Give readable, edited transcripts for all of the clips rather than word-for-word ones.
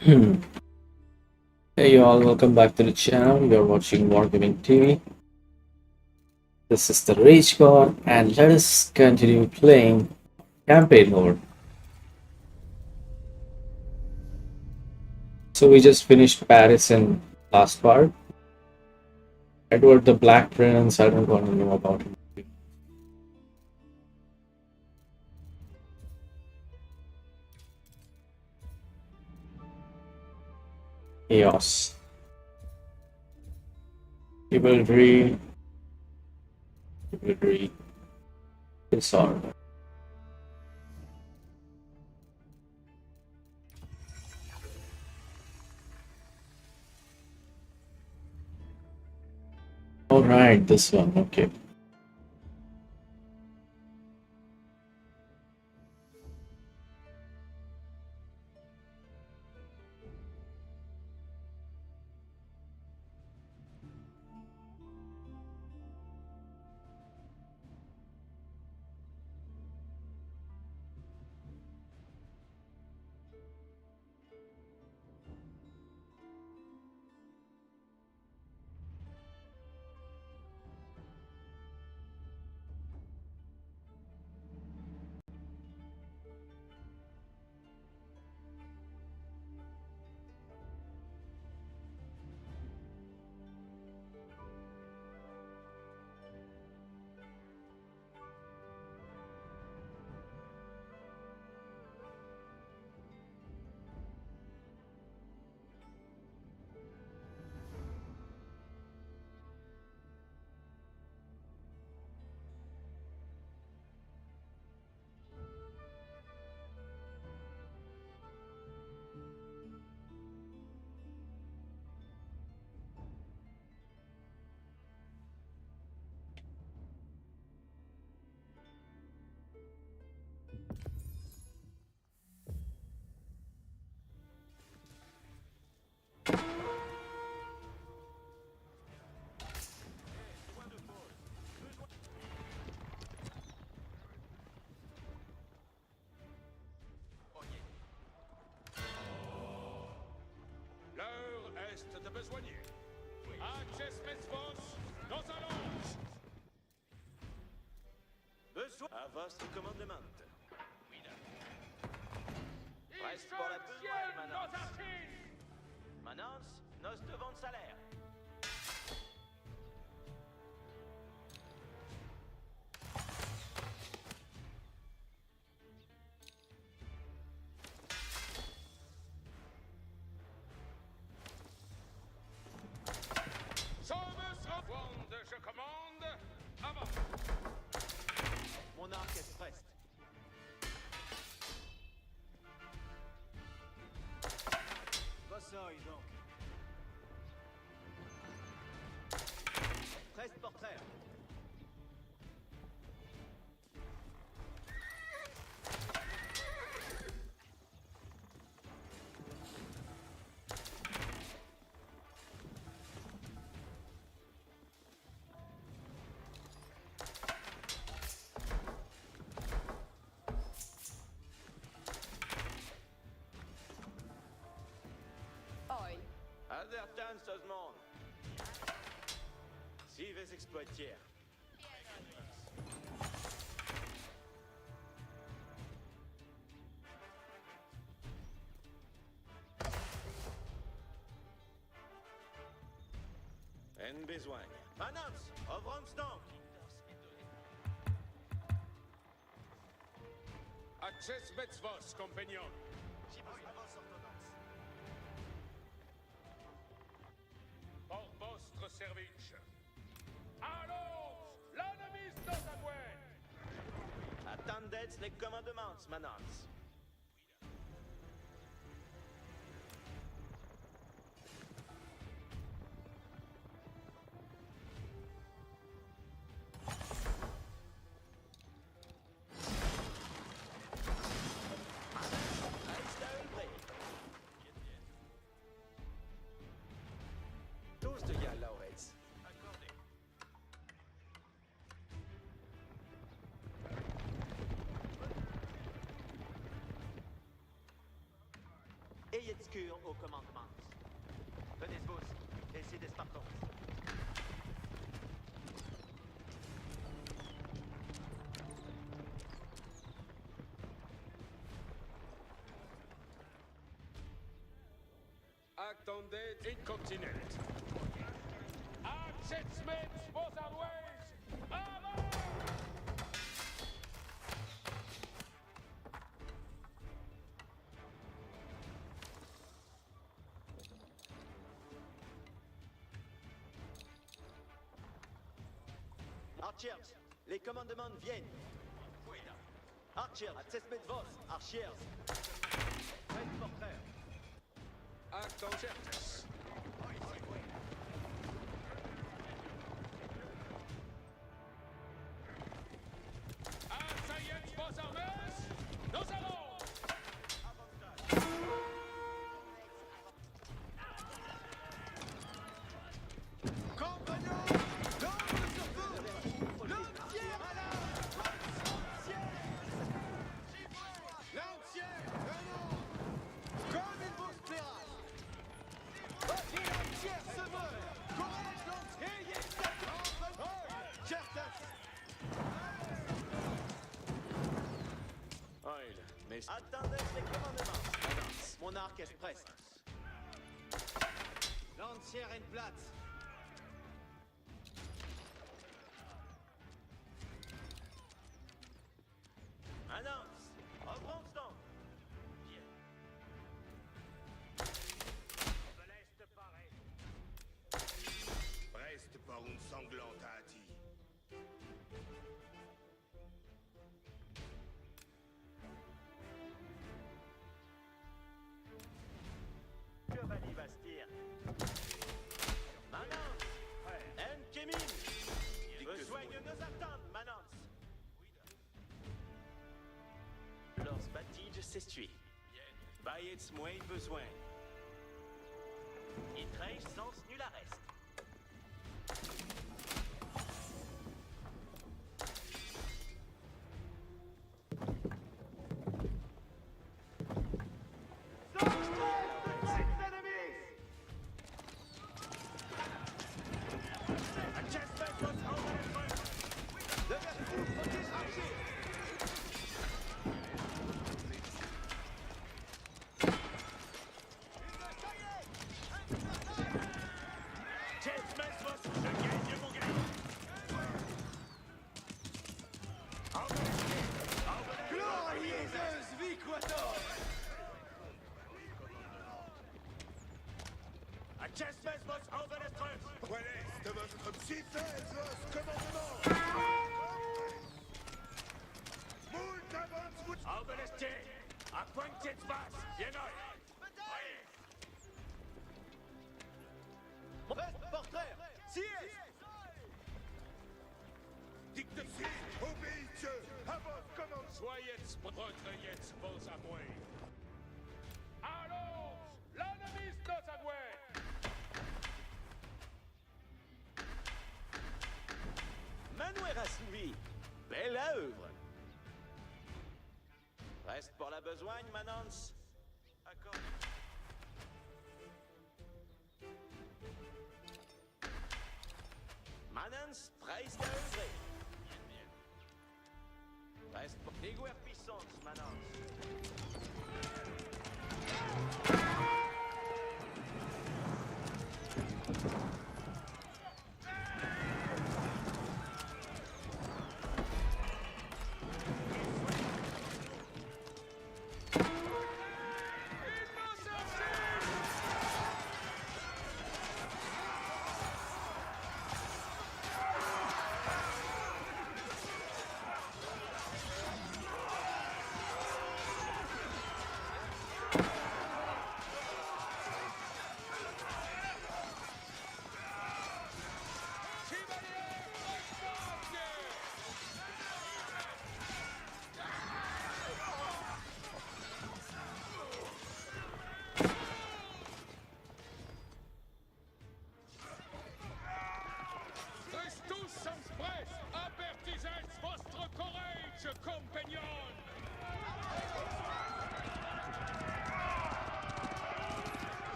Hey y'all, welcome back to the channel. You're watching Wargaming TV. This is the Rage God, and let us continue playing campaign mode. So we just finished Paris in last part. Edward the Black Prince, I don't want to know about him. Chaos. Chivalry. Chivalry. Disorder. Alright, this one, okay. De besoigner. Nous allons. Besoin. À votre commandement. Reste pour la besoin, Manance. Manance, nos devons de salaire. Je commande. Avant. Mon arc est preste. Bossoy donc. Preste portrait. Adertan sosmon. Si ves exploitier. En besoin. Manance, Ovronstonk. Access Betzvos, compagnon. Votre service. Allons! L'ennemi dans sa boîte! Attendez les commandements, Manance. GSKILL au commandement. Tenez-vous, ici des Spartans. Attendez incontinent. Accessments was always alert! Archers, les commandements viennent. Archers, accessment vos, Archers. Faites porteur. Acton certes. Assaillants vos armées, nous allons! Compagnons, l'homme sur vous! L'entier à la L'entier, comme il vous plaira! Et l'entier se meurt! Courage l'entier, Oil, mais... Attendez les commandements! Mon arc est prêt. L'entier en place! Annonce! Avance donc! Bien. Bleste pareil. Reste par une sanglante à Hati. Chevalier Bastir. Manance! En Kemin! Rejoignez nos attentes, Manance! Lors Battige s'essuie. Baillets moins besoin. Il trèche sens nul arrest. Quel est de votre psyphèse, vos commandements? Moult avance vous... Albenesté, appointed bas, yenoi. Reste porteur! Sire! Dictez-ci, obéissez à vos commandements. Soyez protrayez vos amoués. Allons, l'ennemi nos amoués. Manuel Rassouli, belle œuvre! Reste pour la besogne, Manance. Accord. Manance, presse à œuvrer. Reste pour les guerres puissantes, Manance.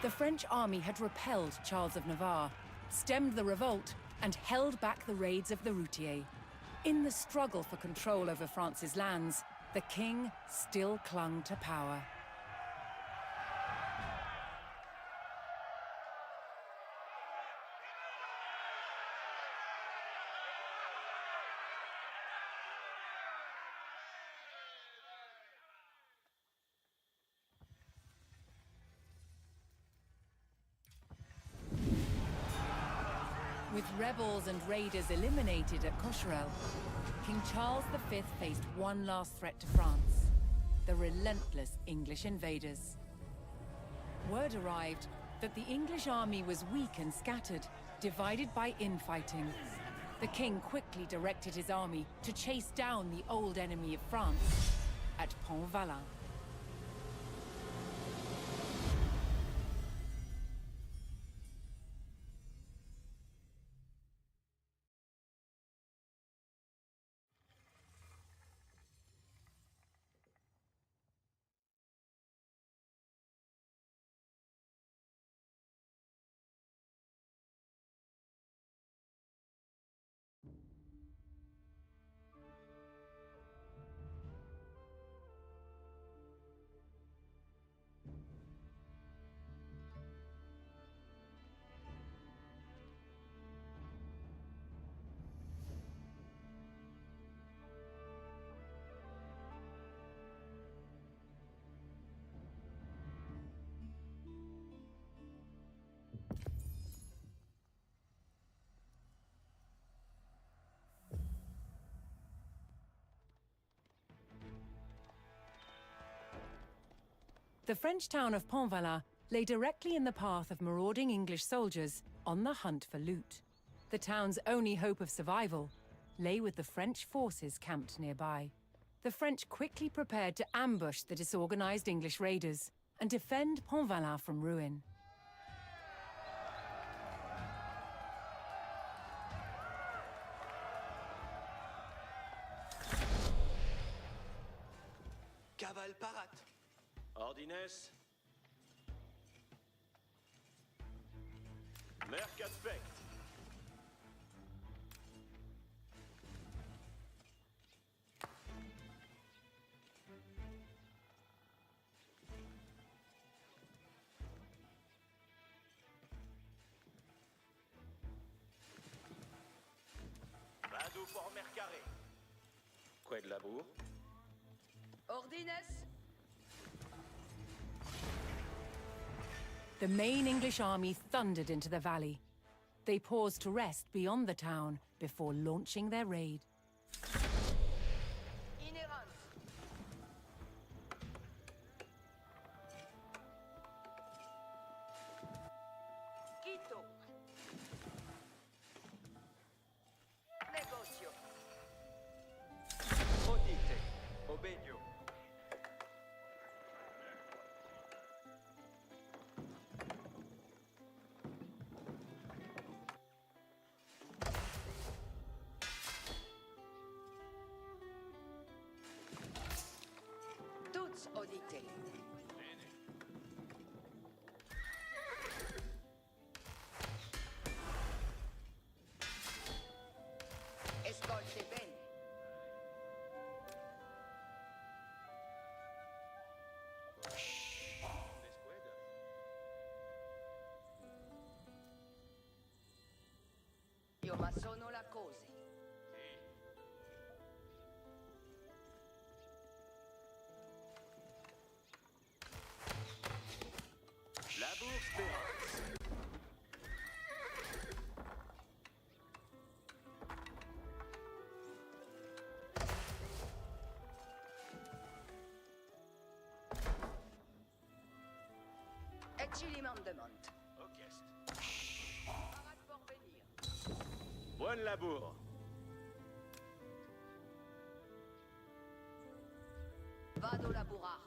The French army had repelled Charles of Navarre, stemmed the revolt, and held back the raids of the Routiers. In the struggle for control over France's lands, the king still clung to power. With rebels and raiders eliminated at Cocherel, King Charles V faced one last threat to France: the relentless English invaders. Word arrived that the English army was weak and scattered, divided by infighting. The king quickly directed his army to chase down the old enemy of France at Pont-Valin. The French town of Pont-Valin lay directly in the path of marauding English soldiers on the hunt for loot. The town's only hope of survival lay with the French forces camped nearby. The French quickly prepared to ambush the disorganized English raiders and defend Pont-Valin from ruin. Cavale parat. Ordines. Merc aspect. Vado pour mercaré. Quoi de labour? Ordines. The main English army thundered into the valley. They paused to rest beyond the town before launching their raid. Inhérence. Quito. Negocio. Odite. Obedio. Tuts audite. Escolte bene. Io ma sono la cose. Labour Spérance. Et ci li demande. Orchestre. Parade pour venir. Bonne labour. Vado laburar.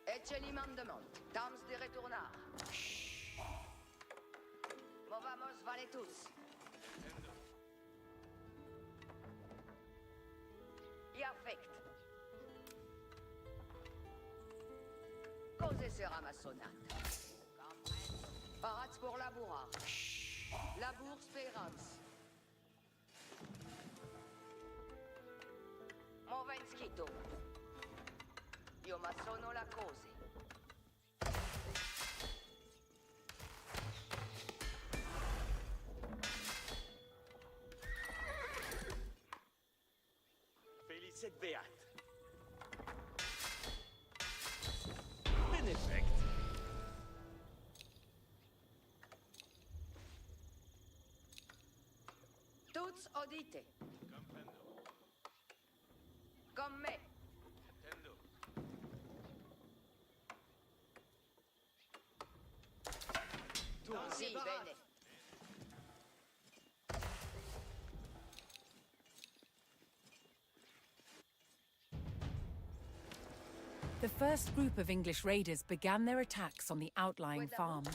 Et ce li demande. Dams de retournar. Movamos vale tous. Y affect. Cos'è sera ma sonata? Paraz pour laborar. Labour speranz. Movenskito. Io ma sono la cose. Felicet Beat. Beneffect. Tuts odite. Comprendo. Comme me. Tendo. Sì, bene. The first group of English raiders began their attacks on the outlying farms.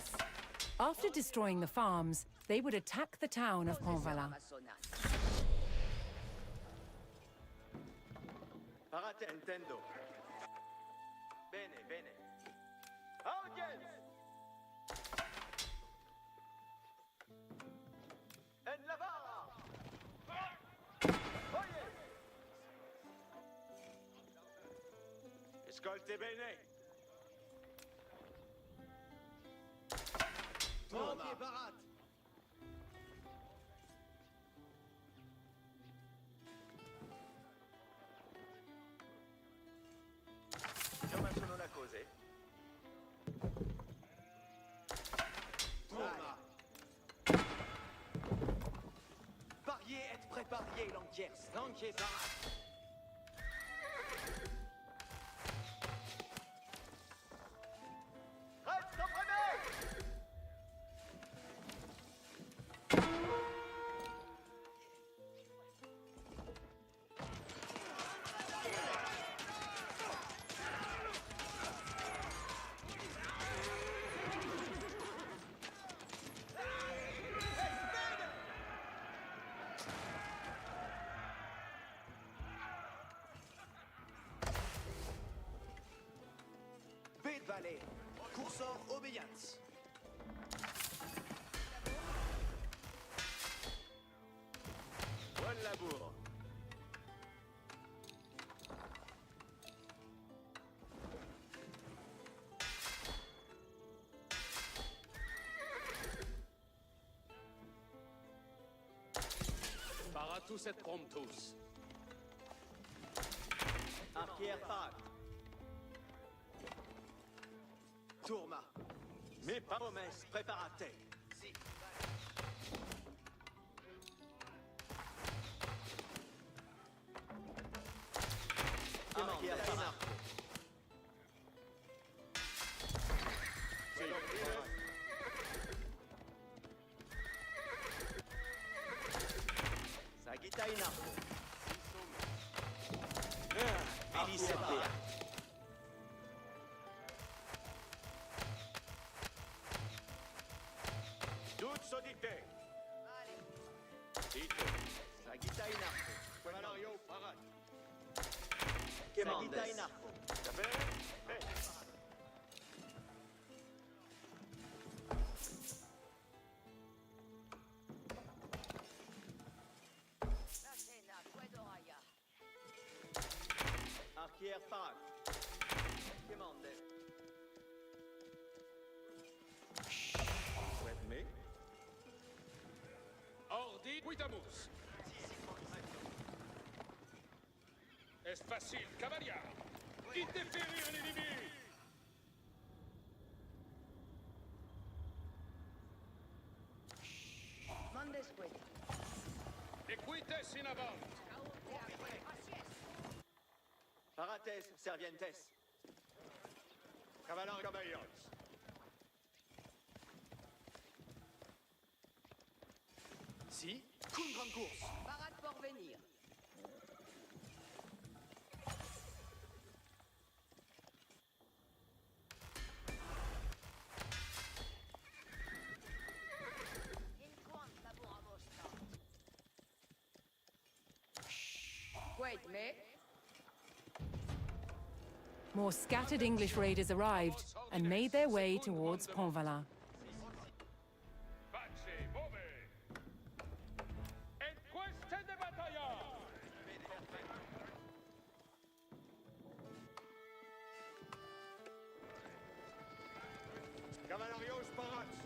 After destroying the farms, they would attack the town of Cos'è sera Pontvalin. ma sonata? Parate intendo. Bene, bene. Audience! En Navarra! Oye! Ascolte bene! Monti parat! Come sono le cose? Toma! Parier et préparier l'enquiers. L'enquiers parat! Reste au premier! Baie de Vallée, Coursor Obéissance. Bonne labour. Paratus et promptus. Arquière parat. Tourma. Mes promesses préparate. Si. Arquière parat. Sagitaina. Felicet Beat. Toutes auditées. Dite. Sagitaina. Valerio parat. Sagitaina. La cena, Guedoraya. Arquière parat. Commande. Souhaite-me. Ordi Quitamus. Est facile, cavalier. Interférir l'ennemi. Mandes quid. Equites in avant. Parates servientes. Cavalant caballos. Si. Coup de grande course. Parade pour venir. Wait, me. More scattered English raiders arrived and made their way towards Pont-Valin. Pace, move! E queste de battaglia! Cavallarios parats!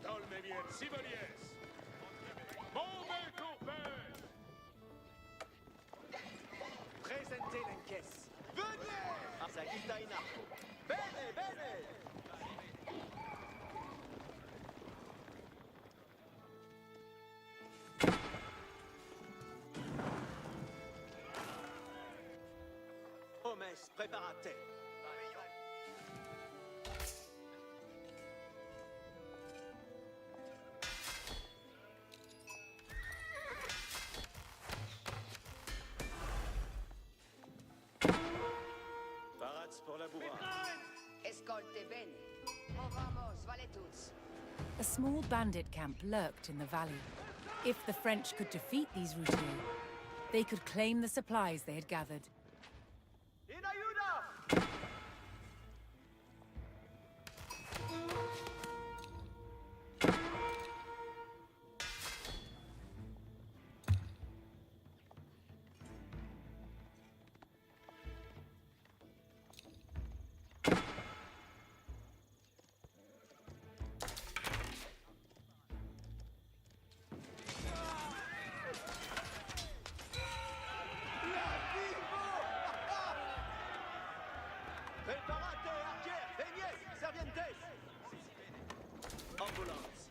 Dolme bien, civiliers! Move corpes! Presentez l'encaisse. Venez! Sagita in arco. Bene, bene! Hommes, préparate. Parats pour la bourrade. Escolte bene. Movamos, valetuts. A small bandit camp lurked in the valley. If the French could defeat these routiers, they could claim the supplies they had gathered. In ayuda! Preparate, archer, peñes, servientes! Ambulance.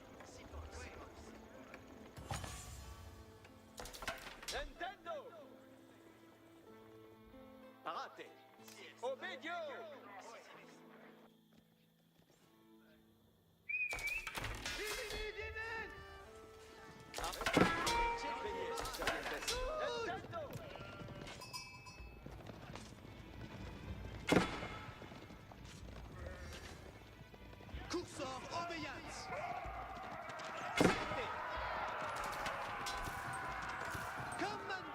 Nintendo! Parate! Obedio! Archer, peñes, servientes! Nintendo! Cursor obéissance! Sente! Command!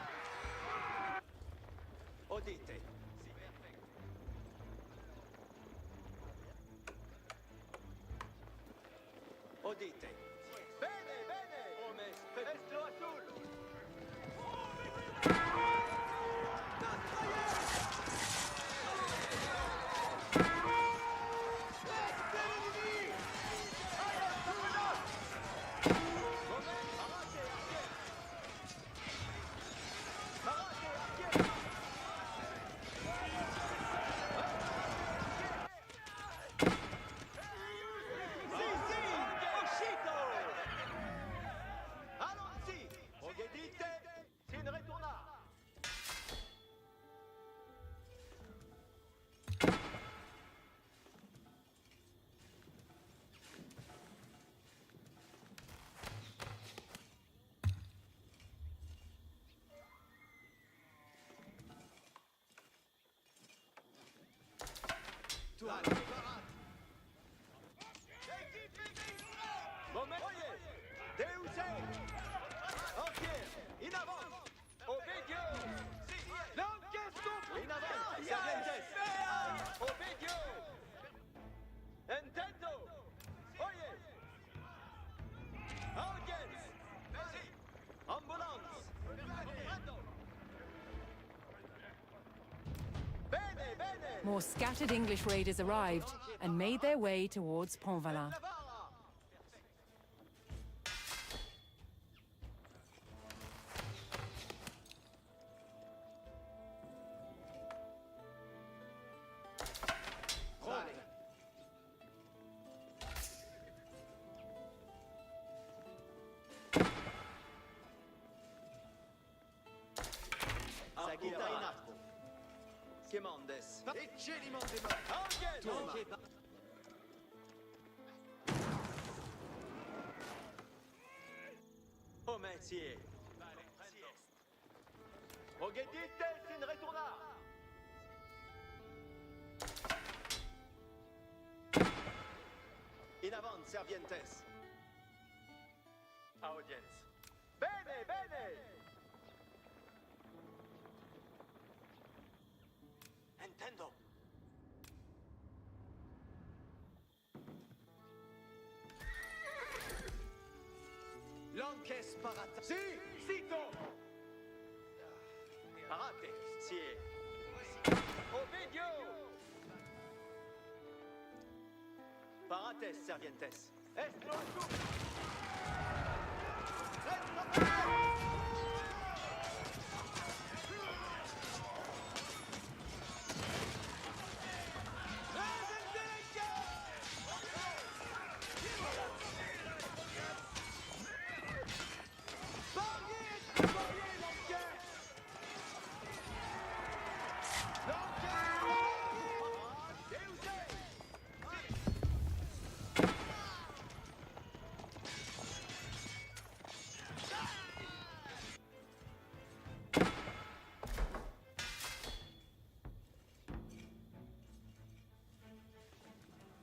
Odite! Odite! Bene, bene! Hommes, estro azul! Allons-y! Ogedite, sin retornar! Toile parade! Moment! Deusé! Entier! In avant! Obedio! L'encaisse! In avant! Servientes! Obedio! Intendo! Oye! Audience! Ambulance! Bene, bene! More scattered English raiders arrived and made their way towards Pont-Valin. Navarra! Rolling! Sagita in arco. Commandos. Eccelimon des morts! Audience! Tourma! Au métier. Ogedite sin retornar. In avant, servientes. Audience. Bene, bene! Intendo. Lonches parata. Si, sito. Parate, sie. Ovidio. Parates, servientes. Estro tu.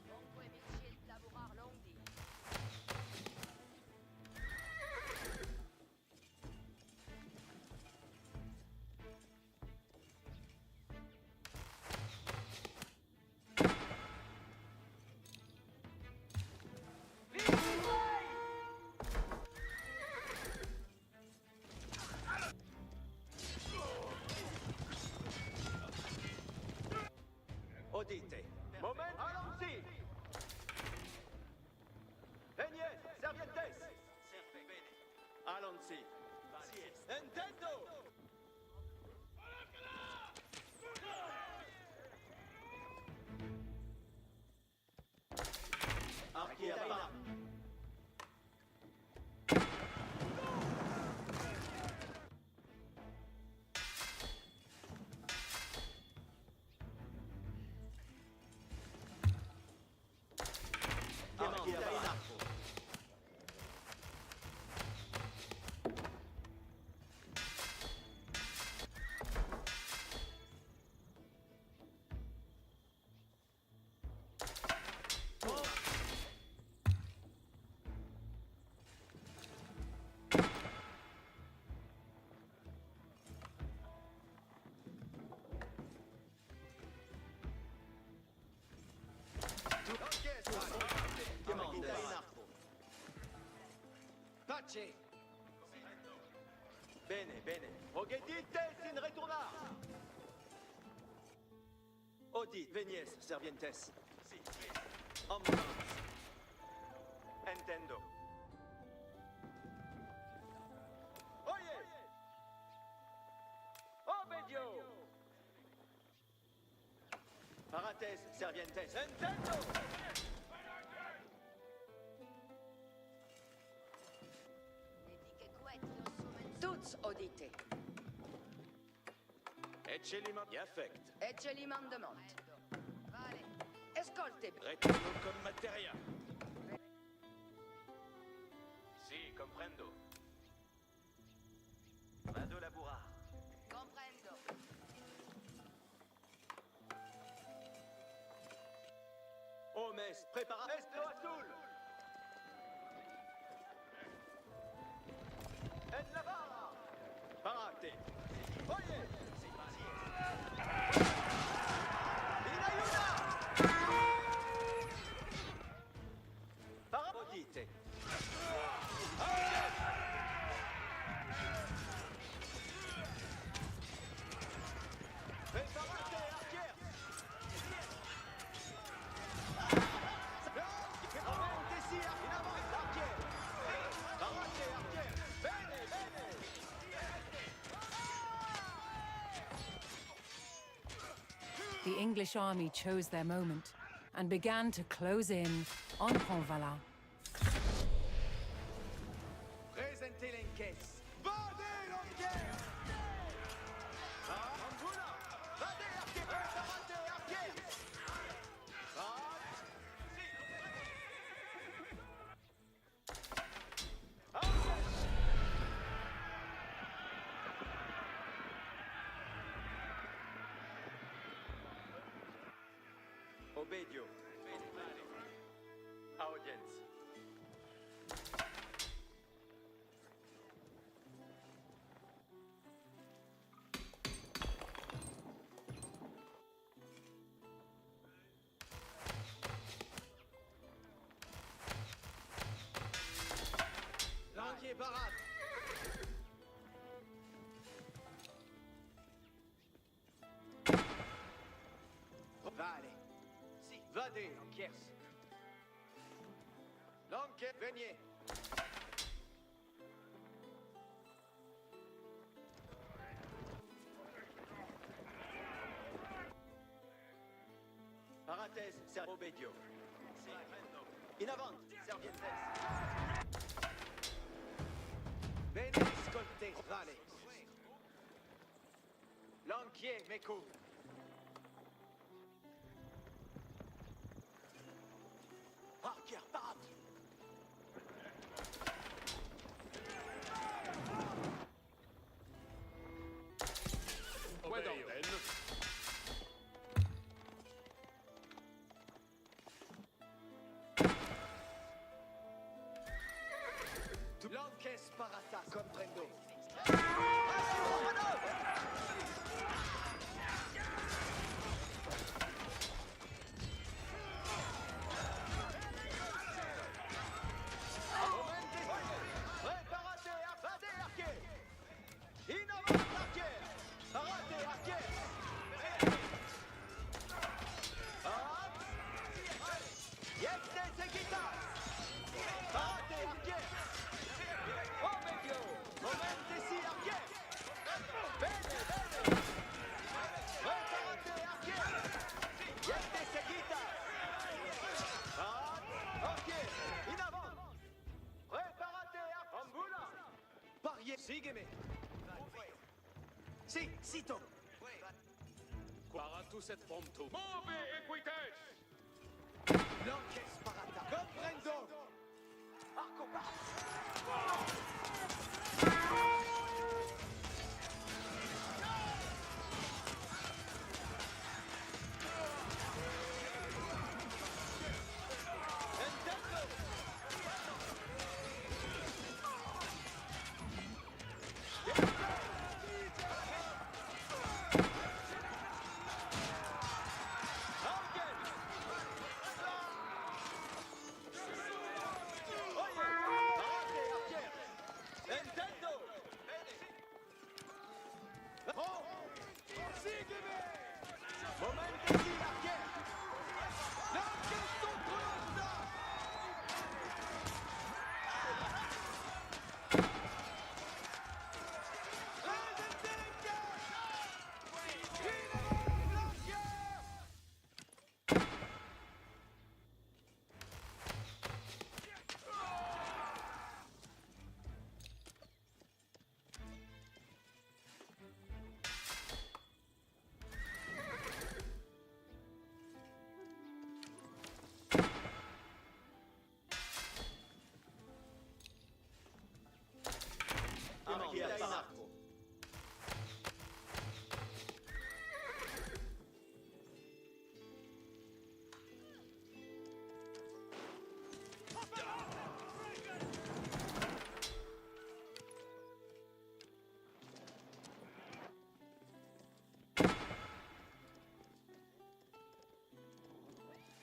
Comunque Michel laborar longdi. Odite. Moment. Allons-y. Veniez, servientes. Serve bene. Allons-y. Intendo. Archiera. Pace! Bene, bene. Ogedites in returnar! Odit, venies, servientes. Si, ambulance. Entendo. Oye! Obedio! Parates, servientes. Entendo! Tuts odite. Ecceliment gli affect. Ecce li mandement. Vale. Escolte. Retengo comme materia. Si, comprendo. Vado laborar. Comprendo. Homes, prepara. Esto azul! En la barra! Parate! Oye! In ayuda! Parabodite! Preparate, archer! Aumente sia, in avanti, archer! Parate, archer! Bene, bene! The English army chose their moment and began to close in on Pontvala. Presente l'enquête! Vade, l'enquête! Ambula! Vade, archer! Preparate, archer! Obedio. Audience. Lanquier parade. Vadé, Kiers. Lanke, Venier. Parates, Servobedio. In avant, Servientes. Bene, Scolte, Vale. Lanquier, Meco. Parker, parade. Lanques parata, comprendo. Preparate, avade, arquer. In avant, arquer. Parate, arquer. Yeste, seguitas. Parate, arquer. Oh, medio. Momente, si, arquer. Bene, bene. Preparate, arquer. Yeste, seguitas. Arquer. In avant. Preparate, ambula. Parier, sígueme. Si, sito. Quaratus et prompto. Move equites! Lanques parata. Comprendo. Arco Arco.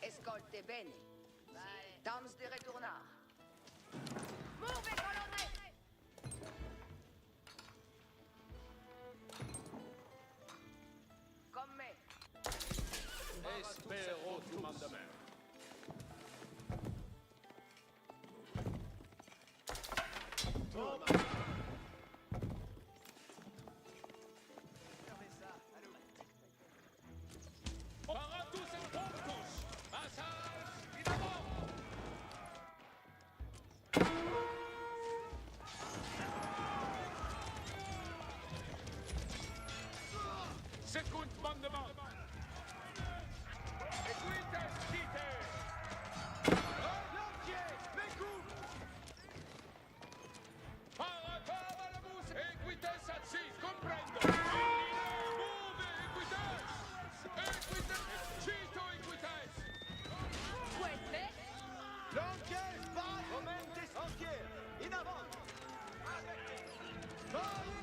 Escolte bene. Temps de retournar. Move, colonel! Comme me. Espero tu mandamento. Paratus et promptus! Passage in avant! Secund mandement! Equites dite! Lanquier, Mekou! Paracavalamus, equites atsi, comprendo! Move, equites! Equites, cito equites! Puente. Lanques, parade. Momentes, entier. In avant. Lanques,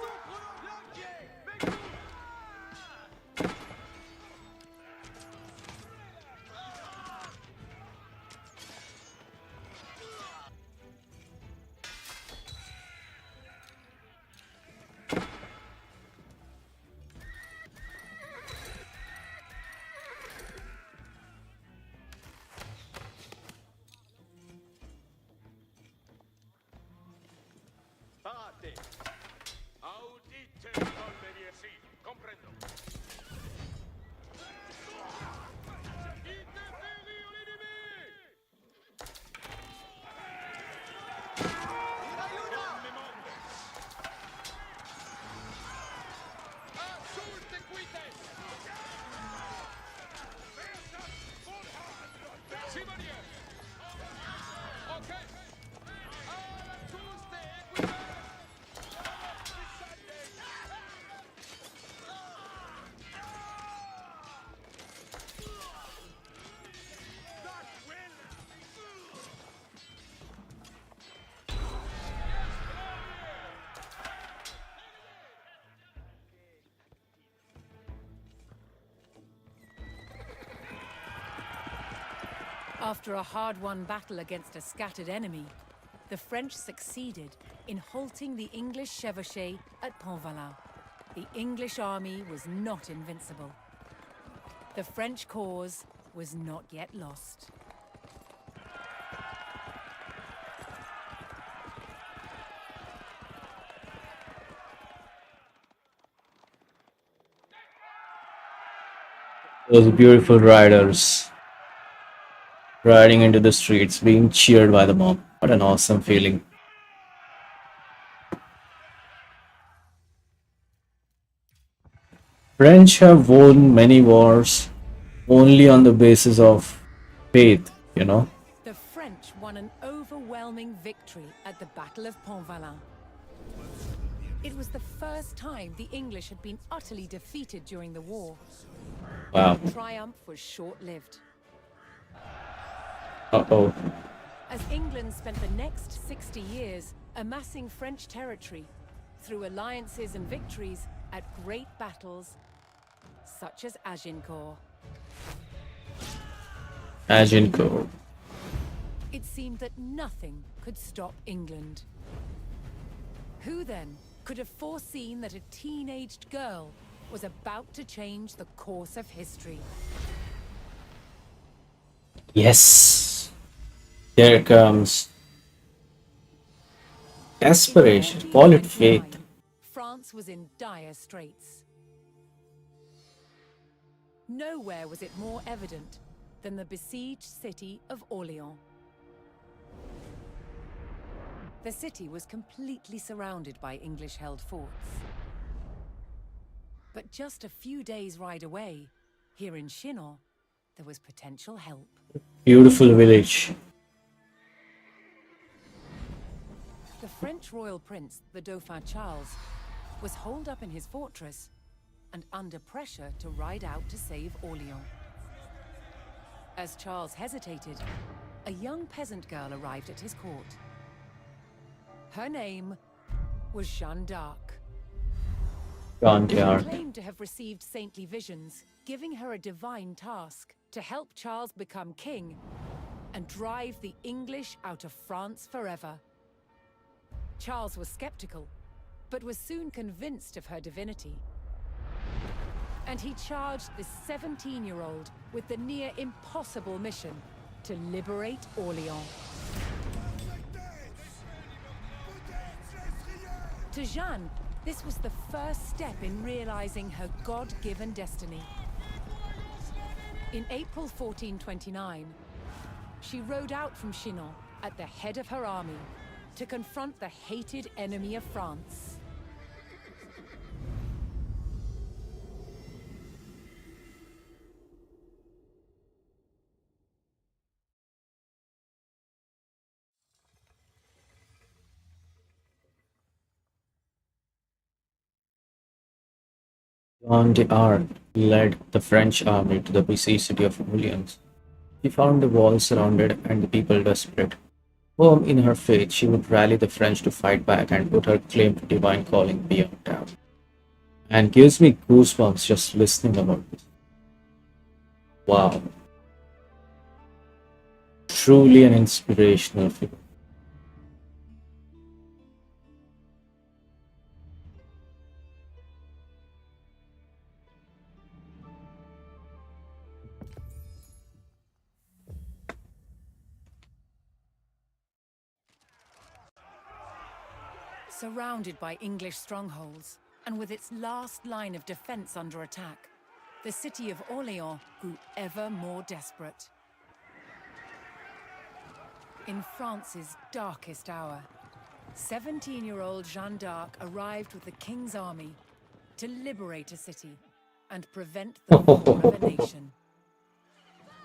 souffre, Lanquier, Mekou! parte. Audite conveniency. Comprendo. After a hard-won battle against a scattered enemy, the French succeeded in halting the English chevauchée at Pontvalin. The English army was not invincible. The French cause was not yet lost. Those beautiful riders riding into the streets, being cheered by the mob. What an awesome feeling. French have won many wars only on the basis of faith, you know. The French won an overwhelming victory at the Battle of Pontvalin. It was the first time the English had been utterly defeated during the war. Wow. The triumph was short-lived. Uh-oh. As England spent the next 60 years amassing French territory through alliances and victories at great battles such as Agincourt. Agincourt. It seemed that nothing could stop England. Who then could have foreseen that a teenaged girl was about to change the course of history? Yes. There it comes. Aspiration. Call it faith. France was in dire straits. Nowhere was it more evident than the besieged city of Orléans. The city was completely surrounded by English-held forts. But just a few days' ride away, here in Chinon, there was potential help. Beautiful village. The French royal prince, the Dauphin Charles, was holed up in his fortress and under pressure to ride out to save Orléans. As Charles hesitated, a young peasant girl arrived at his court. Her name was Jeanne d'Arc. Jeanne She d'Arc. claimed to have received saintly visions, giving her a divine task to help Charles become king and drive the English out of France forever. Charles was skeptical, but was soon convinced of her divinity. And he charged this 17-year-old with the near impossible mission to liberate Orléans. To Jeanne, this was the first step in realizing her God-given destiny. In April 1429, she rode out from Chinon at the head of her army to confront the hated enemy of France. Jeanne d'Arc led the French army to the besieged city of Orleans. She found the walls surrounded and the people desperate. Firm in her faith, she would rally the French to fight back and put her claim to divine calling beyond doubt. And gives me goosebumps just listening about this. Wow. Truly an inspirational figure. Surrounded by English strongholds, and with its last line of defense under attack, the city of Orléans grew ever more desperate. In France's darkest hour, 17-year-old Jeanne d'Arc arrived with the king's army to liberate a city and prevent the fall of a nation.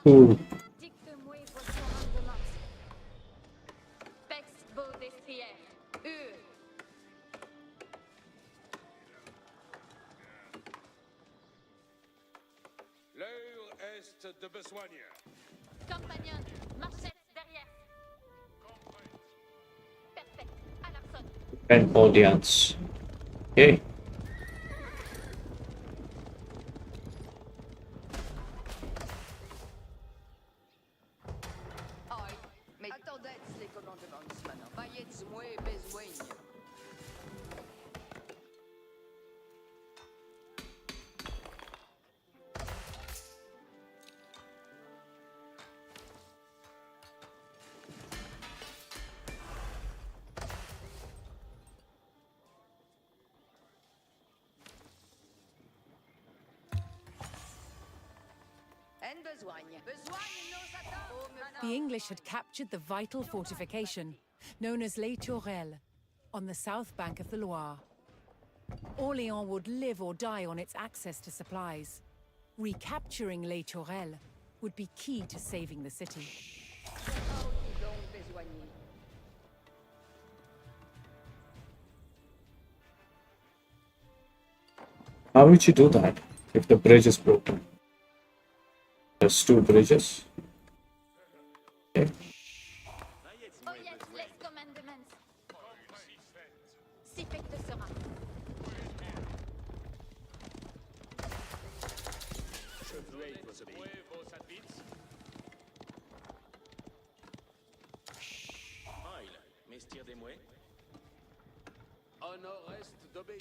Ooh. Dites-moi votre rendement. Pex beau destrière. L'heure est de besogne. Compagnon, marchette derrière. Perfect. À l'arson. And audience. Okay. Aïe, mais attendez les commandements maintenant. Veuillez-moi besoin. The English had captured the vital fortification, known as Les Tourelles, on the south bank of the Loire. Orléans would live or die on its access to supplies. Recapturing Les Tourelles would be key to saving the city. How would you do that if the bridge is broken? There's two bridges. Okay. Oh yes, les commandements. Si fait sera. Mystère des mouets. Au nord-est d'obéir.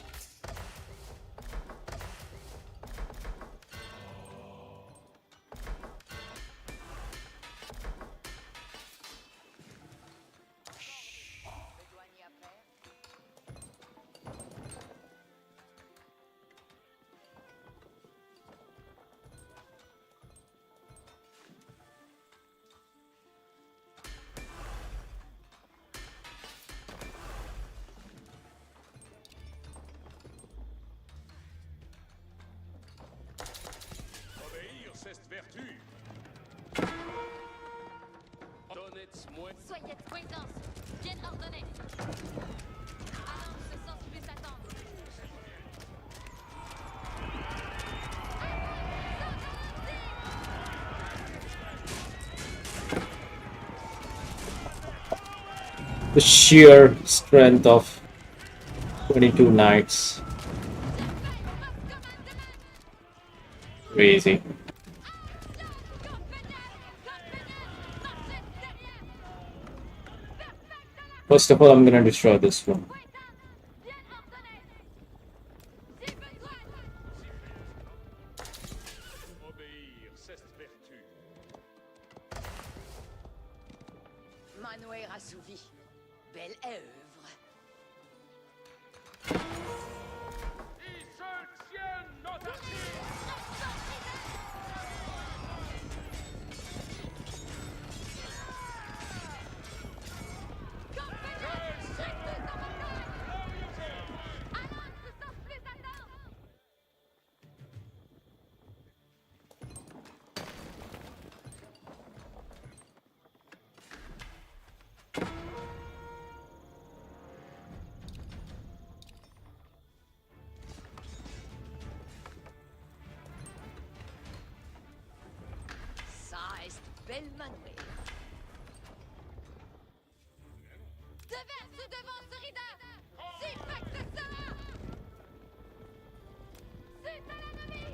Cette vertu. Donnez-moi. Soyez de présence. Bien ordonné. Allons, ce sens plus attendre. The sheer strength of 22 knights. Crazy. First of all, I'm gonna destroy this one. Obéir, cette vertu. Manoir assouvi. Belle œuvre. Il se tient notre Belle manoir. Devant Cerida. Si fait sera. C'est à l'ennemi.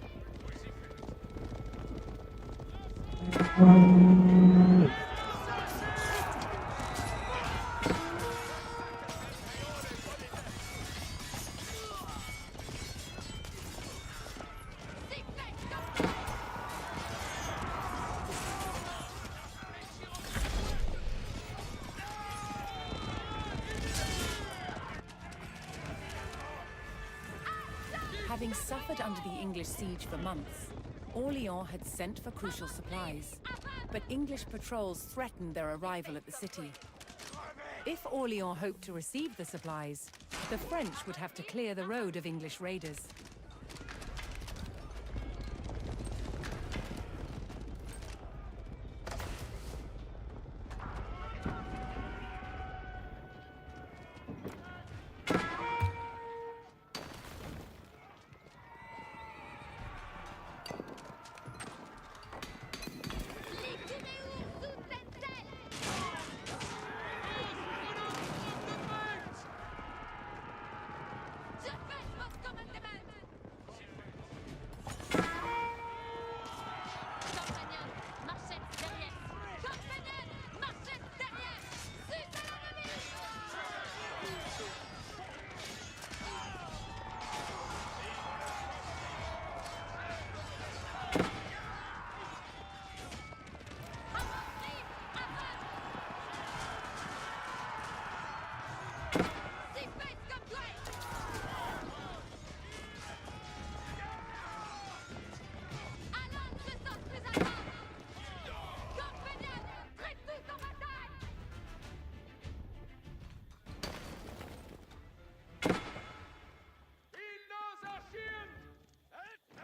Having suffered under the English siege for months, Orléans had sent for crucial supplies, but English patrols threatened their arrival at the city. If Orléans hoped to receive the supplies, the French would have to clear the road of English raiders.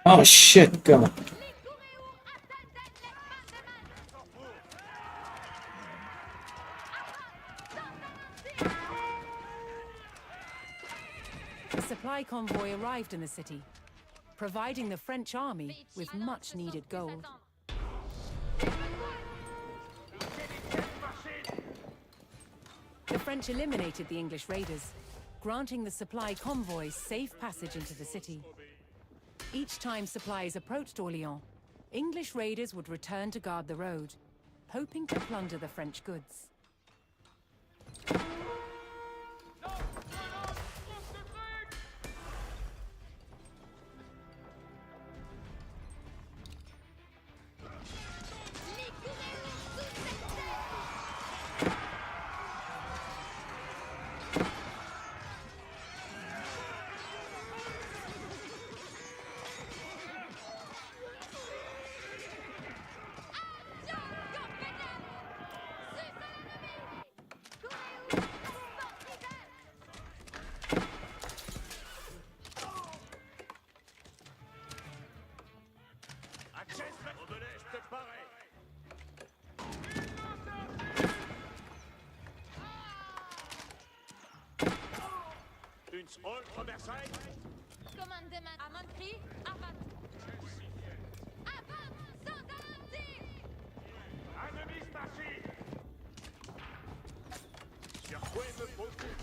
Oh shit, come on. A supply convoy arrived in the city, providing the French army with much needed gold. The French eliminated the English raiders, granting the supply convoy safe passage into the city. Each time supplies approached Orléans, English raiders would return to guard the road, hoping to plunder the French goods. Commandement. À Montry, avant. Avant, sans garantie. Ennemi staché. Sur quoi me faut-il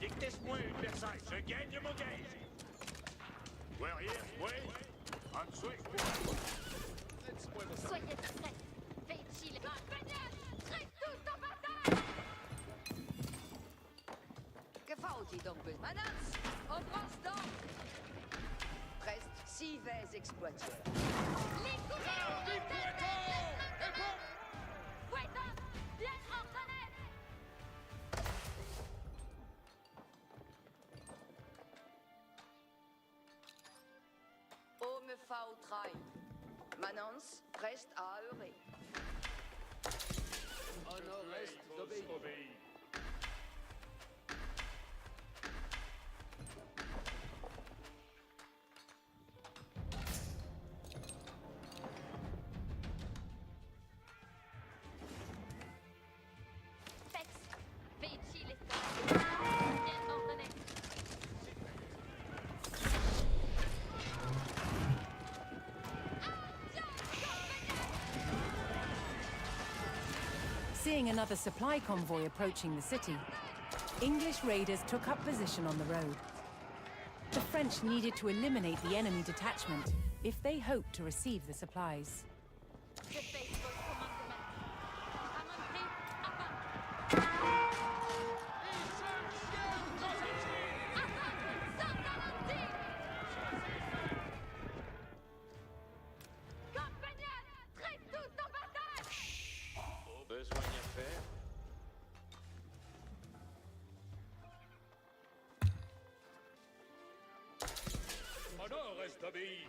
Dictez-moi une Versailles, je gagne mon gage. Warrior, oui. En dessous, Soyez prêts. Faites-il les traite tout en bataille. Que faut-il donc? Manance, on pense donc. Reste 6 vets exploiteurs. Les coureurs du poiton. Poiton, bien ordonné. On me fait au train. Manance, reste à heurer. Honor reste d'obéir. Fex, faites-il bien ordonné. Seeing another supply convoy approaching the city, English raiders took up position on the road. The French needed to eliminate the enemy detachment if they hoped to receive the supplies. Je fais votre commandement. À Montry, avant. Avant, sans garantie. Compagnon, traite tout en bataille. Besoin Reste obéi.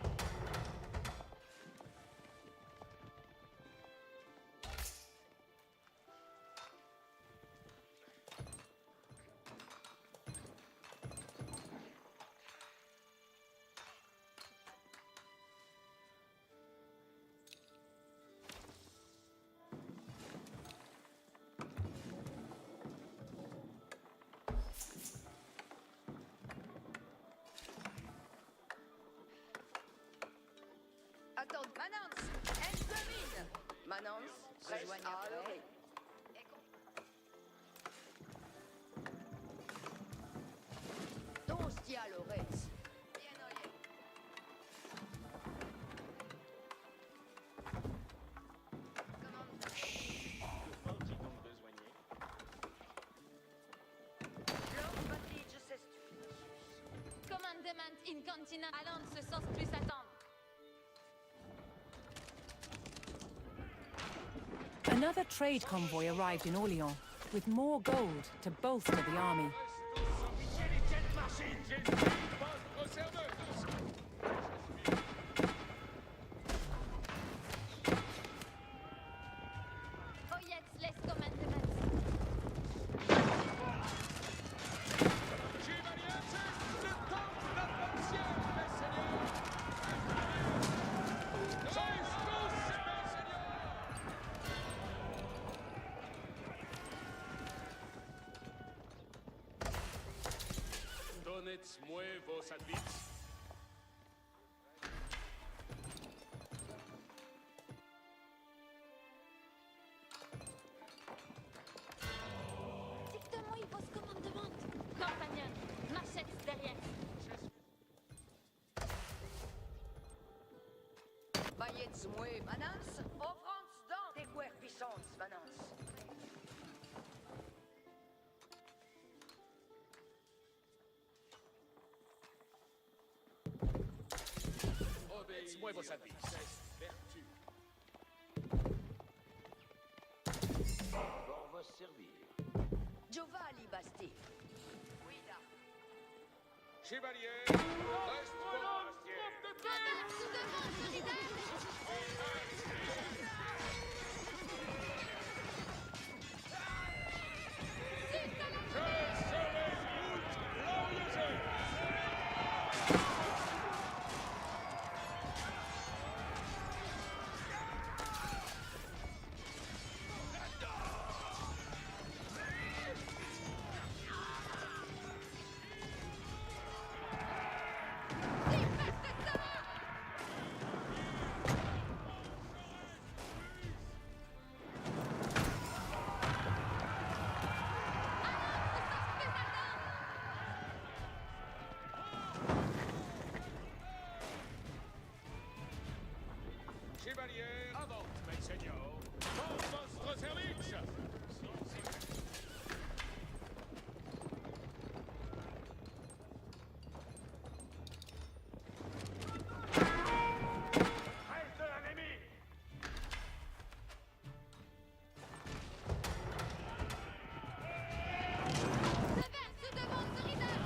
Attends, Manance, elle domine. Manance, reste à l'oreille. Ton style l'oreille. Bien oeillé. Parti donc besoigné. L'homme batterie, je sais tu. Commandement incontinent. Allons, ce sens plus attendre. Another trade convoy arrived in Orléans, with more gold to bolster the army. Oh yes, les commandements. Donnez-moi vos services. Dicte-moi vos commandements. Compagnon, marchette derrière. Baillez-moi, Manance, offrance dans tes guerres puissantes, Manance. Obéissez-moi vos services. Vertu. Pour vos servir. Giovanni Basti. Guida. Chevalier, reste volontiers. Madame, sous devant, solidaire. Je serai route glorieuse. Chevalier, avance, mes seigneurs. Pour votre service. Reste l'ennemi. Devant, sous devant, solidaire.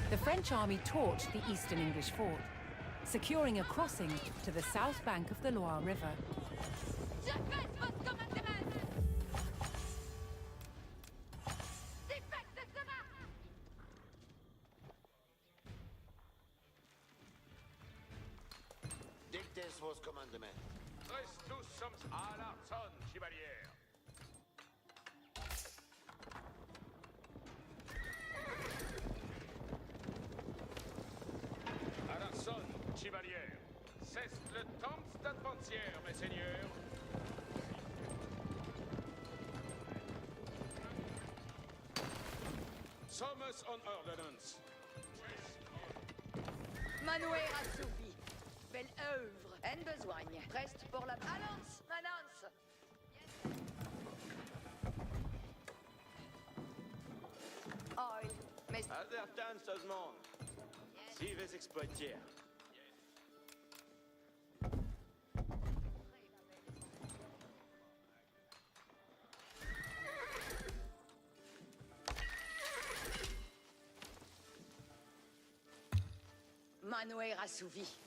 The French army torched the eastern English fort, securing a crossing to the south bank of the Loire River. Je fais vos commandements. Défecte de cela. Dictez vos commandements. Reste tous sommes à l'arson, chevalier. À l'arson, chevalier. Cesse le temps d'adventière, mes seigneurs. Sommes en ordonnance. Manuel assoupi. Belle œuvre. En besoigne. Reste pour la balance, Manance. Oil. Mais... Adertan se demande. Si vous exploitiez. Manoir assouvi.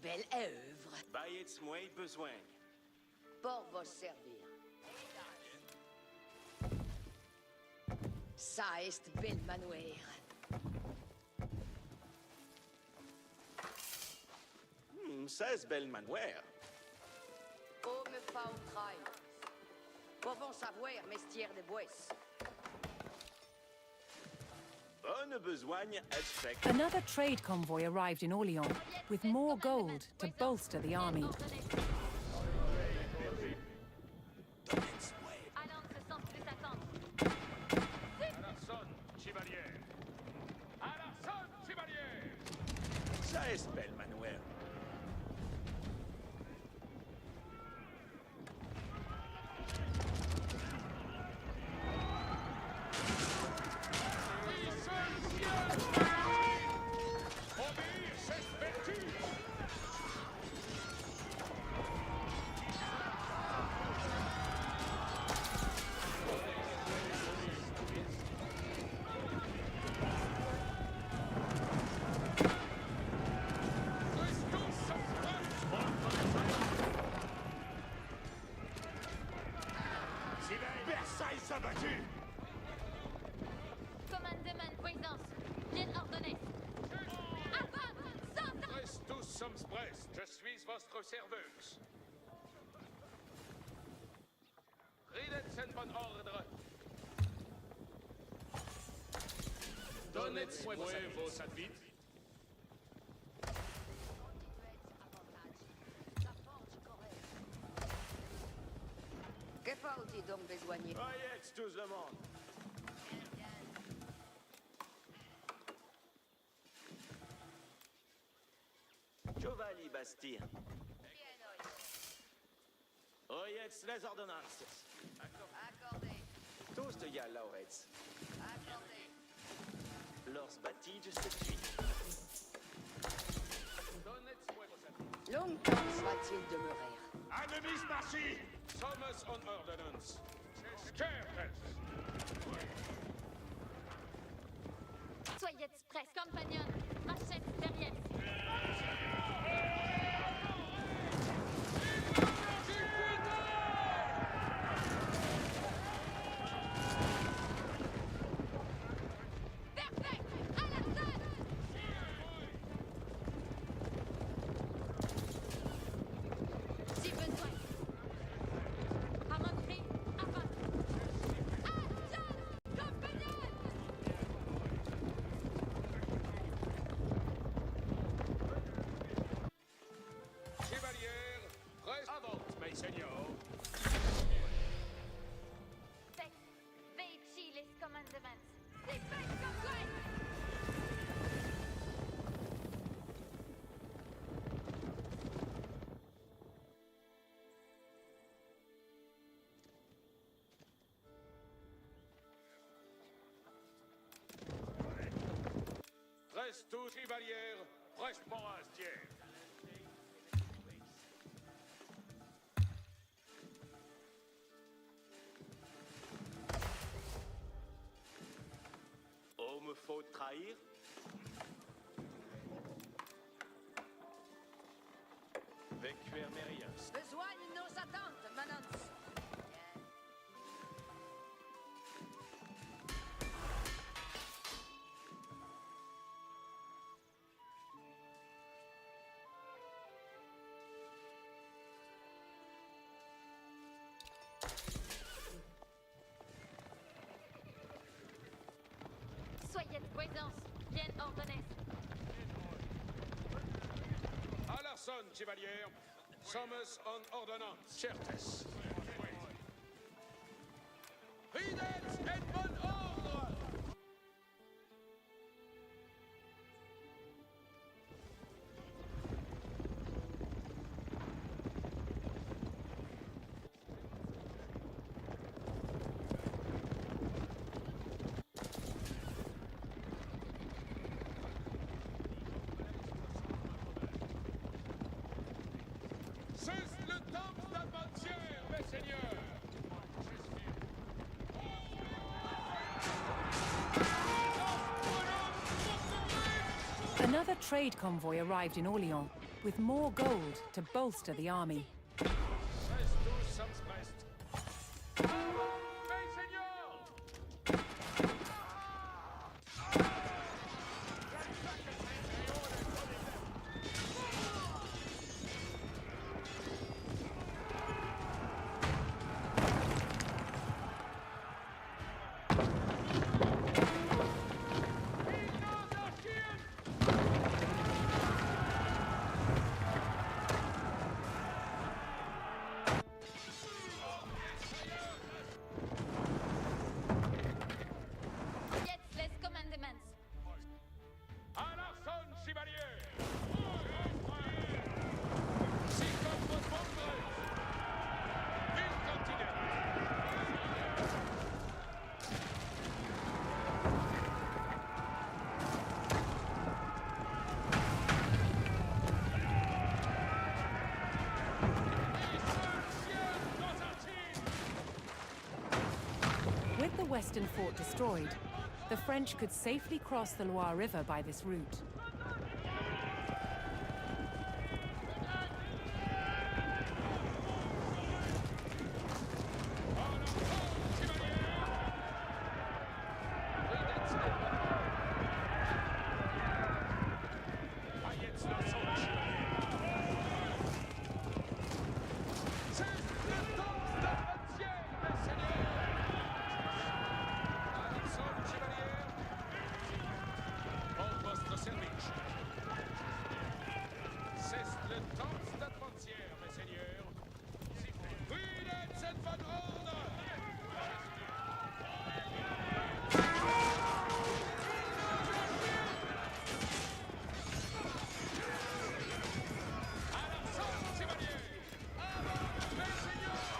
Belle œuvre. Bayets moi besoin. Pour vos servir. Ça est bel manoir. Ça est bel manoir. Oh, me fa au trail. Pouvons savoir, mestière de bois. Bonne besogne à spec. Another trade convoy arrived in Orléans, with more gold to bolster the army. Allons se sans plus attendre. Alarson, chevalier. Alarson, chevalier. Ça est bel manoir. Obéir, c'est vertu. Versailles abattu. Commandement, présence. Bien ordonné. Avant, sans Presse tous sommes presse. Je suis votre serveuse. Redetsen bon ordre. Donnez-moi vos advites. Que faut-il donc besoigner? Bayets tout le monde. Giovanni Bastille. Oyets les ordonnances. Accordé. Tous de ya Laurets. Accordé. Lors bâtis cette nuit. Donnez-moi vos advites. Longtemps soit-il demeuré. Enemies marchi. Thomas on ordonnance. Scarface. soyez express, compagnon. Machette derrière. Perfect! À la tête! Si besoin. À mon cri, avant. Action! Compagnon! Chevalier, reste avant, mes seigneurs. Spec, veici les commandements. Si fait comme Reste tous, chevalier, reste mon astier. Oh, me faut trahir? Vécuer mes rien. besoin de nos attentes, Manance. Soyez de présence, bien ordonnée. Alarson, chevalier. Sommes en ordonnance, certes. Fidèles et bon ordre! C'est le temple d'Almantière, mes seigneurs! Another trade convoy arrived in Orléans with more gold to bolster the army. Reste tous sans reste. Hey, Seigneur! Jetzt les commandements. À l'arson, chevalier! Si comme votre monde, une continent. With the western fort destroyed, the French could safely cross the Loire River by this route. C'est le temps d'atmosphère, mes seigneurs. Prudence and von Ordre! À l'arson, chevalier! Avant, mes seigneurs!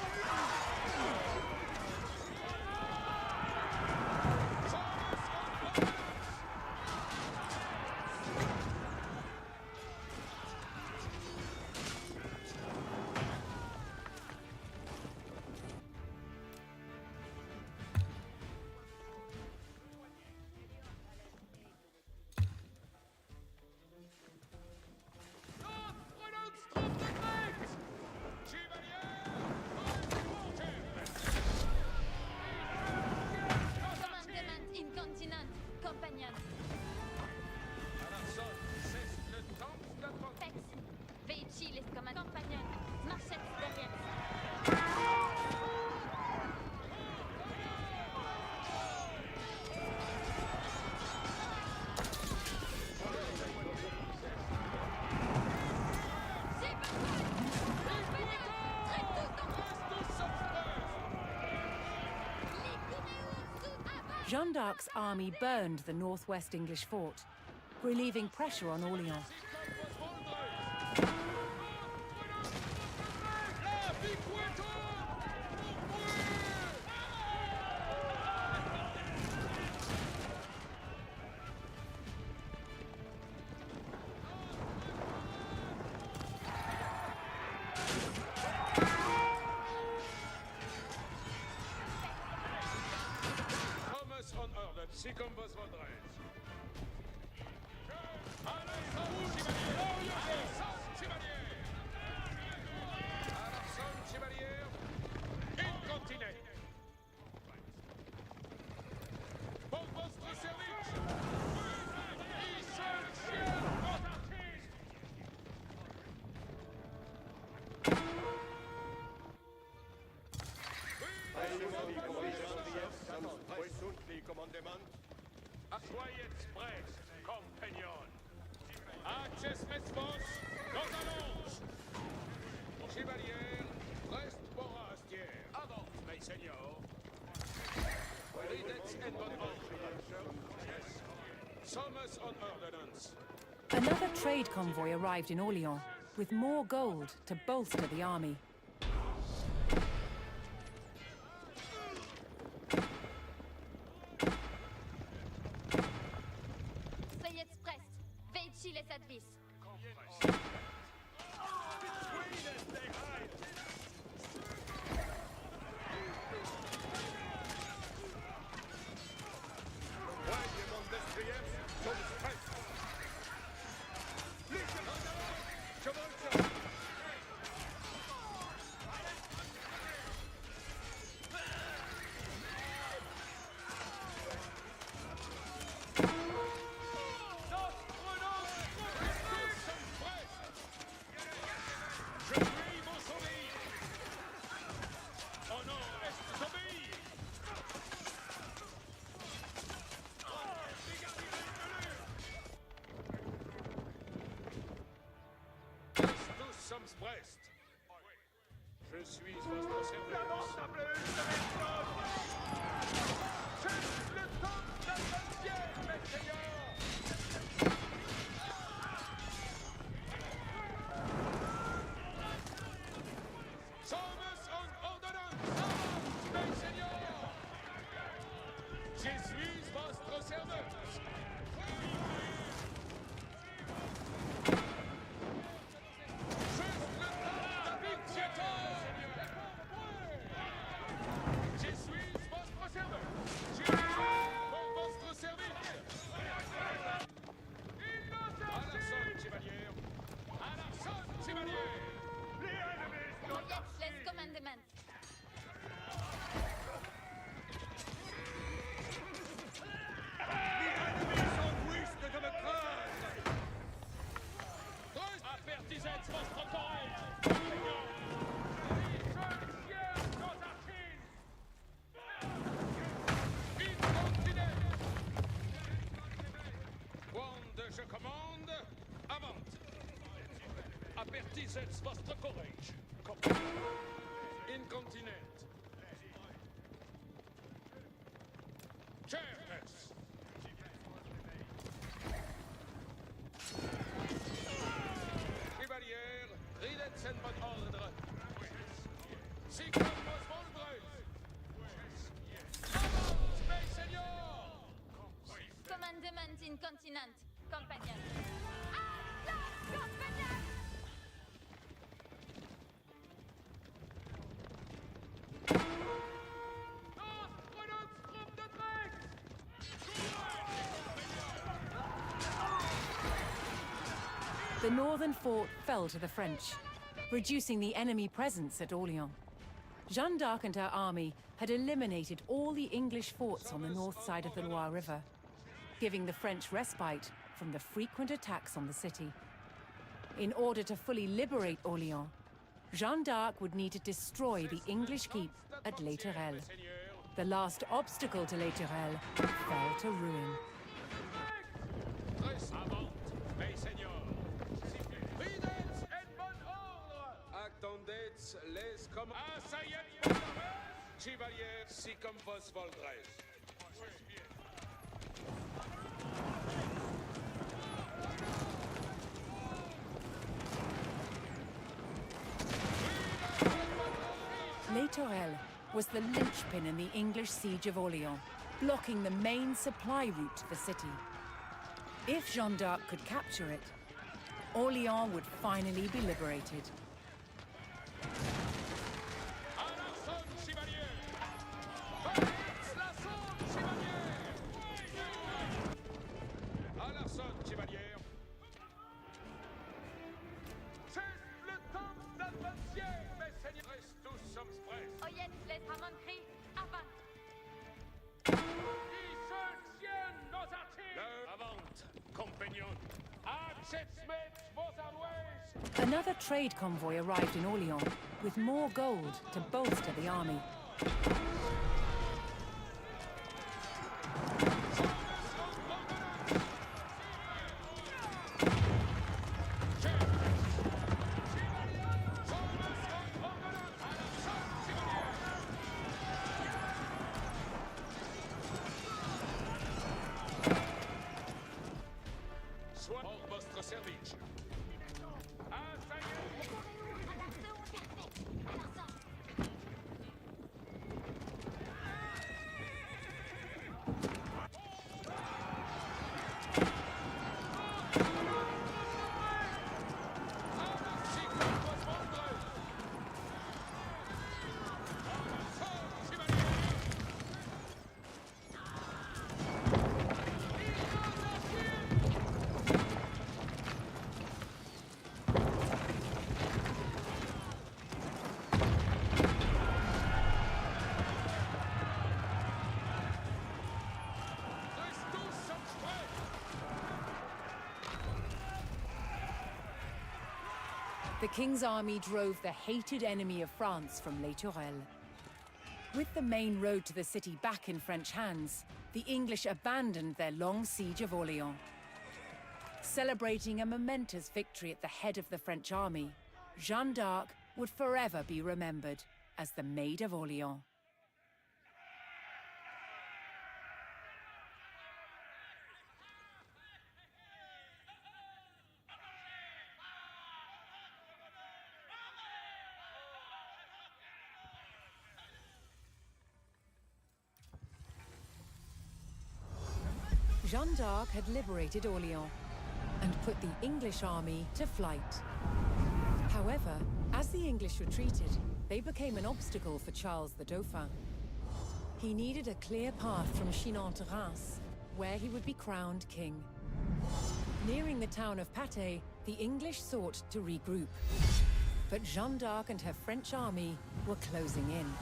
Commandement incontinent. Compagnon. Alarson, c'est le temps d'atmosphère. Pex. Veici les commandes. Compagnon. Marchette derrière. C'est parti. Traite tous dans Jeanne d'Arc's army burned the northwest English fort, relieving pressure on Orléans. Thomas von Orden, si comme vos voudrez. Chevalier, incontinent. Pour votre service. Essentiel. Soyez prêts, compagnons. Access Mesmos, nous allons. Chevalier, reste forestier. Avance, mes seigneurs. Prudence and von Ordre. Yes. Thomas on ordinance. Another trade convoy arrived in Orléans with more gold to bolster the army. Soyez prêts. Veici les advis. Brest. Je suis votre service. Sommes en ordonnance. Mes seigneurs. Je suis votre serveuse. Je suis votre serveur. Je suis pour votre service. À l'arson, chevalier. À l'arson, chevalier. Yes, let's commandement. De me crâne. Apertisez votre courage. Quand je commande, avante. Apertisez votre courage. Incontinent. Chers. Chevalier, ridet en bon ordre. Si comme vos voldres. Avance, mes seigneurs! Commandement incontinent. Companion. Attack, companion! The northern fort fell to the French, reducing the enemy presence at Orléans. Jeanne d'Arc and her army had eliminated all the English forts on the north side of the Loire River, giving the French respite from the frequent attacks on the city. In order to fully liberate Orléans, Jeanne d'Arc would need to destroy the English keep at Les Tourelles. The last obstacle to Les Tourelles fell to ruin. Avante, mes seigneurs. Ridet en bon ordre. Attendez les comme... Assayez, chevalier, si comme vos voldres. Les Tourelles was the linchpin in the English siege of Orléans, blocking the main supply route to the city. If Jeanne d'Arc could capture it, Orléans would finally be liberated. Chevalier. C'est le temps d'avancer, mes seigneurs. Reste tous sommes prêts. Oh yes, let's Ramon-Cri. Avant. Qui se tiennent nos artilleries. Avante, compagnon. Acceptez vos ardoises. Another trade convoy arrived in Orléans with more gold to bolster the army. Soit pour votre service. The king's army drove the hated enemy of France from Les Tourelles. With the main road to the city back in French hands, the English abandoned their long siege of Orléans. Celebrating a momentous victory at the head of the French army, Jeanne d'Arc would forever be remembered as the Maid of Orleans. Jeanne d'Arc had liberated Orleans and put the English army to flight. However, as the English retreated, they became an obstacle for Charles the Dauphin. He needed a clear path from Chinon to Reims, where he would be crowned king. Nearing the town of Patay, the English sought to regroup. But Jeanne d'Arc and her French army were closing in.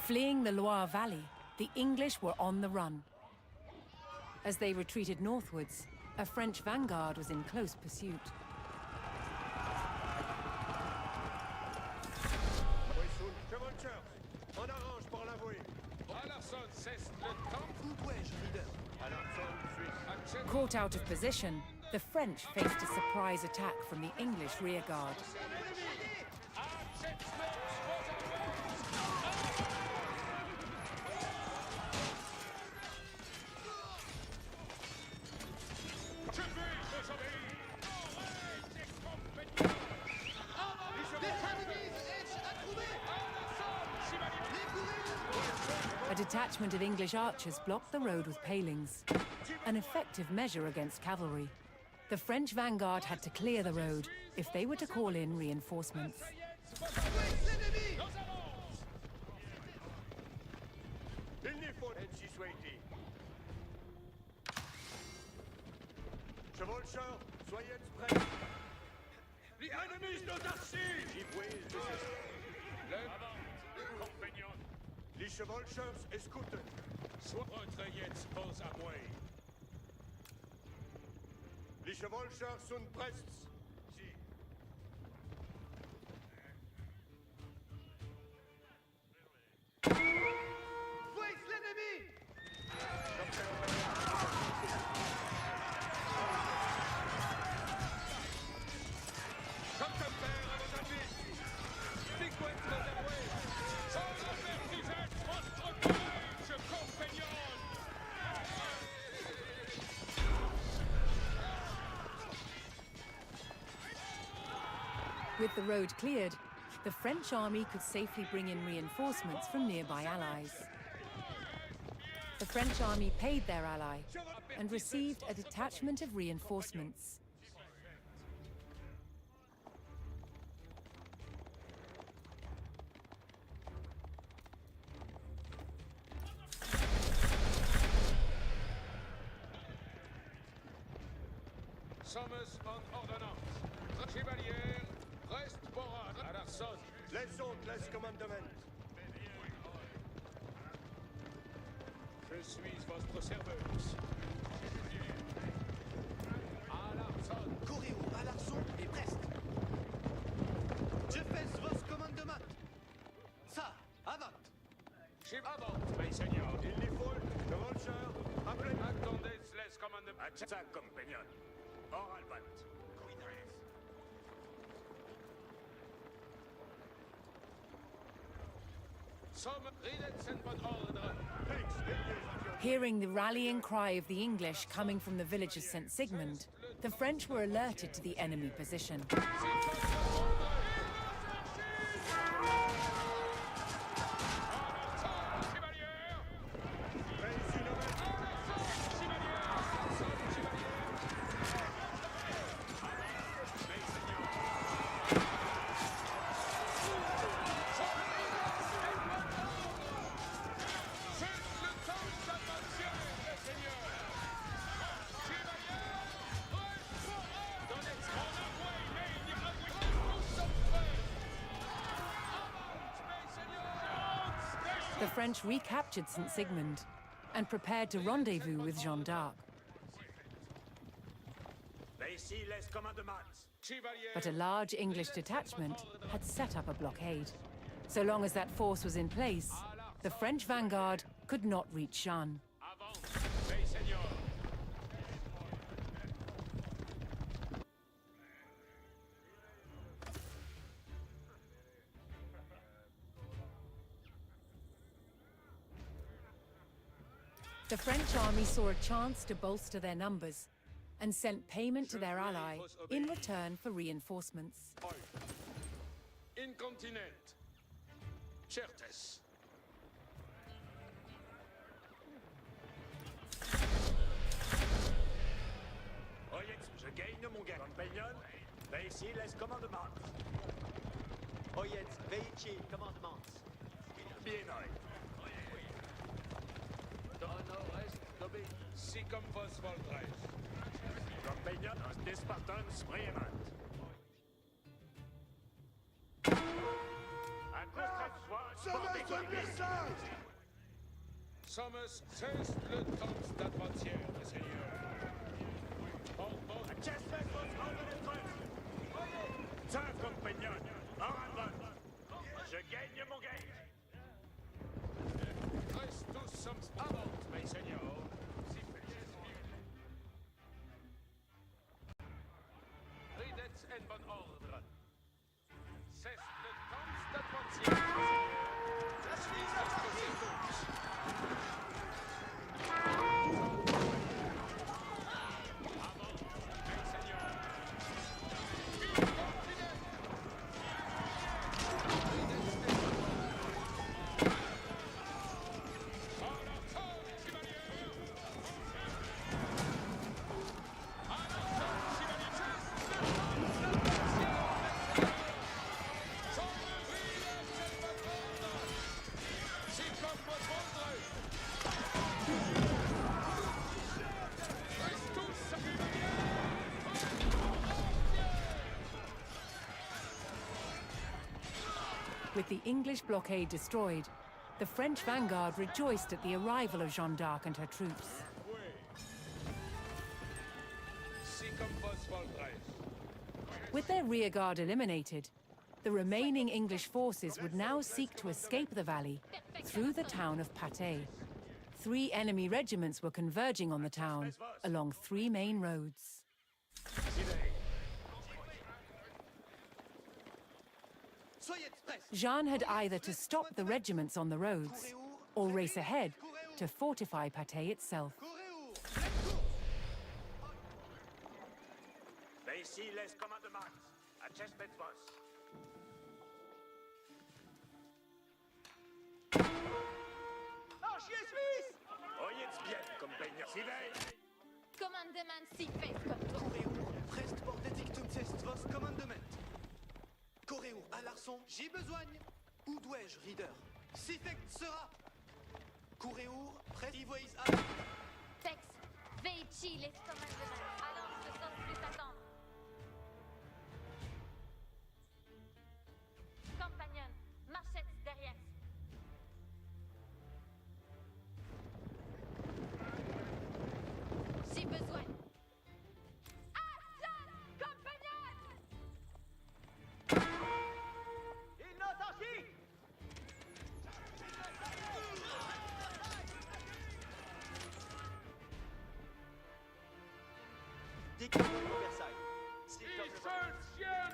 Fleeing the Loire Valley, the English were on the run. As they retreated northwards, a French vanguard was in close pursuit. Chevaucheurs, on arrange pour l'avouer. Alarson cesse le temps. Où dois-je, leader? Alarson suit. Caught out of position, the French faced a surprise attack from the English rearguard. A detachment of English archers blocked the road with palings, an effective measure against cavalry. The French vanguard had to clear the road if they were to call in reinforcements. Il n'y faut ainsi souhaiter. Chevaucheurs, soyez prêts. L'ennemi est audacieux. Compagnon. Les chevaucheurs escouten. Soit votre jetzt pose à moi. Les chevaucheurs sont prêts. Si. Face l'ennemi! Comme ton père à vos amis. C'est quoi que vous avouez? Sans la vertigène, votre courage, compagnon! With the road cleared, the French army could safely bring in reinforcements from nearby allies. The French army paid their ally and received a detachment of reinforcements. Sommes en ordonnance. Chevalier, reste pour Alarson. Les commandement. Je suis votre serveuse. Alarson. Coréo, Alarson et Brest. Je fais vos commandements. Ça, avant. Avant, mes seigneurs. Il n'y faut, chevaucheurs, appelez. Attendez les commandements. Ça, compagnon. Oral vant. Cuidrez. Somme ridets en bon ordre. Hearing the rallying cry of the English coming from the village of St. Sigmund, the French were alerted to the enemy position. The French recaptured St. Sigmund and prepared to rendezvous with Jeanne d'Arc. Ici les commandements. But a large English detachment had set up a blockade. So long as that force was in place, the French vanguard could not reach Jeanne. Avance, veille seigneur. The French army saw a chance to bolster their numbers and sent payment to their ally in return for reinforcements. Incontinent. Certes. Oyez, je gagne mon gain. Compagnon, ici les commandements. Oyez, veici commandement. Bien oeil. Donner est d'obéir. Si comme vos voldrez. Compagnon, des Spartans vraiment. Un coup Sommes cesse le temps d'adventure, mes seigneurs. Porte-bon. Tiens, compagnon, en avant. Je gagne mon gain. Reste tous sommes avant, mes seigneurs. Si Ridet en bon ordre. Cesse le temps d'adventure. La Suisse est tous. With the English blockade destroyed, the French vanguard rejoiced at the arrival of Jeanne d'Arc and her troops. Si comme vos voldrez. With their rearguard eliminated, the remaining English forces would now seek to escape the valley through the town of Patay. 3 enemy regiments were converging on the town along 3 main roads. Soyez prêts. Jeanne had either to stop the regiments on the roads or race ahead to fortify Patay itself. Courez-vous. Ici les commandements. Acest vos. Archier suisse. Oyez bien, compagnon. Si veille. Commandement si fait comme toi. Courez-vous. Prest bordedictum est vos commandement. Coréou, à l'arçon, j'y besoigne. Où dois-je, reader? Si fait sera. Coréou, prest y voyez à. Tex, veici les commandements. Alors, je sens plus attendre. Compagnon, marchette derrière. Si besoin. Action, compagnon! Il n'entend qui? Déclarez Versailles. C'est comme le Seul chien!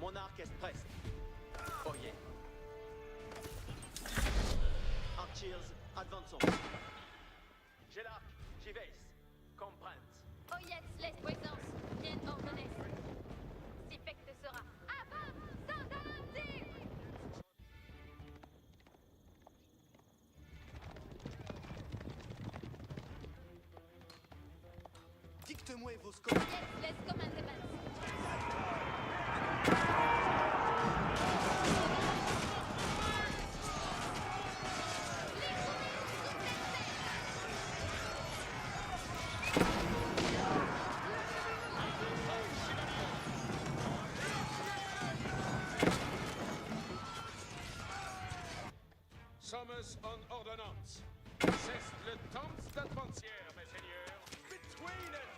Mon arc est prest. Oyez. Archers, advançons. J'ai l'arc. Dites-moi vos commandes. Yes, les commandements. Sommes en ordonnance. C'est le temps d'adventure, mes seigneurs. Between and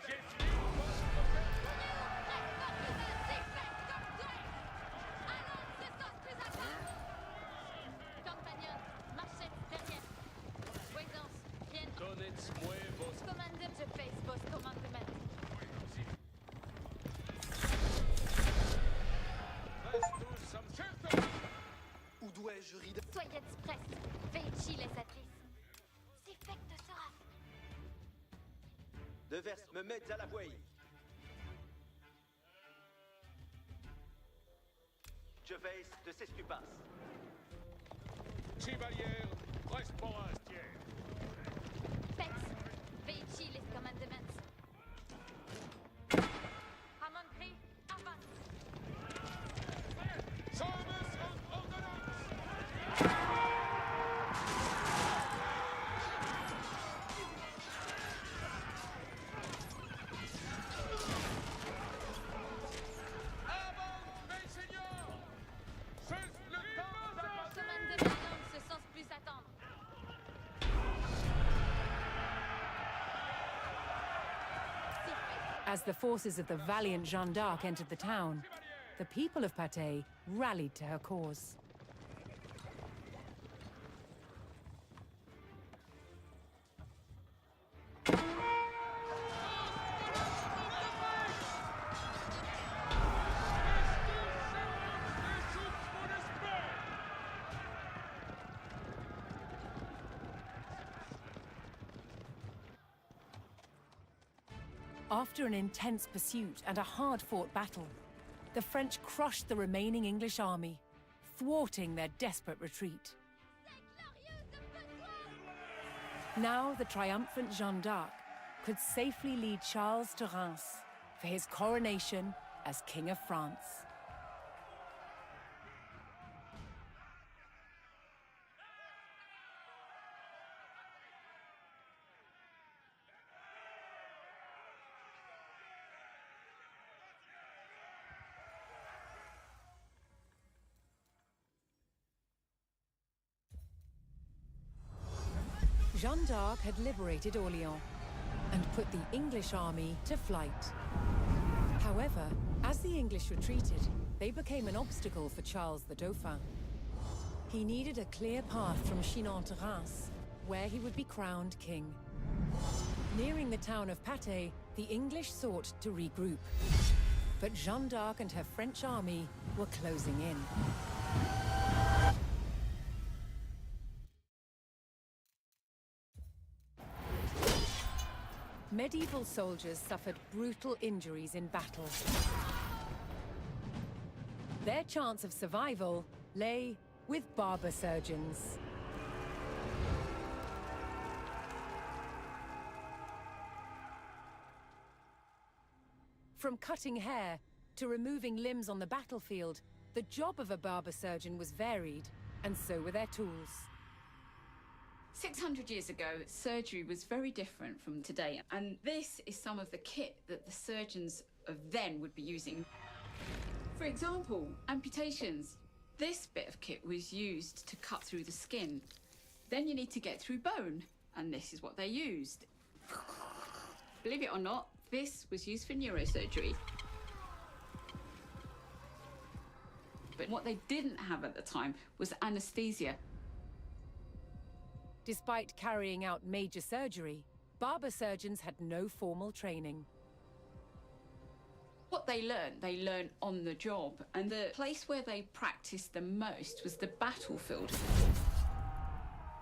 Compagnon, marchez derrière. Voisance, viens. Donnez-moi vos... Commandant, je fais vos commandements. Restus am certo. Où dois-je, Reader? Soyez express. Veici les attrices. C'est fait de sera. De verse me mettent à la bouille. Je veille de ces stupas. Chevalier, reste pour astier. Pex, veici les commandements. Hamon cri, avance. Sommes en ordonnance. Avance, mes seigneurs. C'est le temps d'avancer. Commandement non, ce sens plus attendre. As the forces of the valiant Jeanne d'Arc entered the town, the people of Patay rallied to her cause. After an intense pursuit and a hard-fought battle, the French crushed the remaining English army, thwarting their desperate retreat. Now the triumphant Jeanne d'Arc could safely lead Charles to Reims for his coronation as King of France. Jeanne d'Arc had liberated Orléans and put the English army to flight. However, as the English retreated, they became an obstacle for Charles the Dauphin. He needed a clear path from Chinon to Reims, where he would be crowned king. Nearing the town of Patay, the English sought to regroup. But Jeanne d'Arc and her French army were closing in. Medieval soldiers suffered brutal injuries in battle. Their chance of survival lay with barber surgeons. From cutting hair to removing limbs on the battlefield, the job of a barber surgeon was varied, and so were their tools. 600 years ago, surgery was very different from today, and this is some of the kit that the surgeons of then would be using. For example, amputations. This bit of kit was used to cut through the skin. Then you need to get through bone, and this is what they used. Believe it or not, this was used for neurosurgery. But what they didn't have at the time was anesthesia. Despite carrying out major surgery, barber surgeons had no formal training. What they learned on the job, and the place where they practiced the most was the battlefield.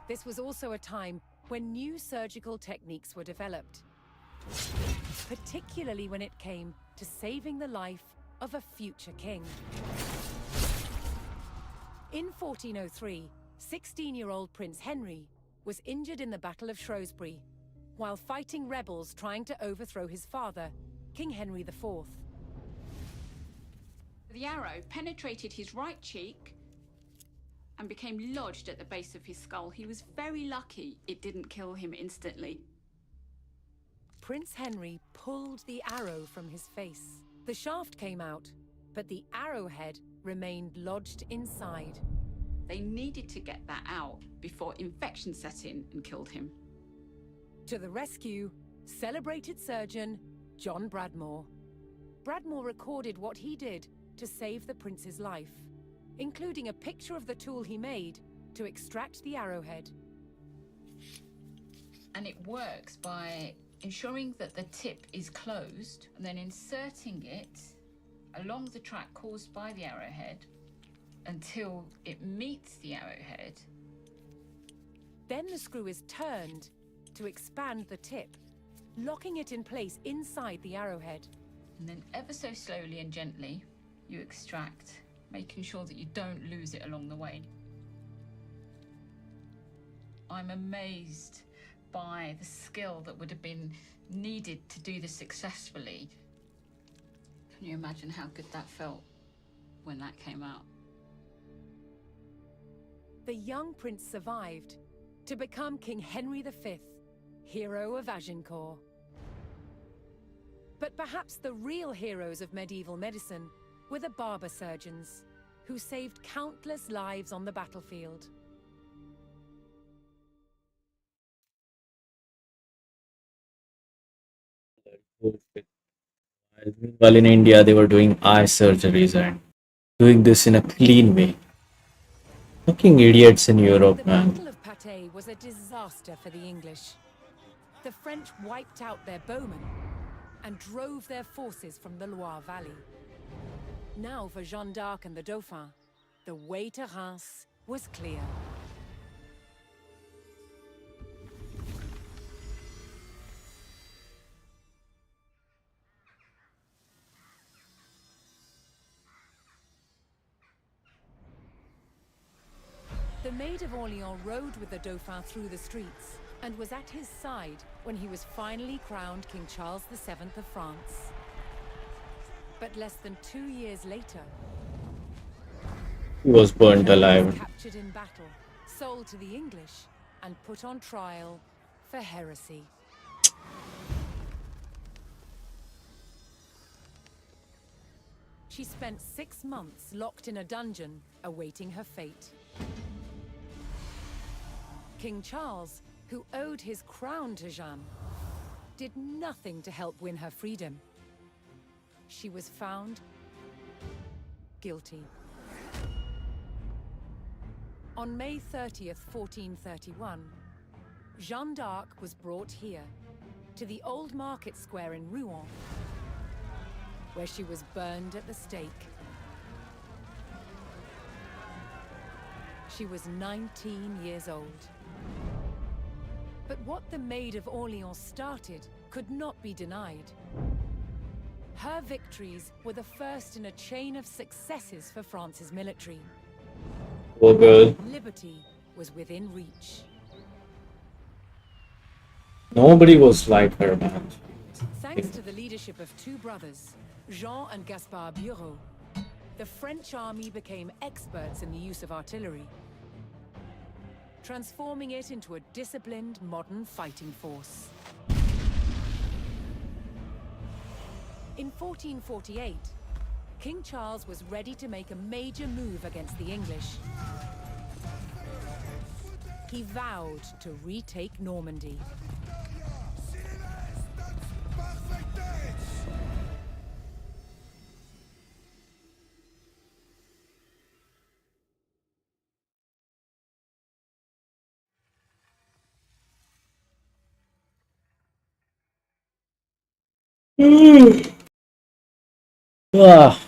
This was also a time when new surgical techniques were developed, particularly when it came to saving the life of a future king. In 1403, 16-year-old Prince Henry was injured in the Battle of Shrewsbury, while fighting rebels trying to overthrow his father, King Henry IV. The arrow penetrated his right cheek and became lodged at the base of his skull. He was very lucky it didn't kill him instantly. Prince Henry pulled the arrow from his face. The shaft came out, but the arrowhead remained lodged inside. They needed to get that out before infection set in and killed him. To the rescue, celebrated surgeon John Bradmore. Bradmore recorded what he did to save the prince's life, including a picture of the tool he made to extract the arrowhead. And it works by ensuring that the tip is closed and then inserting it along the track caused by the arrowhead until it meets the arrowhead. Then the screw is turned to expand the tip, locking it in place inside the arrowhead. And then ever so slowly and gently, you extract, making sure that you don't lose it along the way. I'm amazed by the skill that would have been needed to do this successfully. Can you imagine how good that felt when that came out? The young prince survived to become King Henry V, hero of Agincourt. But perhaps the real heroes of medieval medicine were the barber surgeons, who saved countless lives on the battlefield. Meanwhile, in India, they were doing eye surgeries and doing this in a clean way. Fucking idiots in Europe, The man. Battle of Patay was a disaster for the English. The French wiped out their bowmen and drove their forces from the Loire Valley. Now for Jeanne d'Arc and the Dauphin, the way to Reims was clear. The Maid of Orleans rode with the Dauphin through the streets and was at his side when he was finally crowned King Charles VII of France. But less than 2 years later, He was burnt he was alive. captured in battle, sold to the English, and put on trial for heresy. She spent 6 months locked in a dungeon, awaiting her fate. King Charles, who owed his crown to Jeanne, did nothing to help win her freedom. She was found guilty. On May 30th, 1431, Jeanne d'Arc was brought here, to the old market square in Rouen, where she was burned at the stake. She was 19 years old. But what the Maid of Orleans started could not be denied. Her victories were the first in a chain of successes for France's military. Poor girl. Liberty was within reach. Nobody was like her, man. Thanks to the leadership of two brothers, Jean and Gaspard Bureau, the French army became experts in the use of artillery, transforming it into a disciplined, modern fighting force. In 1448, King Charles was ready to make a major move against the English. He vowed to retake Normandy. Ah,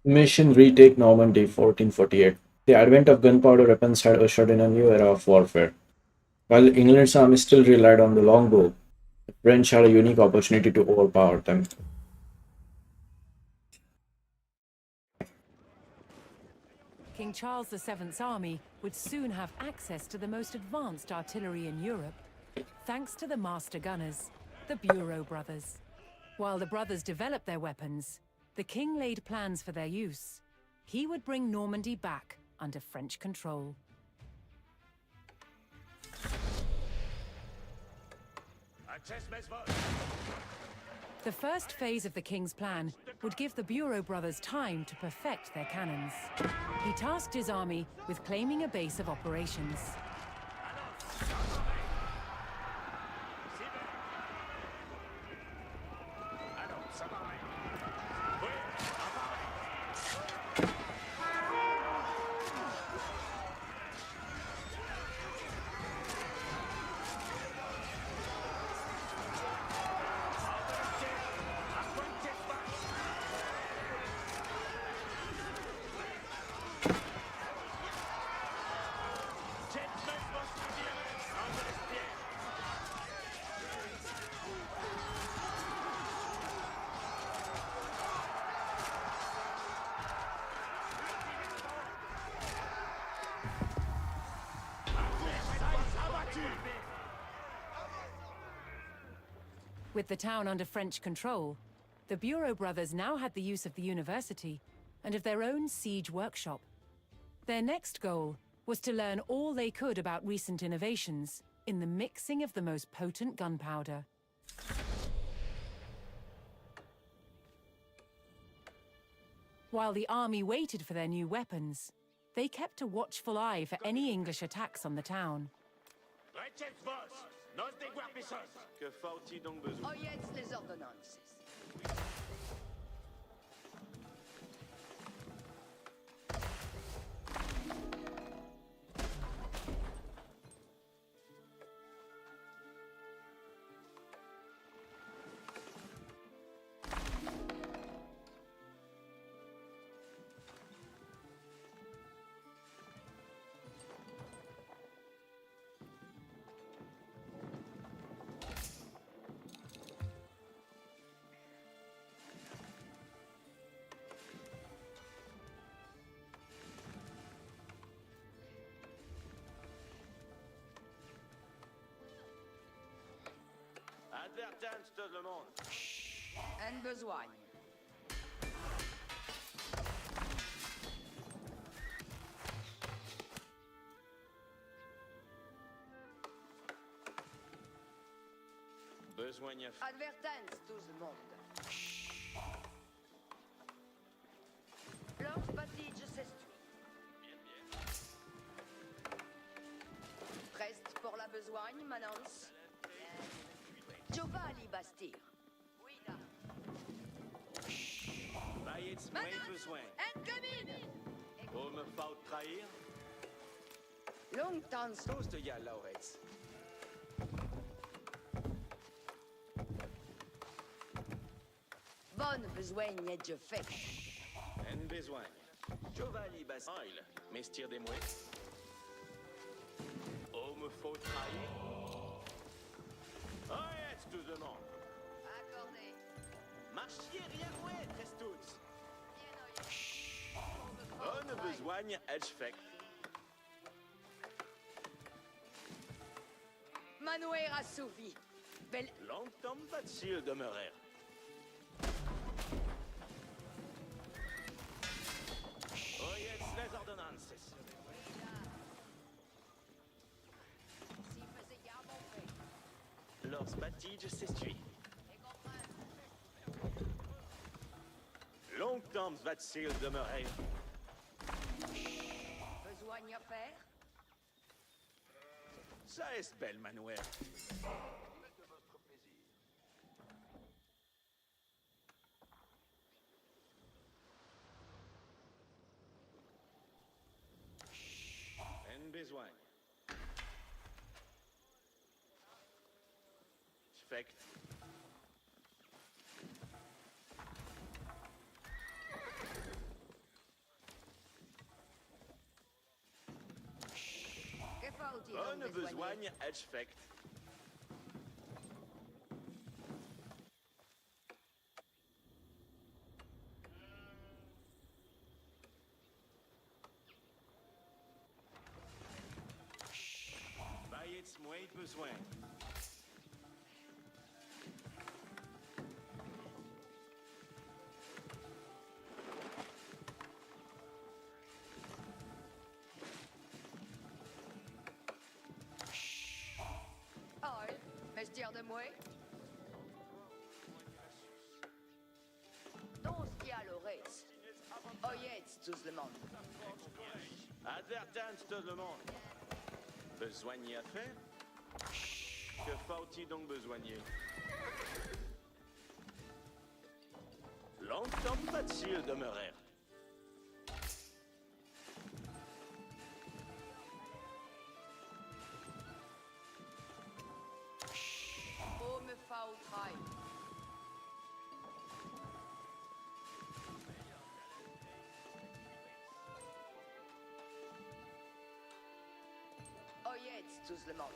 Mission Retake Normandy 1448. The advent of gunpowder weapons had ushered in a new era of warfare. While England's army still relied on the longbow, the French had a unique opportunity to overpower them. King Charles VII's army would soon have access to the most advanced artillery in Europe, thanks to the master gunners, the Bureau brothers. While the brothers developed their weapons, the king laid plans for their use. He would bring Normandy back under French control. The first phase of the king's plan would give the Bureau brothers time to perfect their cannons. He tasked his army with claiming a base of operations. With the town under French control, the Bureau brothers now had the use of the university and of their own siege workshop. Their next goal was to learn all they could about recent innovations in the mixing of the most potent gunpowder. While the army waited for their new weapons, they kept a watchful eye for any English attacks on the town. Que faut-il donc besoin? Oyez les ordonnances. Advertance tout le monde. Un besoin. Besoin de... Advertance tout le monde. Blanche Batige s'estuie. Preste pour la besogne, Manance. Giovanni Bastir. Oui, là. Va y être moins besoin. En commune! Oh, me faut trahir. Longtemps. Tous de gars, Laurette. Bonne besogne de fait. En besoin. Giovanni Basile. Mestir des mouettes. Oh, me faut trahir. Oh, est tout le monde. Accordé. Marchiez rien moins, très toutes. Bien Oh, ne besoin elle fait. Manuel assouvi. Belle. Longtemps va-t-il demeurer? Oh, yes, les ordonnances. Si faisait garde mon fait. Lors Batige s'essuie. Longtemps va-t-il demeurer? Besogne à faire. Ça est belle, Manuel. En besoin. Spect. Faulty Ohne donc besoigné. besogne, edge fect. Bah, jetzt moins besoin. All, mais je tire de moi. Dans ce qui a l'oreille. Oh, jetzt, tout le monde. Advertance tout le monde. Besoigné à faire? Que faut-il donc besoigner? Longtemps pas dessus demeurèrent. Oh, me faut trail. Oh, jetzt, tout le monde.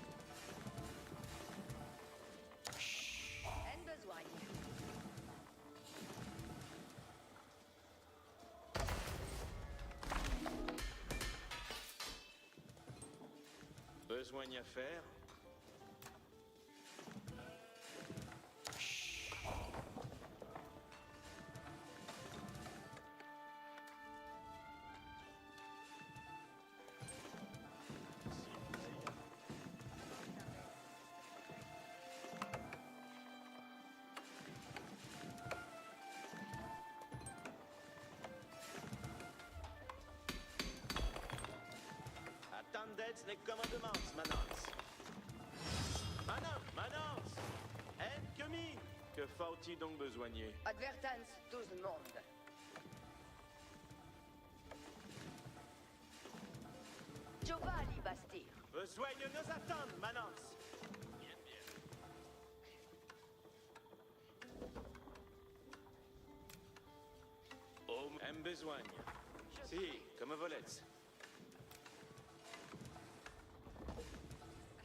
En besogne. Besogne à faire? Attendez les commandements, manance. Manance! En commis! Que faut-il donc besoigner? Advertance, tout le monde. Giovanni Bastir. Besoin de nous attendre, manance. Oh, en besogne. Si, comme volets.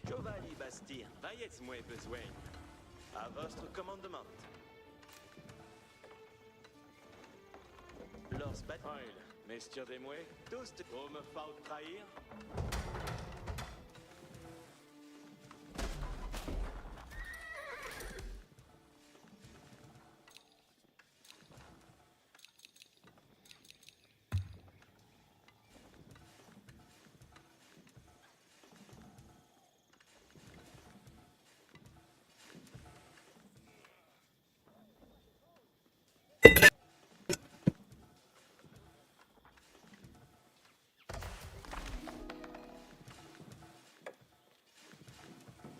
Giovanni Bastir, veuillez-moi besoin. À votre commandement. Lors bataille, messieurs des mouets, tous de... Oh, me faut trahir.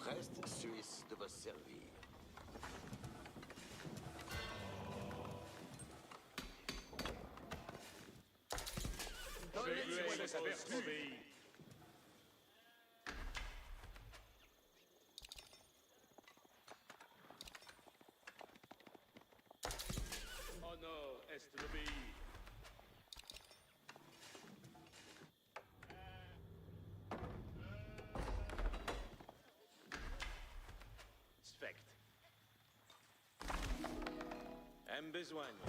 Reste suisse de vous servir. Honor est l'obéi. Spect. En besogne.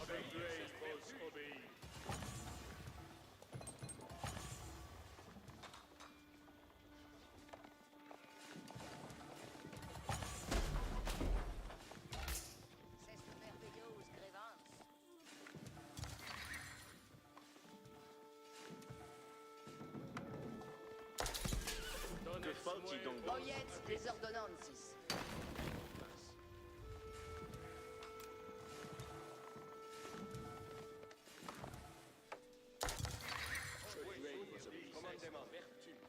Avec grace, boss obéi. C'est merveilleuse grévance. Que faut-il donc? Oh, jetzt, les ordonnances.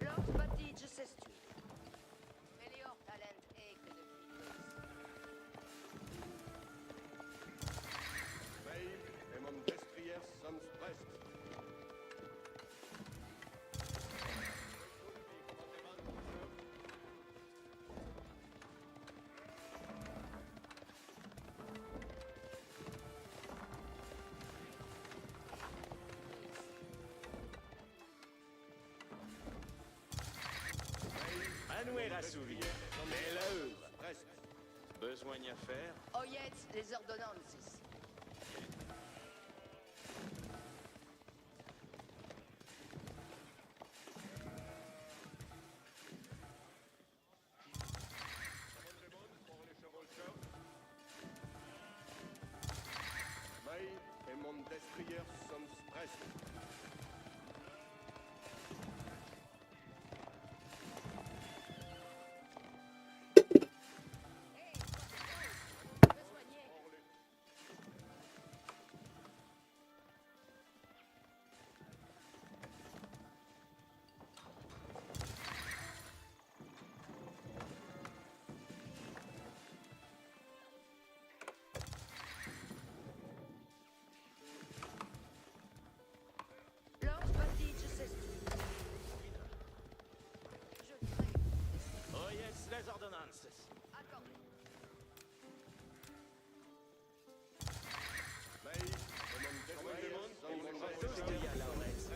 Lord Battige s'estui. Melior talent et que de Veil, et mon destriers sommes prest. Manouer assouvir. Mais l'œuvre. Presque. Besoin d'y faire. Oyez les ordonnances. Mai et mon destroyer sont presque. Oyez les ordonnances. Mai et mon destroyer sont presque.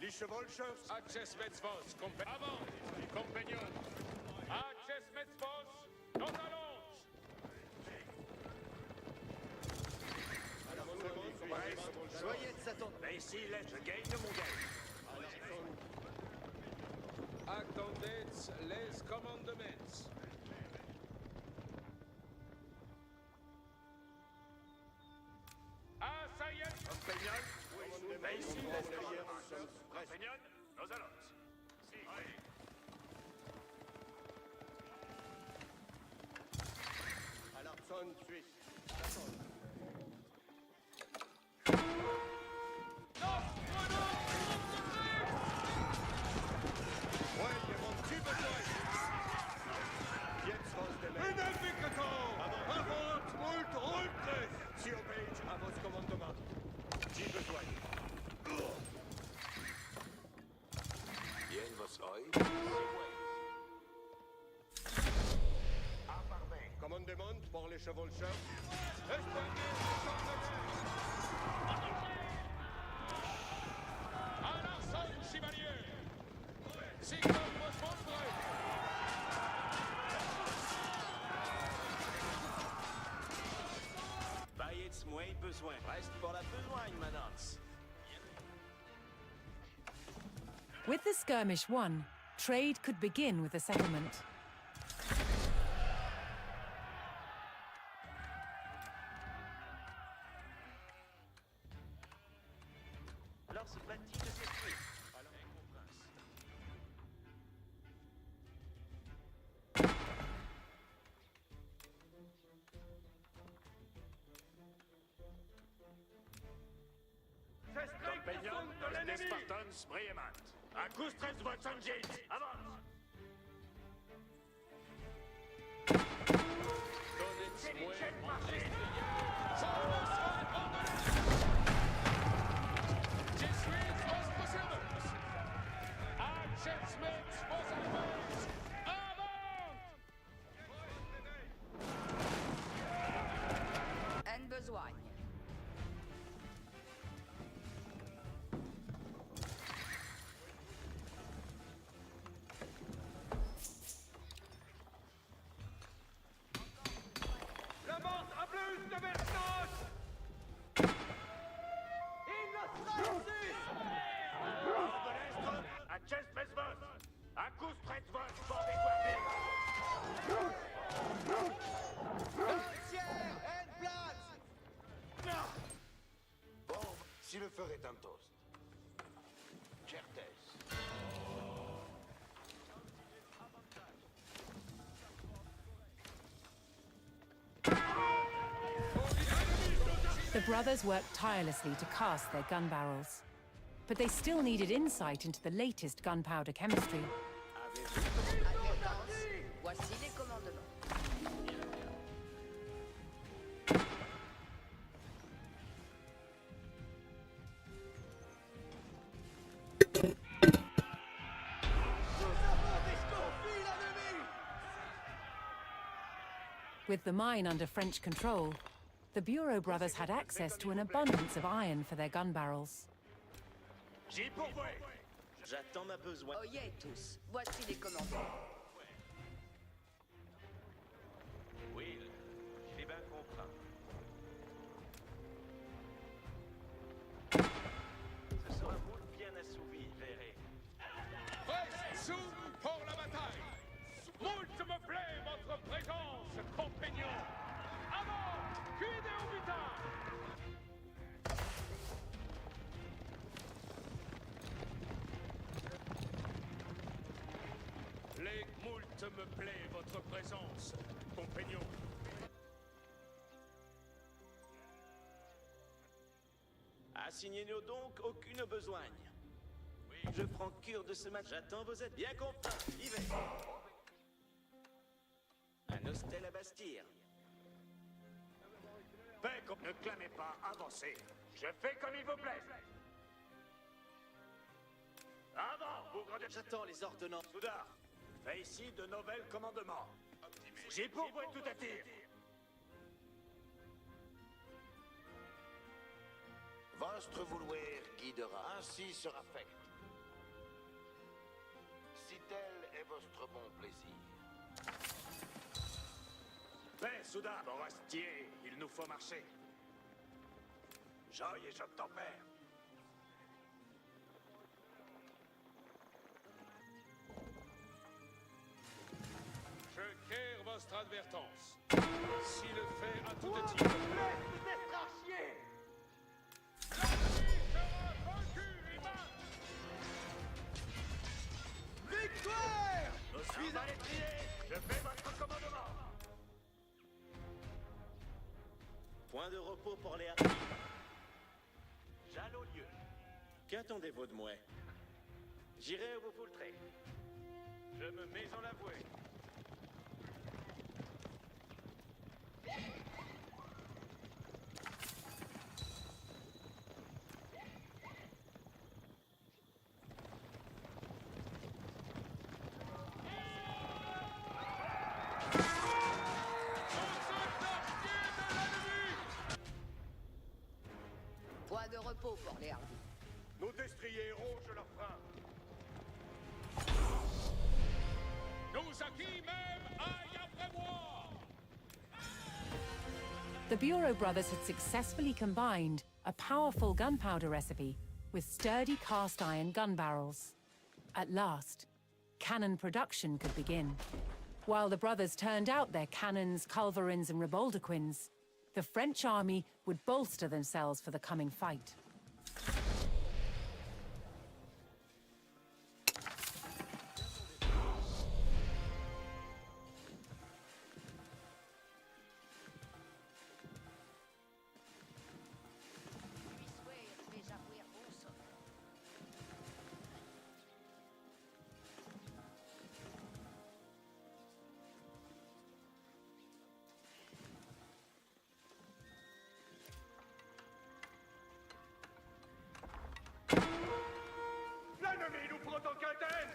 Les Chevolchers. Access Metzvos, avant, compagnons. Access Metzvos, nous allons. Soyez de Satan. Mais ici, là, je gagne mon gage. Attendez les commandements. Ah, ça y est. Compagnon. Mais ici, là, je gagne mon gage. Compagnon, nous allons. Si. À l'Arson suisse. Bien vos oi. Commandement pour les Chevolchers. À l'arson, chevalier. Signal vos montres. Baillez moins besoin. Reste pour la besogne, manance. With the skirmish won, trade could begin with the settlement. Alors, c'est bâti de cette nuit. Alors, mon prince. Compagnon, les Spartans, brillamment. À coup stress votre engine. Avance. Donnez-moi mon Je suis vos possédeurs. Access Metzvos allemands. Avant! En besoin. La montre à plus de vertige! À chest Mesvos. À coup stress votre pour Bon, si le feu est un toast. Certes. The brothers worked tirelessly to cast their gun barrels. But they still needed insight into the latest gunpowder chemistry. Advertance. Voici les commandements. With the mine under French control, the Bureau brothers had access to an abundance of iron for their gun barrels. J'y pourvois. J'attends ma besoin. Oyez tous, voici les commandants. Will, j'ai bien compris. Ce sera moule bien assouvi, verrez. Presse sous pour la bataille. Moult me plaît votre présence, compagnons. Avant, cuide au butin. Les moult me plaît votre présence, compagnons. Assignez-nous donc aucune besogne. Je prends cure de ce match. J'attends vos aides. Bien compris. Hiver. Un hostel à Bastille. Ne clamez pas, avancez. Je fais comme il vous plaît. Avant, bougre de... J'attends les ordonnances. Soudard, fais ici de nouvelles commandements. J'ai pour vous tout à tire. Votre vouloir guidera, ainsi sera fait. Si tel est votre bon plaisir. Mais, Soudard, Morastier, il nous faut marcher. Joy et j'obtempère. Je quitte votre advertance. Si le fait à tout est L'ennemi sera vaincu, Iman. Victoire! Je suis à l'étrier. Je fais votre commandement. Point de repos pour les... J'allais au lieu. Qu'attendez-vous de moi? J'irai où vous voudrez. Je me mets en l'avoué. Point de repos pour les hardis. Nos destriers rongent leurs freins. Nos acquis même aillent après moi. The Bureau brothers had successfully combined a powerful gunpowder recipe with sturdy cast iron gun barrels. At last, cannon production could begin. While the brothers turned out their cannons, culverins, and riboldequins, the French army would bolster themselves for the coming fight. L'ennemi nous prend en quintaine.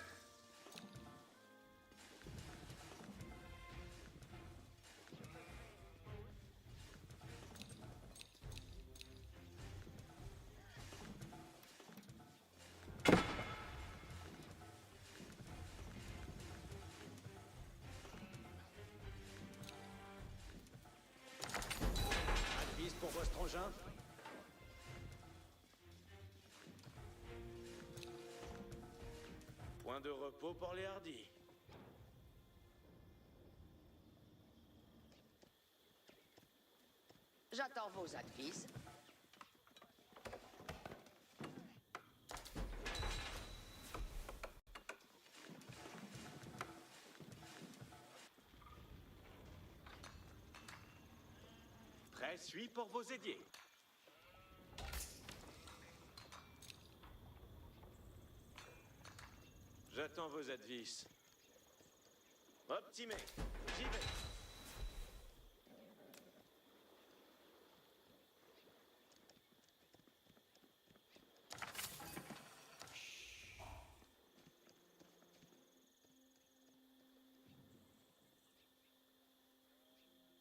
Advise pour votre engin. Point de repos pour les hardis. J'attends vos advices. Prêt, suis pour vos aidiers. J'attends vos advices. Optimé, j'y vais.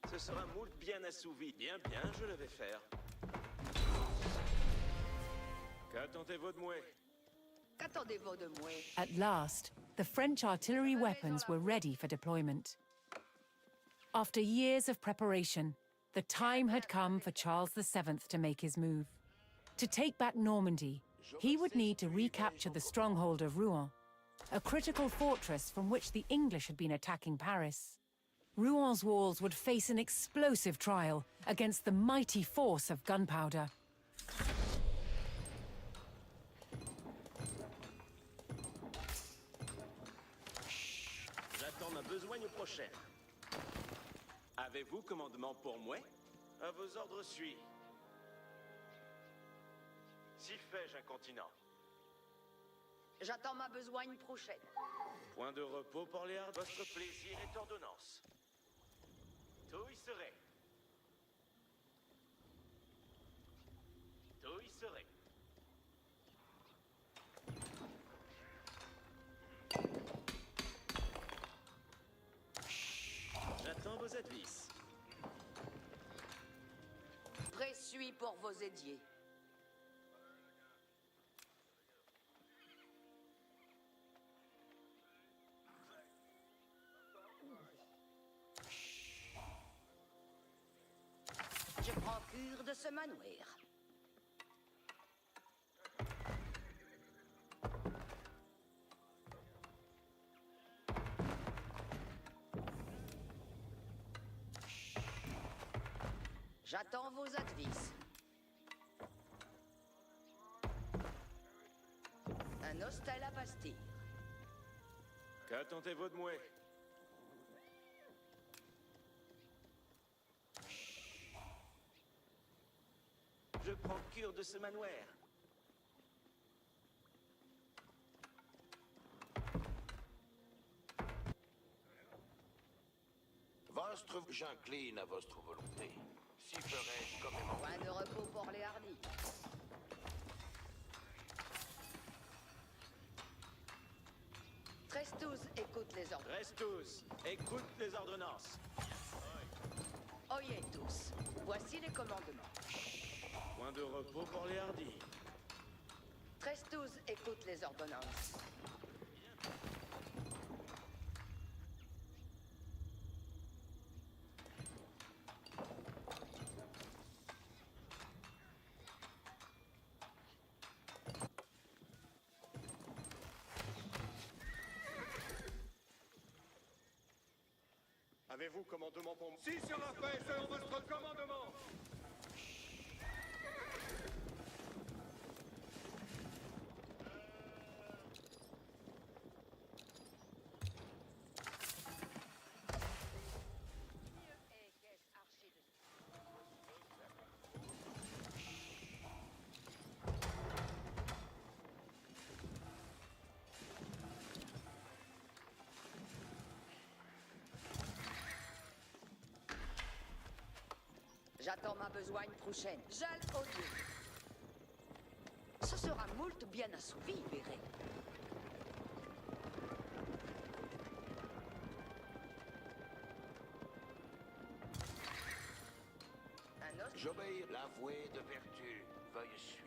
Ce sera moult bien assouvi. Bien, bien, je le vais faire. Qu'attendez-vous de moi? Qu'attendez-vous de moi? At last, the French artillery weapons were ready for deployment. After years of preparation, the time had come for Charles VII to make his move. To take back Normandy, he would need to recapture the stronghold of Rouen, a critical fortress from which the English had been attacking Paris. Rouen walls would face an explosive trial against the mighty force of gunpowder. J'attends ma besogne prochaine. Avez-vous commandement pour moi? À vos ordres suis. Si fais-je un continent? J'attends ma besogne prochaine. Point de repos pour les hards. Votre plaisir est ordonnance. Tout y serait. Tout y serait. J'attends vos advices. Prêt suis pour vos aidiers. Je prends cure de ce manoir. J'attends vos advices. Un hostel à Bastille. Qu'attendez-vous de moi? Je prends cure de ce manoir. J'incline à votre volonté. Si ferais-je comme aimant. Point de repos pour les hardis. Trestus écoute les ordres. Restus, écoute les ordonnances. Oyez tous. Voici les commandements. Point de repos pour les hardis. Trestus écoute les ordonnances. Avez-vous commandement pour moi? Si sera fait selon votre commandement. J'attends ma besogne prochaine. J'aille au Dieu. Ce sera moult bien assouvi, verrez. Un os. J'obéis. L'avoué de vertu veuille suivre.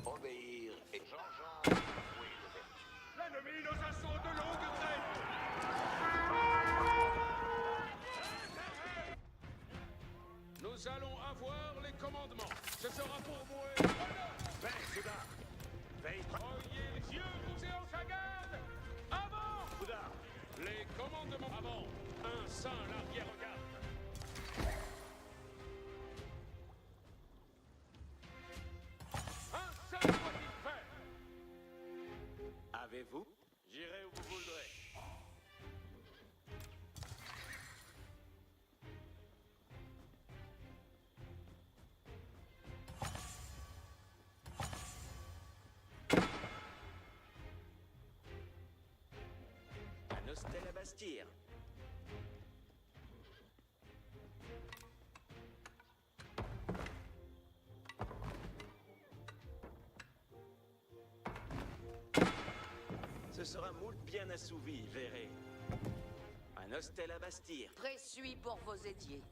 Obéir et Jean-Jean, l'avoué de vertu. L'ennemi nous assaut de longue traîne. Nous allons avoir les commandements. Ce sera pour moi. Veille, Soudard. Veille. Oyez les yeux, vous et en sa garde. Avant. Soudard. Les commandements. Avant. Un saint l'arrière-garde. Un saint soit-il fait. Avez-vous? J'irai où vous voudrez. Un hostel à Bastille. Ce sera moult bien assouvi, verrez. Un hostel à Bastille. Prêt suis pour vos aidiers.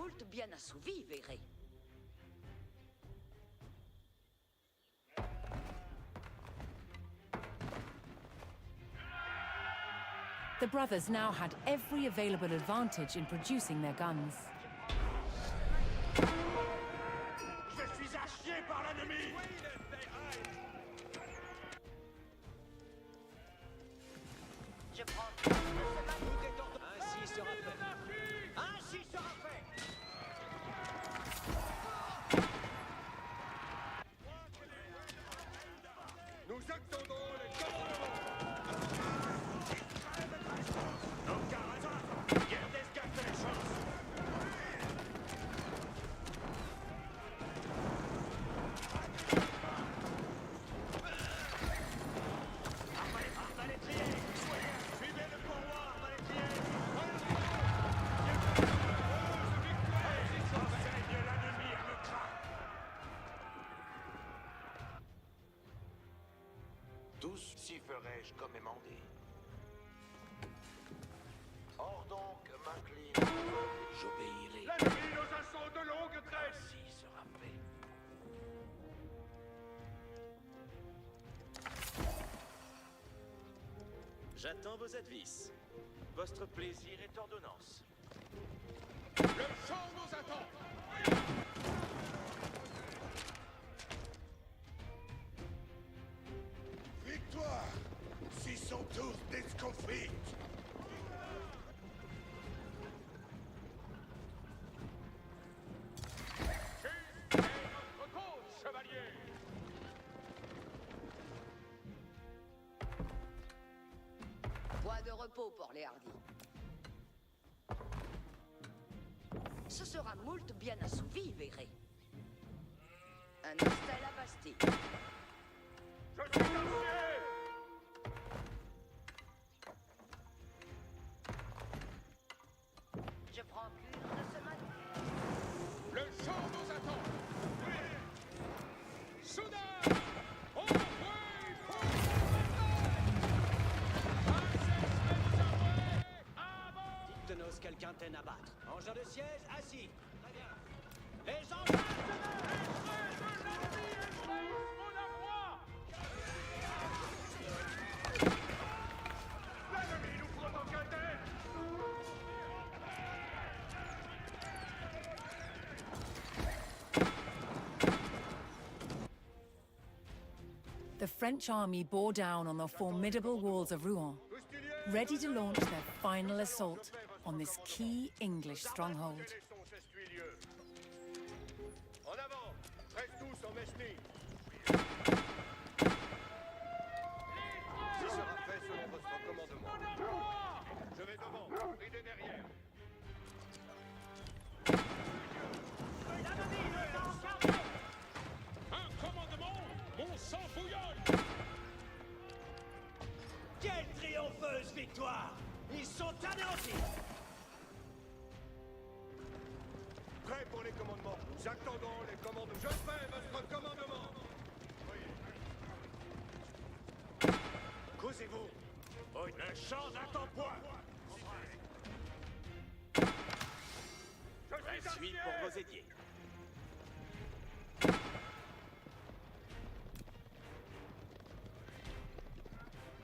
moult bien assouvi, verrez. The brothers now had every available advantage in producing their guns. Je suis à chier par l'ennemi! Je prends... Ainsi sera fait. Ainsi sera fait. Nous attendons les commandements. Donc, Carazin, guerre d'escalade les chances! Arbalétrier, suivez le pourvoir, arbalétrier. Enseigne l'ennemi à me craindre! Tous s'y ferais-je comme émandé. Or donc, m'incline, j'obéirai. L'ennemi nos assauts de longue traîne. Ainsi sera fait. J'attends vos advices. Votre plaisir est ordonnance. Le champ nous attend. Victoire! S'ils sont tous des scofites! Qui est notre cause, chevalier? Point de repos pour les hardis. Ce sera moult bien assouvi, verrez. Un instal à Bastille. Je suis acier! Je prends cure de ce matin. Le champ nous attend. Soudain! Au bruit pour Dites-nous quelqu'un t'aime à battre. Engin de siège, assis. Très bien. Les engins l'ennemi nous prend en cadette. The French army bore down on the formidable walls of Rouen, ready to launch their final assault on this key English stronghold. En avant! Reste tous en mesnine! Ce sera fait selon votre commandement. Je vais devant, ridez derrière. Un commandement! Mon sang bouillonne! Quelle triompheuse victoire! Ils sont anéantis! Prêt pour les commandements. Nous attendons les commandements. Je fais votre commandement. Causez-vous! Le champ n'attend point! Je suis Suite acier! pour vos édiers.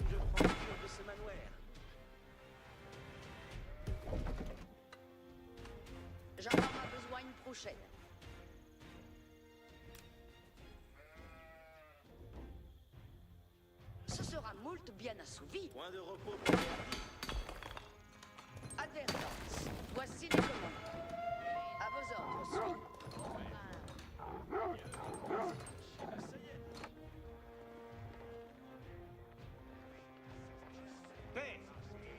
Je prends cure de ce manoir. J'en aurai besoin une prochaine. Ce sera moult bien assouvi. Point de repos pour les hardis. Advertance. Voici les commandements. À vos ordres, suis. Paix!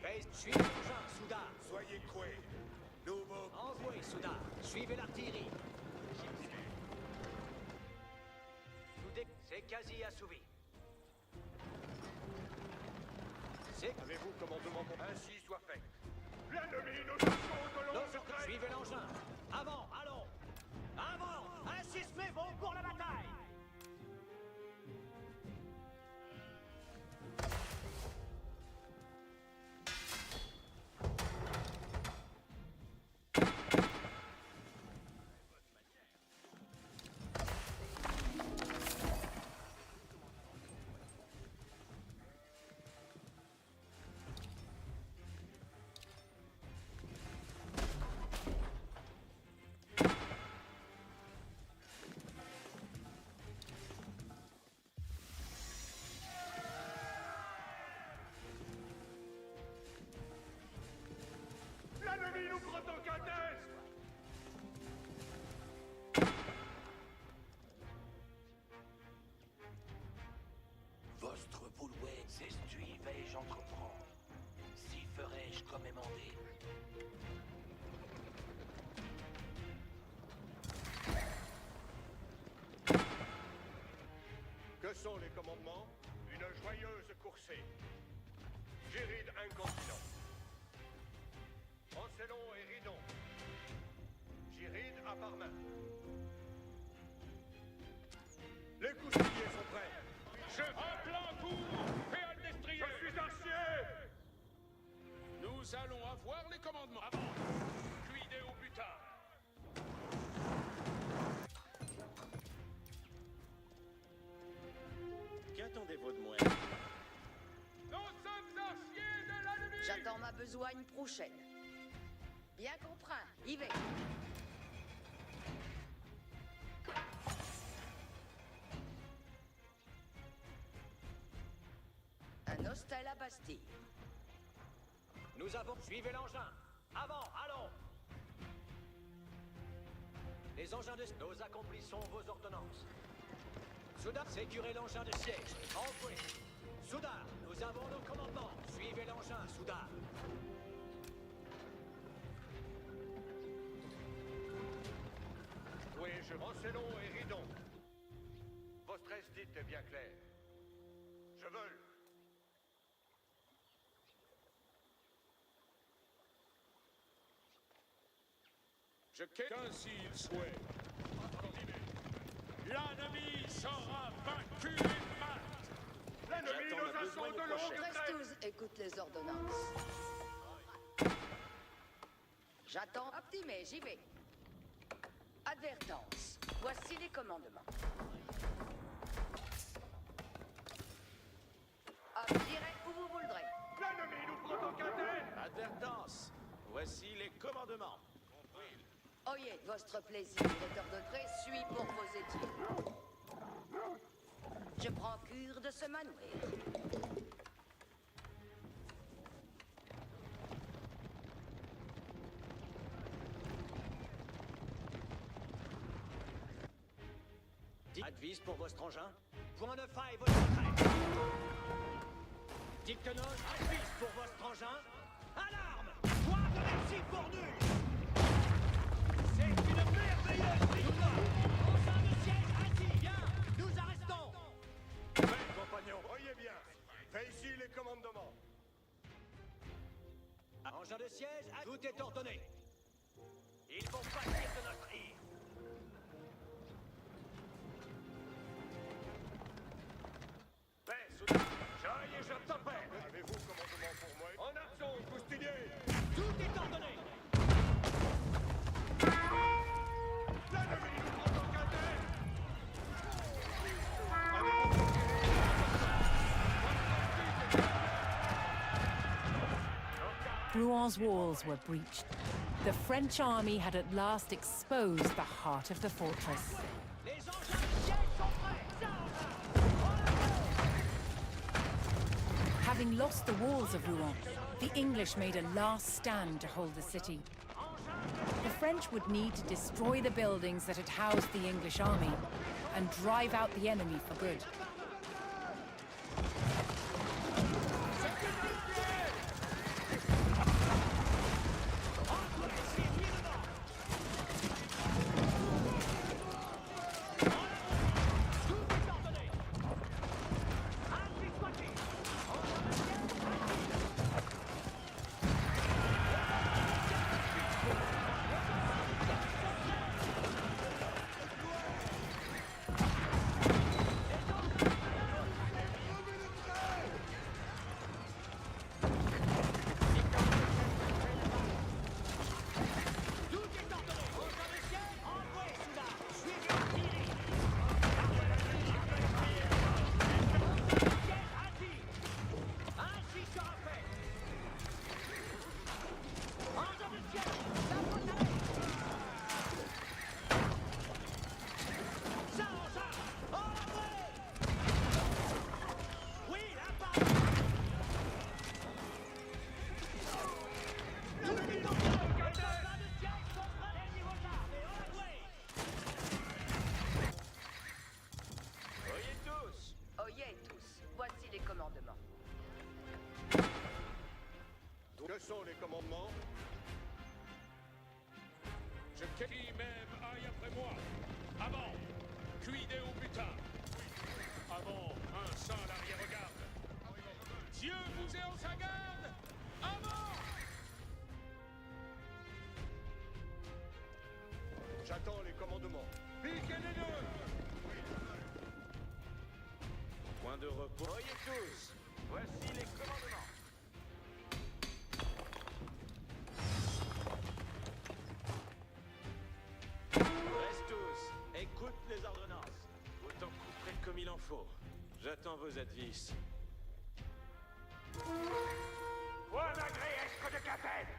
Paix! Suivez l'engin, Souda! Soyez coués! Nouveau... Envoyez, Souda! Suivez l'artillerie! C'est quasi assouvi. Avez-vous commandement? Ainsi soit fait. L'ennemi nous assauts de longue traîne. Suivez l'engin! Avant, allons! Avant! Insistez-vous pour la bataille! L'ennemi nous prend en cadence! Vostre boulouet, s'estuie, vais-je entreprendre. Si ferai-je comme émandé. Que sont les commandements? Une joyeuse coursée. Géride incontinent. Ancelon et Ridon. Gyride à part main. Les cousiniers sont prêts. Je en plein cours et à le destrier. Je suis arcier! Nous allons avoir les commandements. Avance. Cuidez au butin. Qu'attendez-vous de moi? Nous sommes arciers de l'ennemi. J'attends ma besogne prochaine. Bien compris, y vais. Un hostel à Bastille. Nous avons... Suivez l'engin. Avant, allons. Les engins de... Nous accomplissons vos ordonnances. Soudain, sécurez l'engin de siège. Entrez. Soudain, nous avons nos commandements. Suivez l'engin, Soudain. Oui, je Ancelon et Ridon. Votre dite est bien clair. Je veux. Je quitte ainsi il souhaite. L'ennemi sera vaincu et mat. L'ennemi J'attends nous ma assaut besogne de longue prochaine. traite. Prestouz, écoute les ordonnances. J'attends. Optimé, j'y vais. Advertance. Voici les commandements. J'irai où vous voudrez. L'ennemi nous prend en cadence. Advertance. Voici les commandements. Oyez, votre plaisir est ordonné, suis pour vos étiers. Je prends cure de ce manoir. Advise pour votre engin. Point de faille, votre retraite. Dictonose, advise pour votre engin. Alarme! Point de merci pour nul! C'est une merveilleuse victoire! Engin de siège assis, bien! Nous arrestons! Mes compagnons, voyez bien. Fais ici les commandements. Engin de siège, tout est ordonné. Ils vont partir de notre île. Paix, soudain. J'aille et je t'appelle. Avez-vous commandement pour moi? En action, coustinier. Tout est ordonné. L'ennemi nous prend en cadence. Rouen walls were breached. The French army had at last exposed the heart of the fortress. Les engins de siège sont prêts. Having lost the walls of Rouen, the English made a last stand to hold the city. The French would need to destroy the buildings that had housed the English army and drive out the enemy for good. sont les commandements? Qui même aille après moi. Avant, cuidez au butin. Avant, un sans l'arrière-garde. Dieu vous est en sa garde. Avant! J'attends les commandements. Piquez les deux! Point de repos. Voyez tous, voici les commandements. Reste tous, écoute les ordonnances. Autant couper comme il en faut. J'attends vos advices. Point agré, escre de Campaings!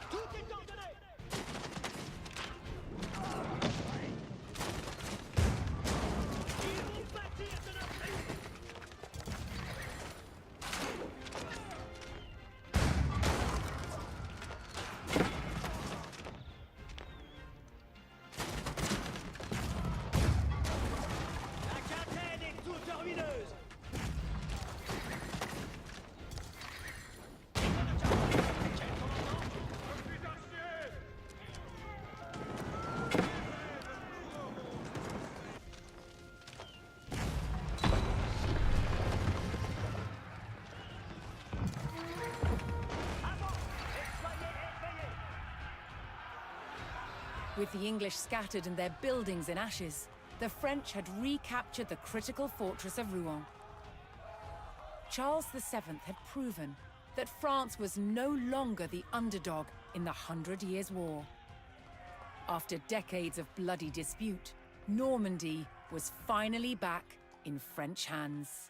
Tout est ordonné! Ils vont bâtir de notre île! La quintaine est toute ruineuse! With the English scattered and their buildings in ashes, the French had recaptured the critical fortress of Rouen. Charles VII had proven that France was no longer the underdog in the 100 Years' War. After decades of bloody dispute, Normandy was finally back in French hands.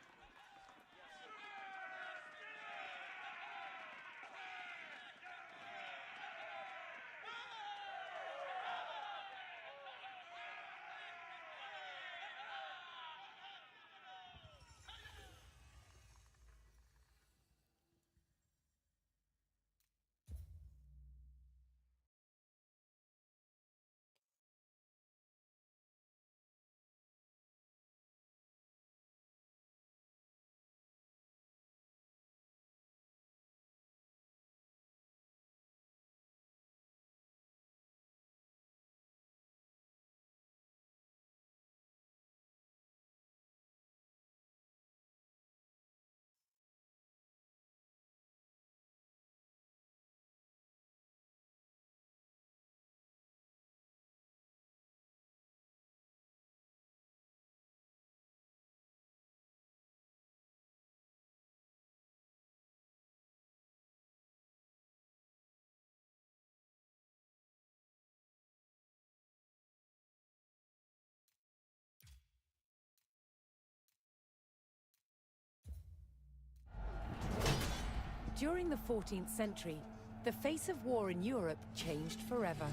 During the 14th century, the face of war in Europe changed forever.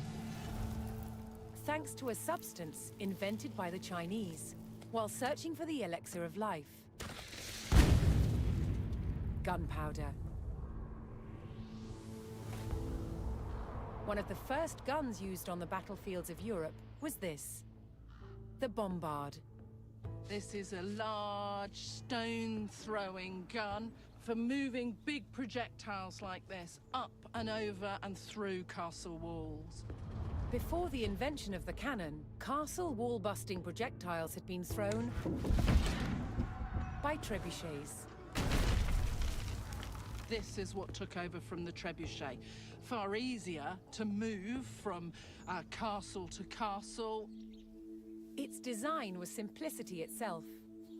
Thanks to a substance invented by the Chinese, while searching for the elixir of life. Gunpowder. One of the first guns used on the battlefields of Europe was this, the bombard. This is a large, stone-throwing gun for moving big projectiles like this up and over and through castle walls. Before the invention of the cannon, castle wall-busting projectiles had been thrown by trebuchets. This is what took over from the trebuchet. Far easier to move from castle to castle. Its design was simplicity itself,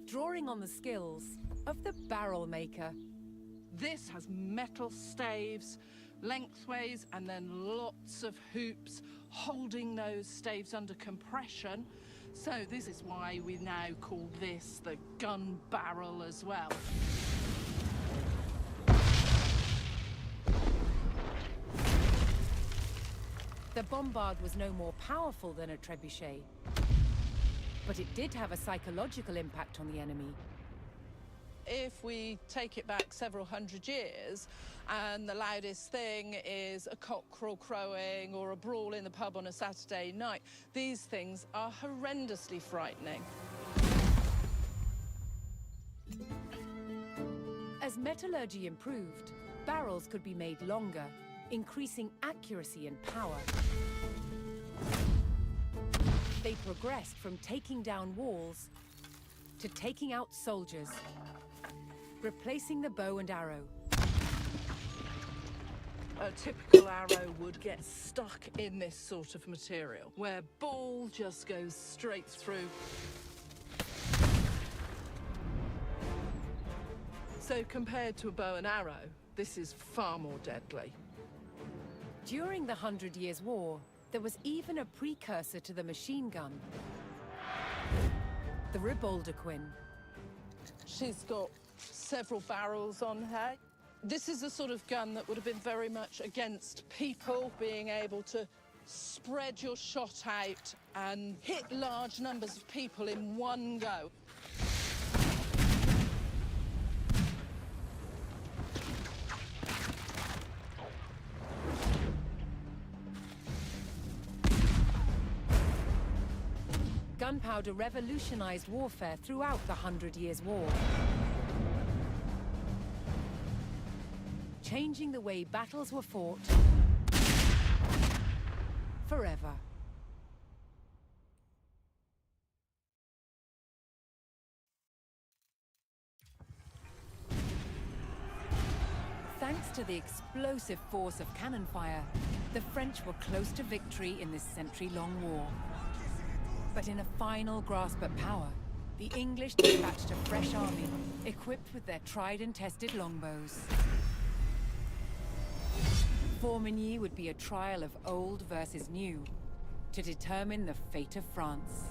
drawing on the skills of the barrel maker. This has metal staves, lengthways, and then lots of hoops holding those staves under compression. So this is why we now call this the gun barrel as well. The bombard was no more powerful than a trebuchet, but it did have a psychological impact on the enemy. If we take it back several hundred years, and the loudest thing is a cockerel crowing or a brawl in the pub on a Saturday night, these things are horrendously frightening. As metallurgy improved, barrels could be made longer, increasing accuracy and power. They progressed from taking down walls to taking out soldiers, replacing the bow and arrow. A typical arrow would get stuck in this sort of material, where ball just goes straight through. So compared to a bow and arrow, this is far more deadly. During the 100 Years' War, there was even a precursor to the machine gun. The Riboldequin. She's got several barrels on her. This is the sort of gun that would have been very much against people being able to spread your shot out and hit large numbers of people in one go. Gunpowder revolutionized warfare throughout the 100 Years' War, changing the way battles were fought forever. Thanks to the explosive force of cannon fire, the French were close to victory in this century-long war. But in a final grasp at power, the English dispatched a fresh army, equipped with their tried and tested longbows. Formigny would be a trial of old versus new, to determine the fate of France.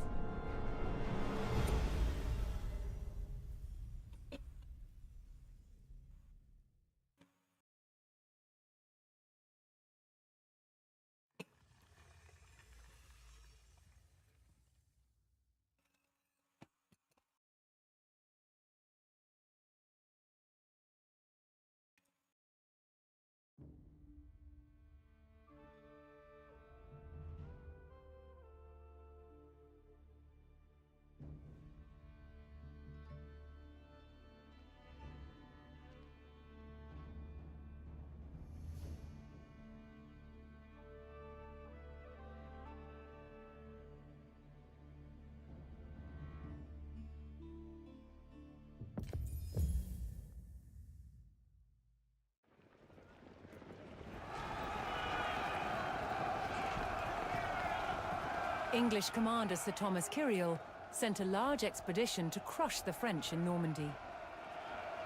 English commander Sir Thomas Kiriel sent a large expedition to crush the French in Normandy.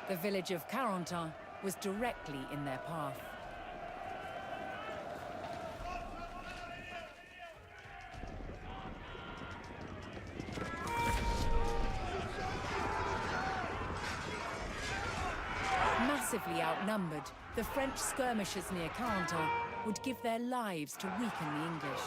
The village of Carentan was directly in their path. Massively outnumbered, the French skirmishers near Carentan would give their lives to weaken the English.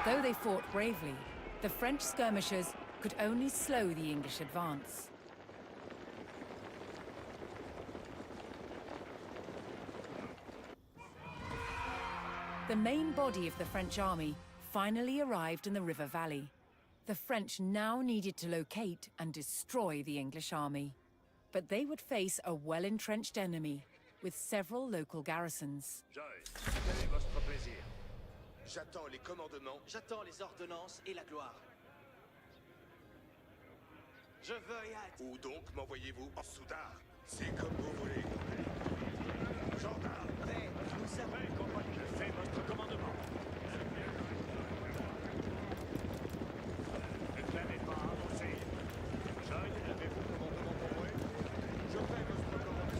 Though they fought bravely, the French skirmishers could only slow the English advance. The main body of the French army finally arrived in the river valley. The French now needed to locate and destroy the English army. But they would face a well-entrenched enemy, with several local garrisons. Quel est votre plaisir? J'attends les commandements. J'attends les ordonnances et la gloire. Je veux y être. Où donc m'envoyez-vous? En soudard. C'est comme vous voulez. Gendarme. Prêt, nous savons. Compagnie, je fais votre commandement. Ne clamez pas, avancez. Jeune, avez-vous commandement pour moi? Je fais votre commandement.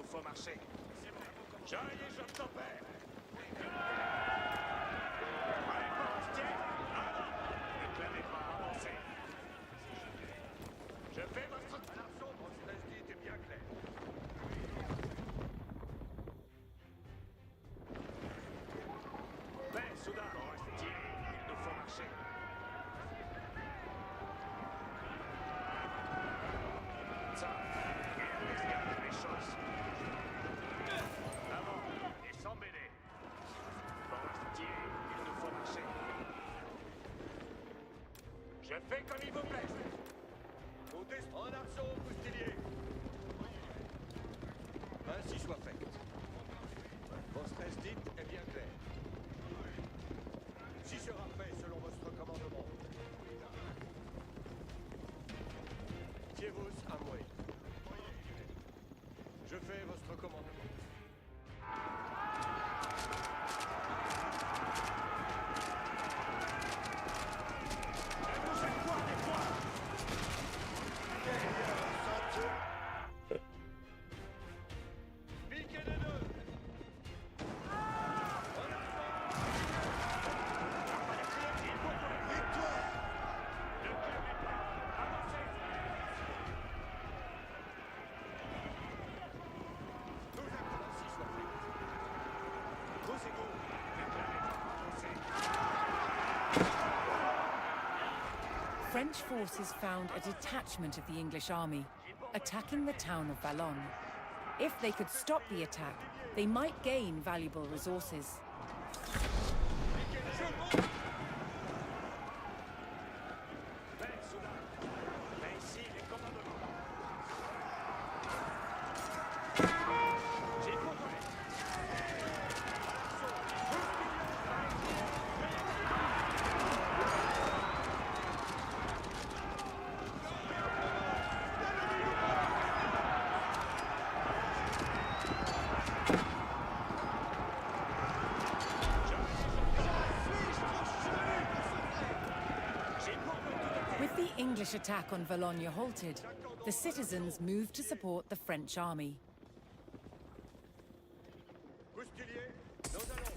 faut marcher. J'arrive et je t'opère. Réponse, avant. Ne clamez pas, avancez. Je fais votre... À l'arçon, mon siège est bien clair. Ben, soudain, on reste tiré. Il nous faut marcher. Ça, regardez les choses. Avant, et sans mêler. On reste tiré. Il nous faut marcher. Je fais comme il vous plaît. En arceau, Boustilier. Ainsi soit fait. Votre esdite est bien claire. Si sera fait selon votre commandement. Fiez-vous à moi. Je fais votre commandement. French forces found a detachment of the English army, attacking the town of Ballon. If they could stop the attack, they might gain valuable resources. With the English attack on Valognes halted, the citizens moved to support the French army. Boustilier, nous allons.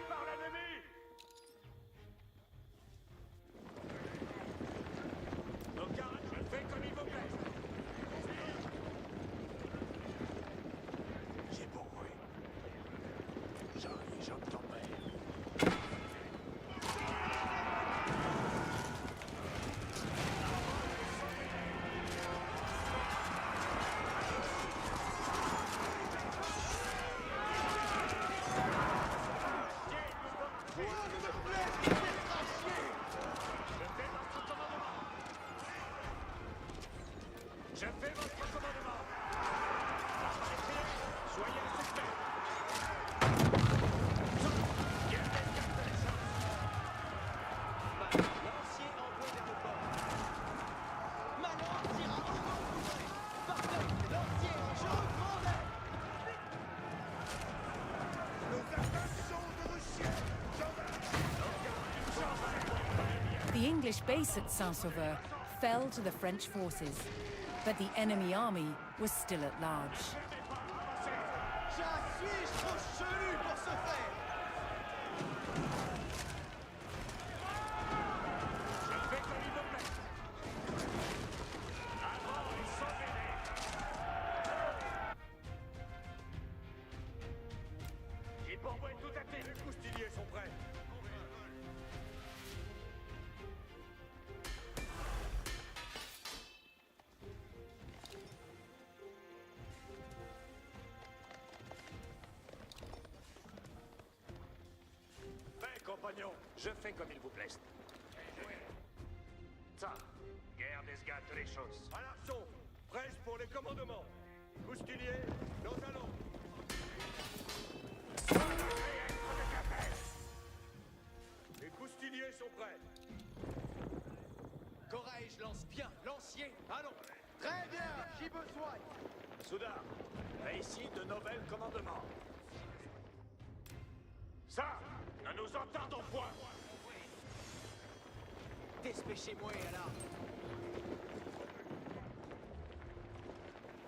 Par l'ennemi. Donc, je fais comme il vous plaît. J'ai pour vous. J'en t'empêche. Je fais votre commandement. Soyez respectés. Lancier envoie des reports. Manon tira au bon. Parfait. Lancier, je reprendrai. Nos attaques sont de Russie. The English base at Saint-Sauveur fell to the French forces, but the enemy army was still at large. Suis-je trop chelu pour ce faire? Je fais comme il vous plaît. Avant et sans mêler. J'ai pour moi tout à fait. Les Boustiliers sont prêts. Compagnon, je fais comme il vous plaise. Ça, guerre esgate les choses. À l'arçon, presse pour les commandements. Coustilier, nous allons. Les coustiliers sont prêts. Corrège lance bien, lancier, allons. Très bien, j'y besoin. Soudain, ici de nouvelles commandements. Ça, ne nous entendons point. Dépêchez-moi alors.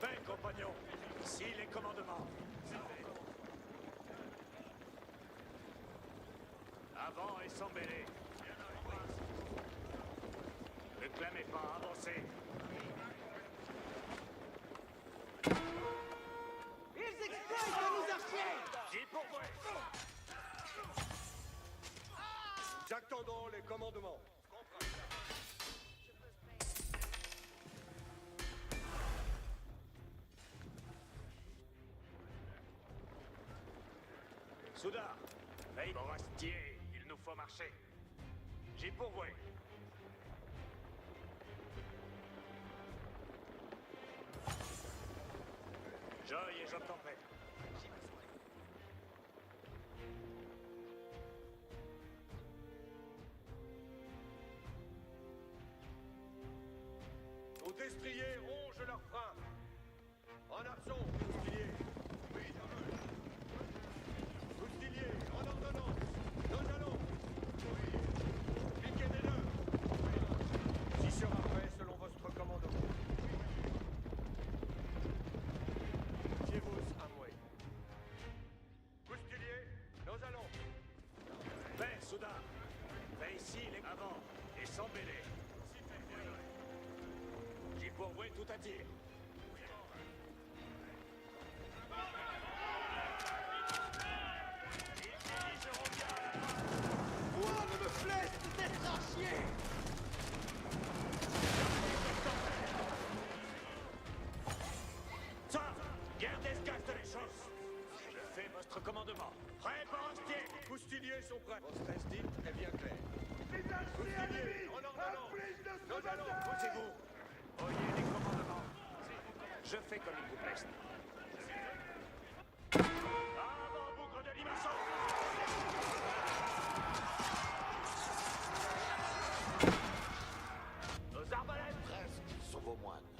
Ben, compagnons, ici les commandements. Avant et sans mêlée. Ne clamez pas, avancez. Ils exploitent nos archers. J'y pourvois. J'attendons les commandements. Soudain, veille Morastier, il nous faut marcher. J'y pourvois. Joy et Job tempête. Nos destriers rongent leurs freins. En arçon, coustilier. Coustilier, en ordonnance. Nous allons. Piquez des deux. J'y sera prêt selon votre commandement. Fiez-vous à moi. Coustilier, nous allons. Ben, soudain, fais ici les avant et sans mêlée. J'y pourvois tout à tir. Moi, ne me plaise d'être archier. Ça, guerre d'escasse les choses. Je fais votre commandement. Prêt par hostier. Coustiliers sont prêts. Votre instinct est bien clair. Coustilier, en ordonnance. Nous allons. Posez-vous. Oyez les commandements. Je fais comme il vous plaise. Avant, bougre de limaçon. Nos arbalètes. Presque sont vos moines.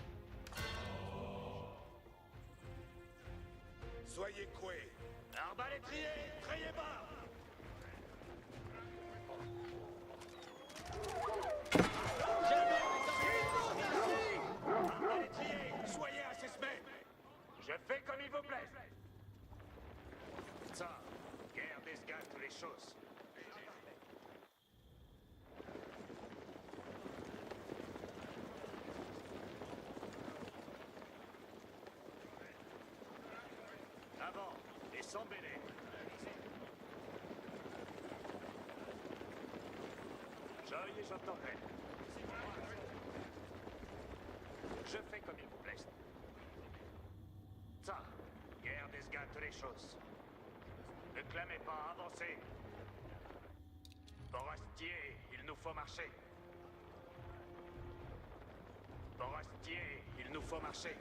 Soyez coués. Arbalétrier, trayez bas. Arbalétrier, soyez à ses semaines. Je fais comme il vous plaise. Ça, guerre d'esgate les choses. Avant et sans mêlée. Joy et Job tempête. Je fais comme il vous plaise. Ça, guerre d'esgate les choses. Ne clamez pas, avancez. Borastier, il nous faut marcher. Borastier, il nous faut marcher.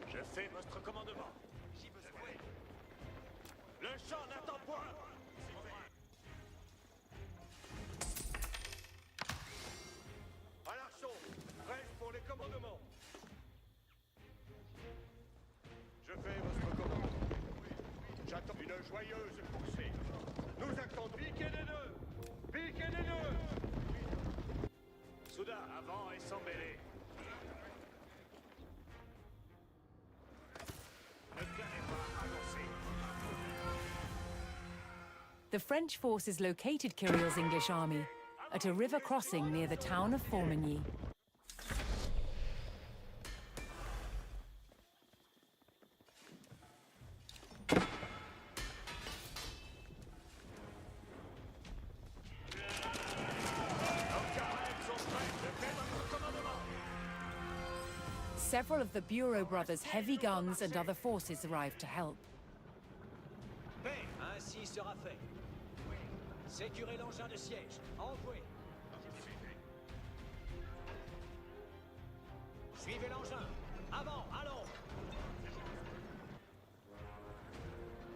Je fais votre commandement. J'y besoin. Le champ n'attend point. À l'arçon, presse pour les commandements. Je fais votre commandement. J'attends une joyeuse poursuite. Nous attendons. Piquez les deux. Piquez les deux. Soudain, avant et sans mêlée. Ne clamez pas, avancez. The French forces located Kirill's English army at a river crossing near the town of Formigny. Several of the Bureau brothers' heavy guns and other forces arrived to help. Paix, ainsi sera fait. Sécurez l'engin de siège. Envoué. Suivez l'engin. Avant, allons.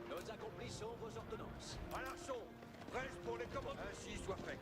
Nos accomplissons vos ordonnances. À l'arçon, presse pour les commandes. Ainsi soit fait.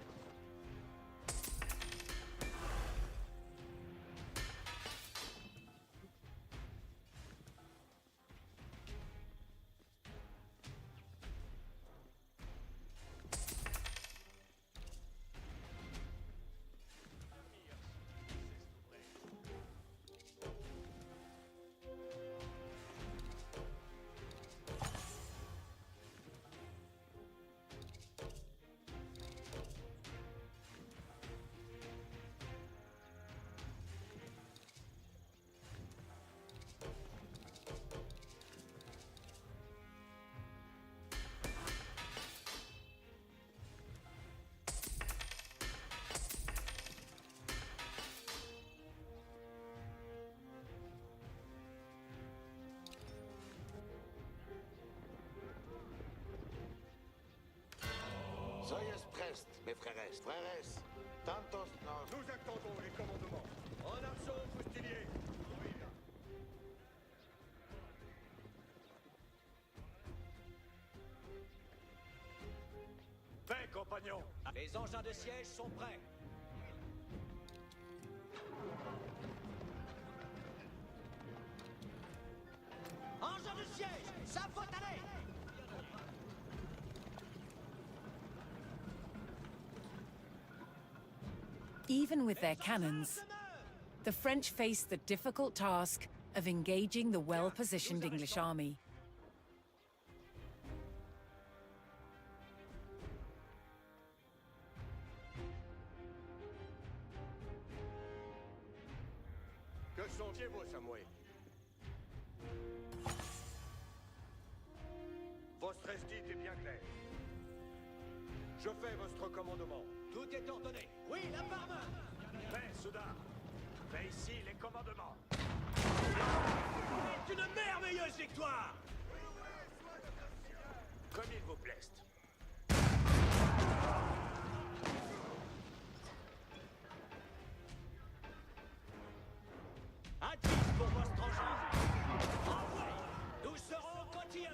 Soyez prest, mes frères. Frères, tantos nos... Nous attendons les commandements. En arçon, fustilier. Fait, compagnons. Les engins de siège sont prêts. Engin de siège, ça faut aller. Even with their cannons, the French faced the difficult task of engaging the well-positioned English army. Que sentiez-vous, Samuel? Votre esdite est bien claire. Je fais votre commandement. Tout est ordonné. Oui, la barbe. Fait, soudain. Fait ici les commandements. C'est une merveilleuse victoire. Comme il vous plaise. À 10 pour votre engin. Envoyez. Nous serons quotidiens.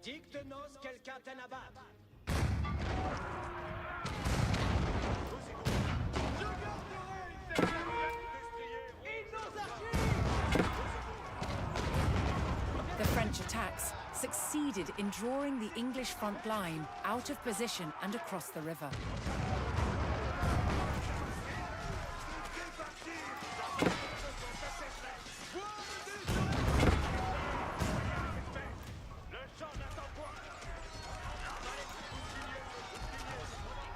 Dicte-nos quelqu'un t'en abattre. The French attacks succeeded in drawing the English front line out of position and across the river.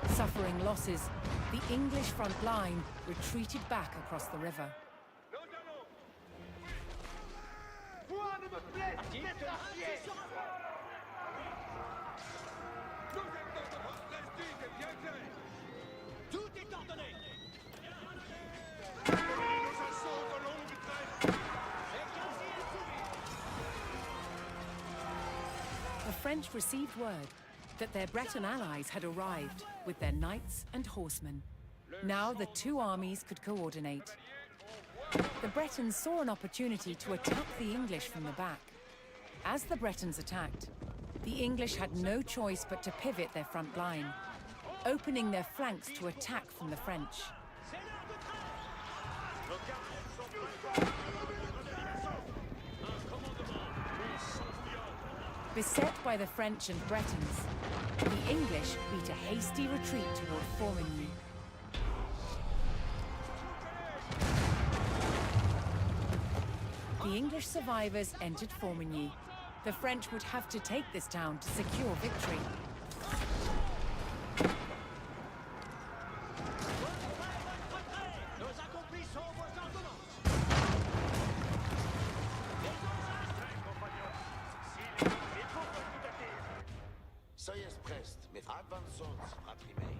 Suffering losses, the English front line retreated back across the river. Tout est ordonné. The French received word that their Breton allies had arrived with their knights and horsemen. Now the two armies could coordinate. The Bretons saw an opportunity to attack the English from the back. As the Bretons attacked, the English had no choice but to pivot their front line, opening their flanks to attack from the French. Beset by the French and Bretons, the English beat a hasty retreat toward Formigny. The English survivors entered Formigny. The French would have to take this town to secure victory. Soyez prest, mais avançons, fratrimé.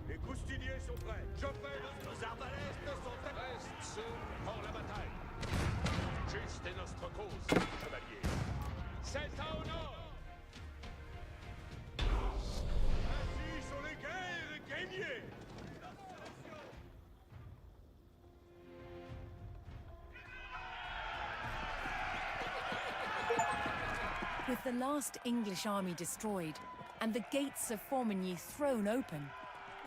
Les coustiniers sont prêts. Je fais nos arbalètes sont prêts. Reste ceux hors la bataille. With the last English army destroyed and the gates of Formigny thrown open,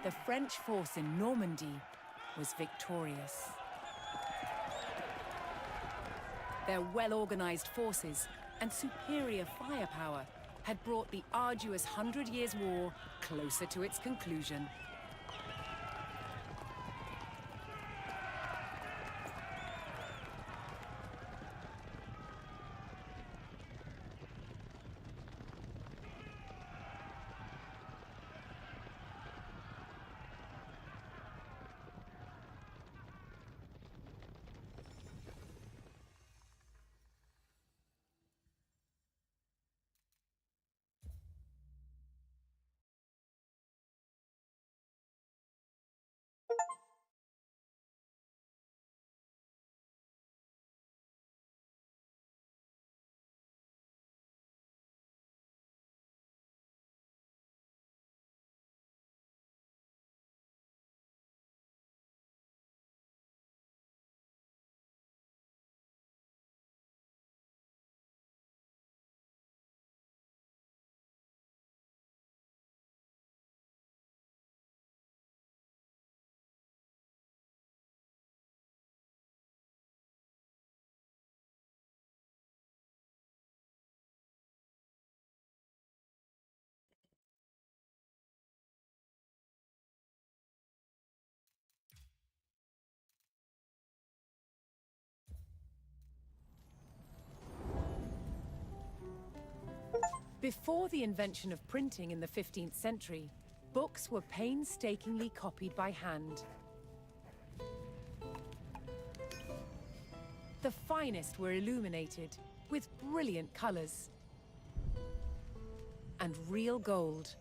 the French force in Normandy was victorious. Their well-organized forces and superior firepower had brought the arduous 100 Years' War closer to its conclusion. Before the invention of printing in the 15th century, books were painstakingly copied by hand. The finest were illuminated with brilliant colors and real gold.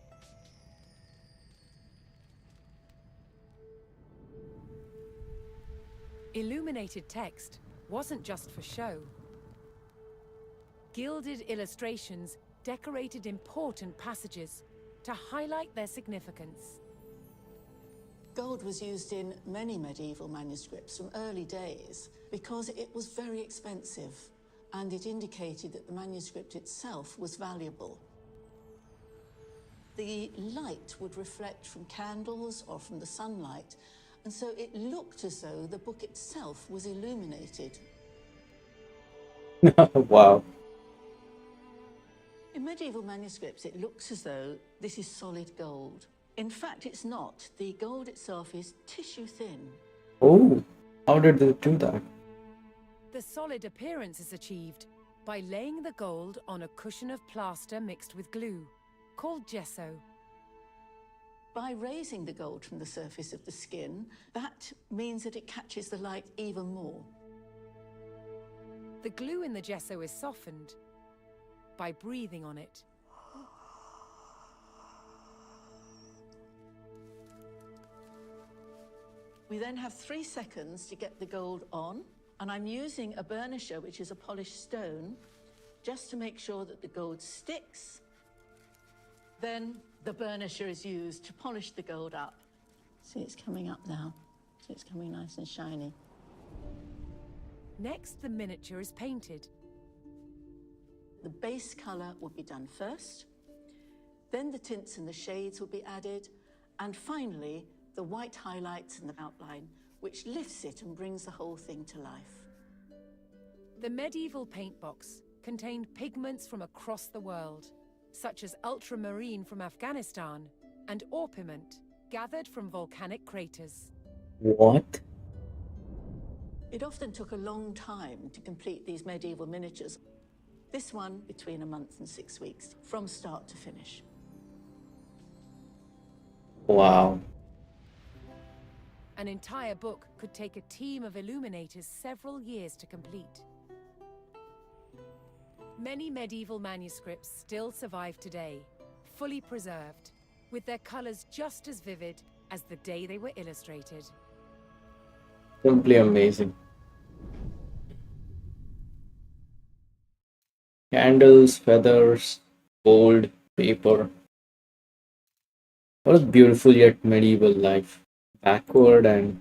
Illuminated text wasn't just for show. Gilded illustrations decorated important passages to highlight their significance. Gold was used in many medieval manuscripts from early days because it was very expensive and it indicated that the manuscript itself was valuable. The light would reflect from candles or from the sunlight, and so it looked as though the book itself was illuminated. Wow. In medieval manuscripts, it looks as though this is solid gold. In fact, it's not. The gold itself is tissue thin. Oh, how did they do that? The solid appearance is achieved by laying the gold on a cushion of plaster mixed with glue, called gesso. By raising the gold from the surface of the skin, that means that it catches the light even more. The glue in the gesso is softened by breathing on it. We then have 3 seconds to get the gold on, and I'm using a burnisher, which is a polished stone, just to make sure that the gold sticks. Then the burnisher is used to polish the gold up. See, it's coming up now. See, it's coming nice and shiny. Next, the miniature is painted. The base color will be done first, then the tints and the shades will be added, and finally, the white highlights and the outline, which lifts it and brings the whole thing to life. The medieval paint box contained pigments from across the world, such as ultramarine from Afghanistan and orpiment gathered from volcanic craters. What? It often took a long time to complete these medieval miniatures. This one between a month and 6 weeks, from start to finish. Wow. An entire book could take a team of illuminators several years to complete. Many medieval manuscripts still survive today, fully preserved, with their colors just as vivid as the day they were illustrated. Simply amazing. Candles, feathers, gold, paper. What a beautiful yet medieval life. Backward and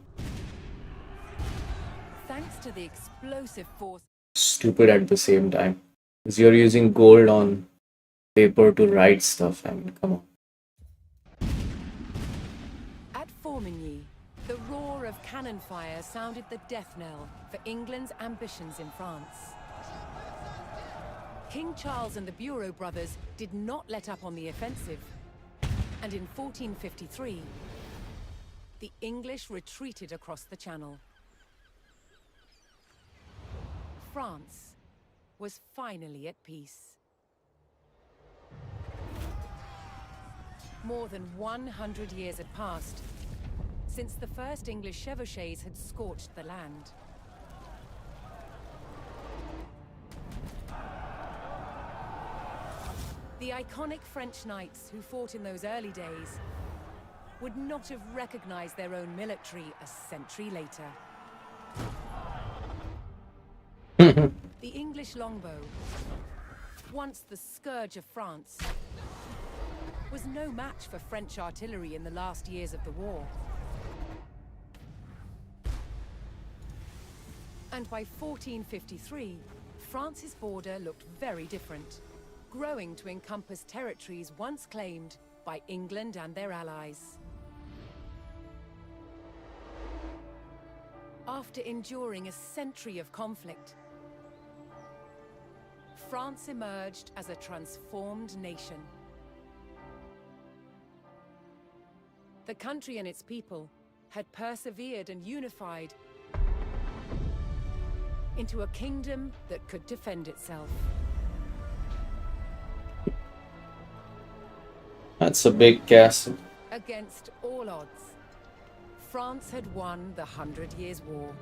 Thanks to the explosive force stupid at the same time. Because you're using gold on paper to write stuff. I mean, come on. At Formigny, the roar of cannon fire sounded the death knell for England's ambitions in France. King Charles and the Bureau brothers did not let up on the offensive, and in 1453, the English retreated across the Channel. France was finally at peace. More than 100 years had passed since the first English chevauchés had scorched the land. The iconic French knights who fought in those early days would not have recognized their own military a century later. The English longbow, once the scourge of France, was no match for French artillery in the last years of the war. And by 1453, France's border looked very different, growing to encompass territories once claimed by England and their allies. After enduring a century of conflict, France emerged as a transformed nation. The country and its people had persevered and unified into a kingdom that could defend itself. That's a big castle. Against all odds, France had won the 100 Years' War.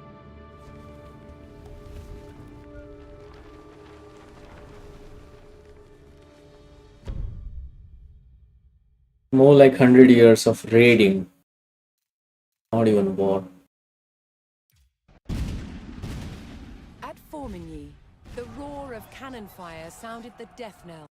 More like 100 years of raiding. Not even war. At Formigny, the roar of cannon fire sounded the death knell.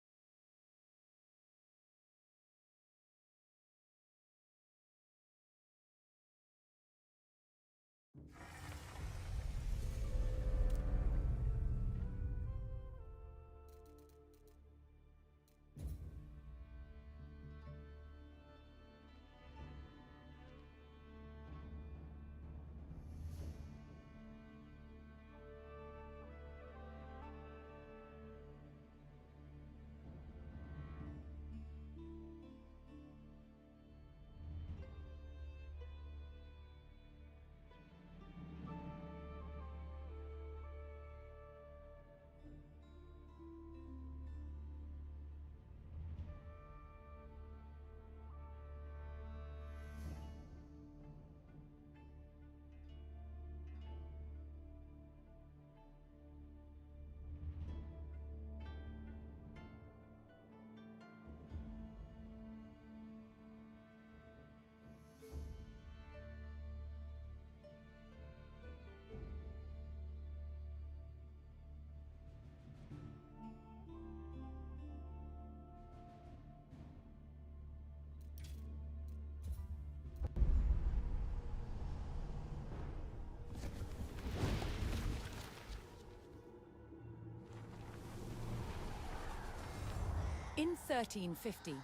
In 1350,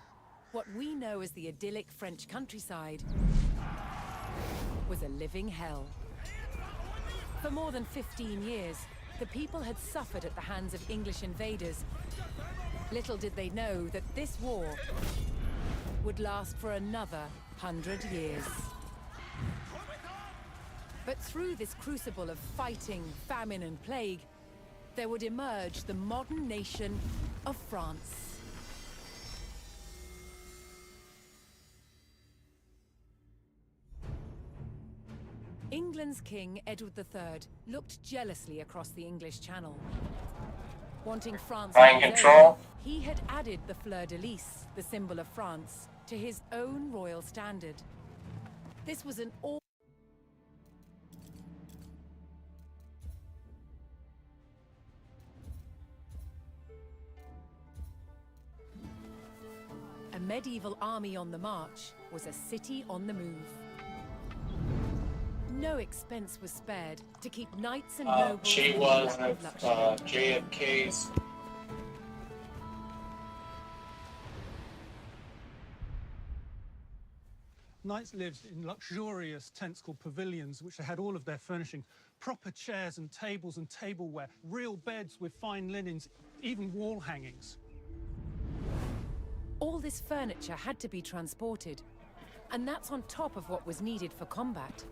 what we know as the idyllic French countryside was a living hell. For more than 15 years, the people had suffered at the hands of English invaders. Little did they know that this war would last for another 100 years. But through this crucible of fighting, famine, and plague, there would emerge the modern nation of France. England's King, Edward III, looked jealously across the English Channel. Wanting France Mind on his control. own, he had added the fleur-de-lis, the symbol of France, to his own royal standard. This was an all... A medieval army on the march was a city on the move. No expense was spared to keep knights and nobles She in was lap of luxury. JFK's Knights lived in luxurious tents called pavilions, which had all of their furnishing, proper chairs and tableware, real beds with fine linens, even wall hangings. All this furniture had to be transported, and that's on top of what was needed for combat.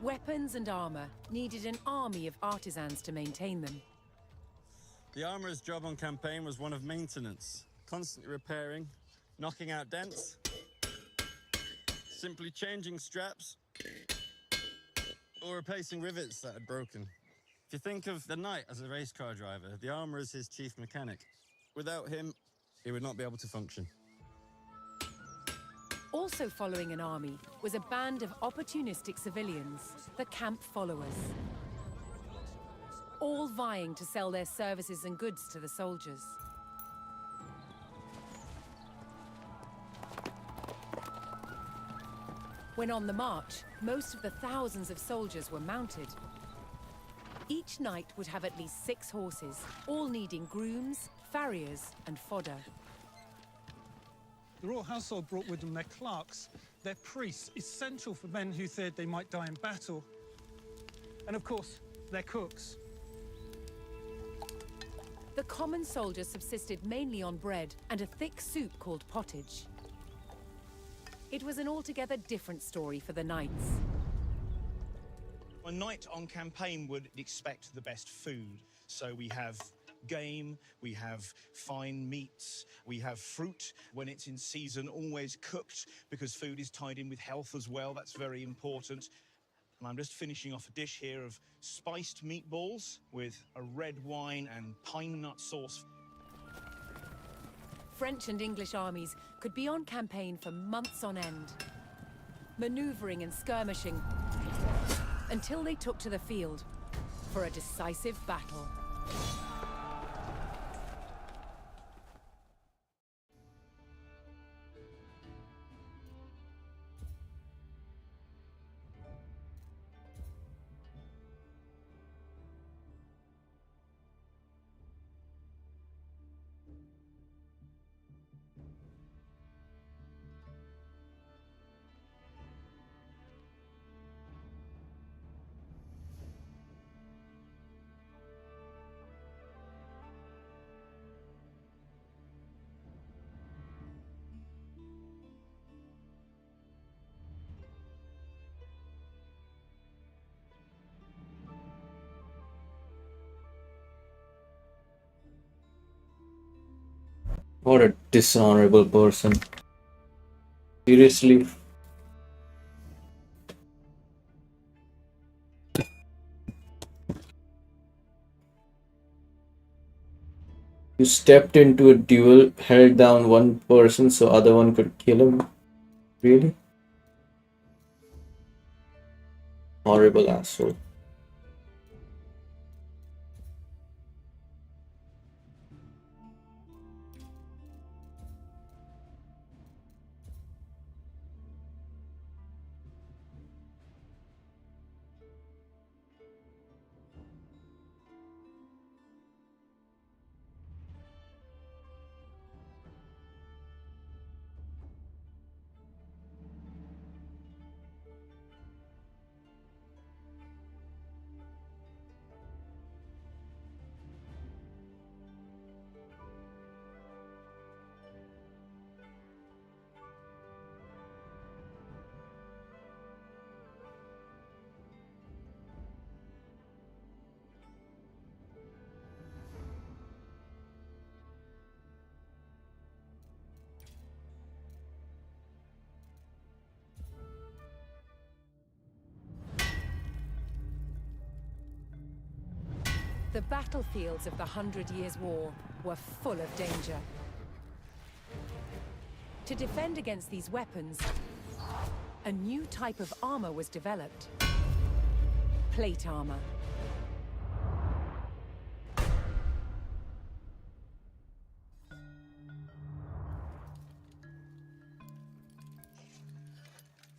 Weapons and armor needed an army of artisans to maintain them. The armorer's job on campaign was one of maintenance, constantly repairing, knocking out dents, simply changing straps, or replacing rivets that had broken. If you think of the knight as a race car driver, the armorer is his chief mechanic. Without him, he would not be able to function. Also following an army was a band of opportunistic civilians, the camp followers. All vying to sell their services and goods to the soldiers. When on the march, most of the thousands of soldiers were mounted. Each knight would have at least 6 horses, all needing grooms, farriers, and fodder. The royal household brought with them their clerks, their priests, essential for men who feared they might die in battle, and of course, their cooks. The common soldiers subsisted mainly on bread and a thick soup called pottage. It was an altogether different story for the knights. A knight on campaign would expect the best food. So we have game, we have fine meats, we have fruit when it's in season, always cooked, because food is tied in with health as well. That's very important. And I'm just finishing off a dish here of spiced meatballs with a red wine and pine nut sauce. French and English armies could be on campaign for months on end, maneuvering and skirmishing until they took to the field for a decisive battle. What a dishonorable person. Seriously. You stepped into a duel, held down one person so other one could kill him? Really? Horrible asshole. The battlefields of the 100 Years' War were full of danger. To defend against these weapons, a new type of armor was developed. Plate armor.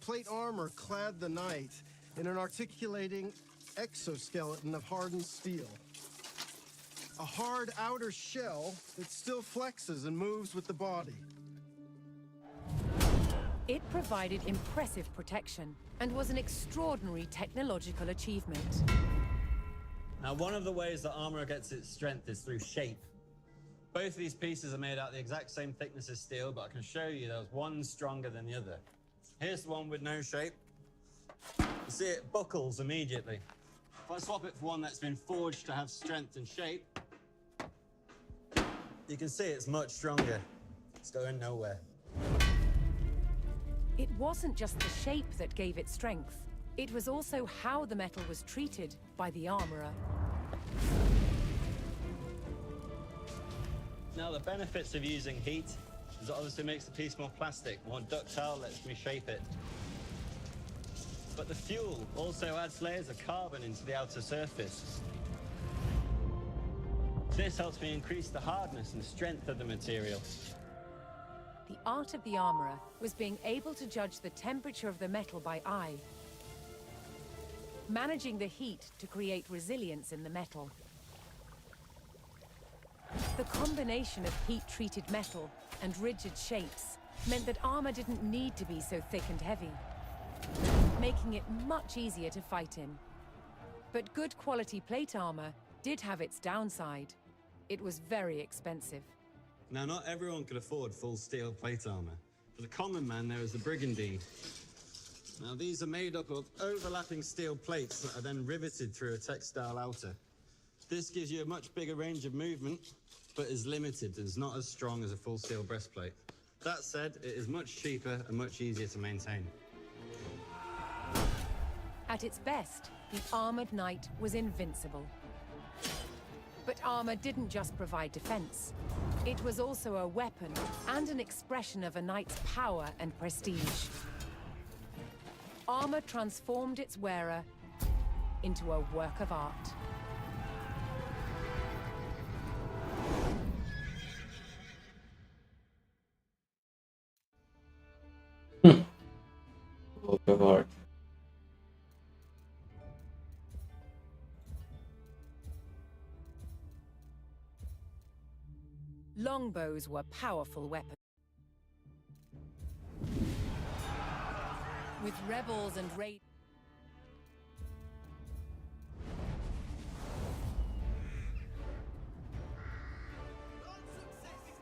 Plate armor clad the knight in an articulating exoskeleton of hardened steel. A hard outer shell that still flexes and moves with the body. It provided impressive protection and was an extraordinary technological achievement. Now, one of the ways that armor gets its strength is through shape. Both of these pieces are made out the exact same thickness as steel, but I can show you there's one stronger than the other. Here's the one with no shape. You see it buckles immediately. If I swap it for one that's been forged to have strength and shape, you can see it's much stronger. It's going nowhere. It wasn't just the shape that gave it strength. It was also how the metal was treated by the armorer. Now, the benefits of using heat is it obviously makes the piece more plastic, more ductile, lets me shape it. But the fuel also adds layers of carbon into the outer surface. This helps me increase the hardness and strength of the material. The art of the armorer was being able to judge the temperature of the metal by eye, managing the heat to create resilience in the metal. The combination of heat-treated metal and rigid shapes meant that armor didn't need to be so thick and heavy, making it much easier to fight in. But good quality plate armor did have its downside. It was very expensive. Now, not everyone could afford full steel plate armor. For the common man, there is the brigandine. Now, these are made up of overlapping steel plates that are then riveted through a textile outer. This gives you a much bigger range of movement, but is limited and is not as strong as a full steel breastplate. That said, it is much cheaper and much easier to maintain. At its best, the armored knight was invincible. But armor didn't just provide defense. It was also a weapon and an expression of a knight's power and prestige. Armor transformed its wearer into a work of art. Work of art. Longbows were powerful weapons. With rebels and raiders.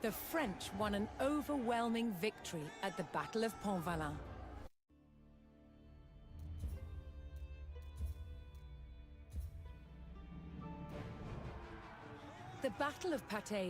The French won an overwhelming victory at the Battle of Pontvalin. The Battle of Patay.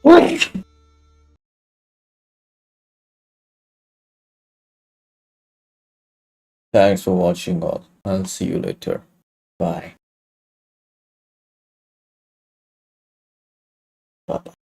What? Thanks for watching all. I'll see you later. Bye. Bye-bye.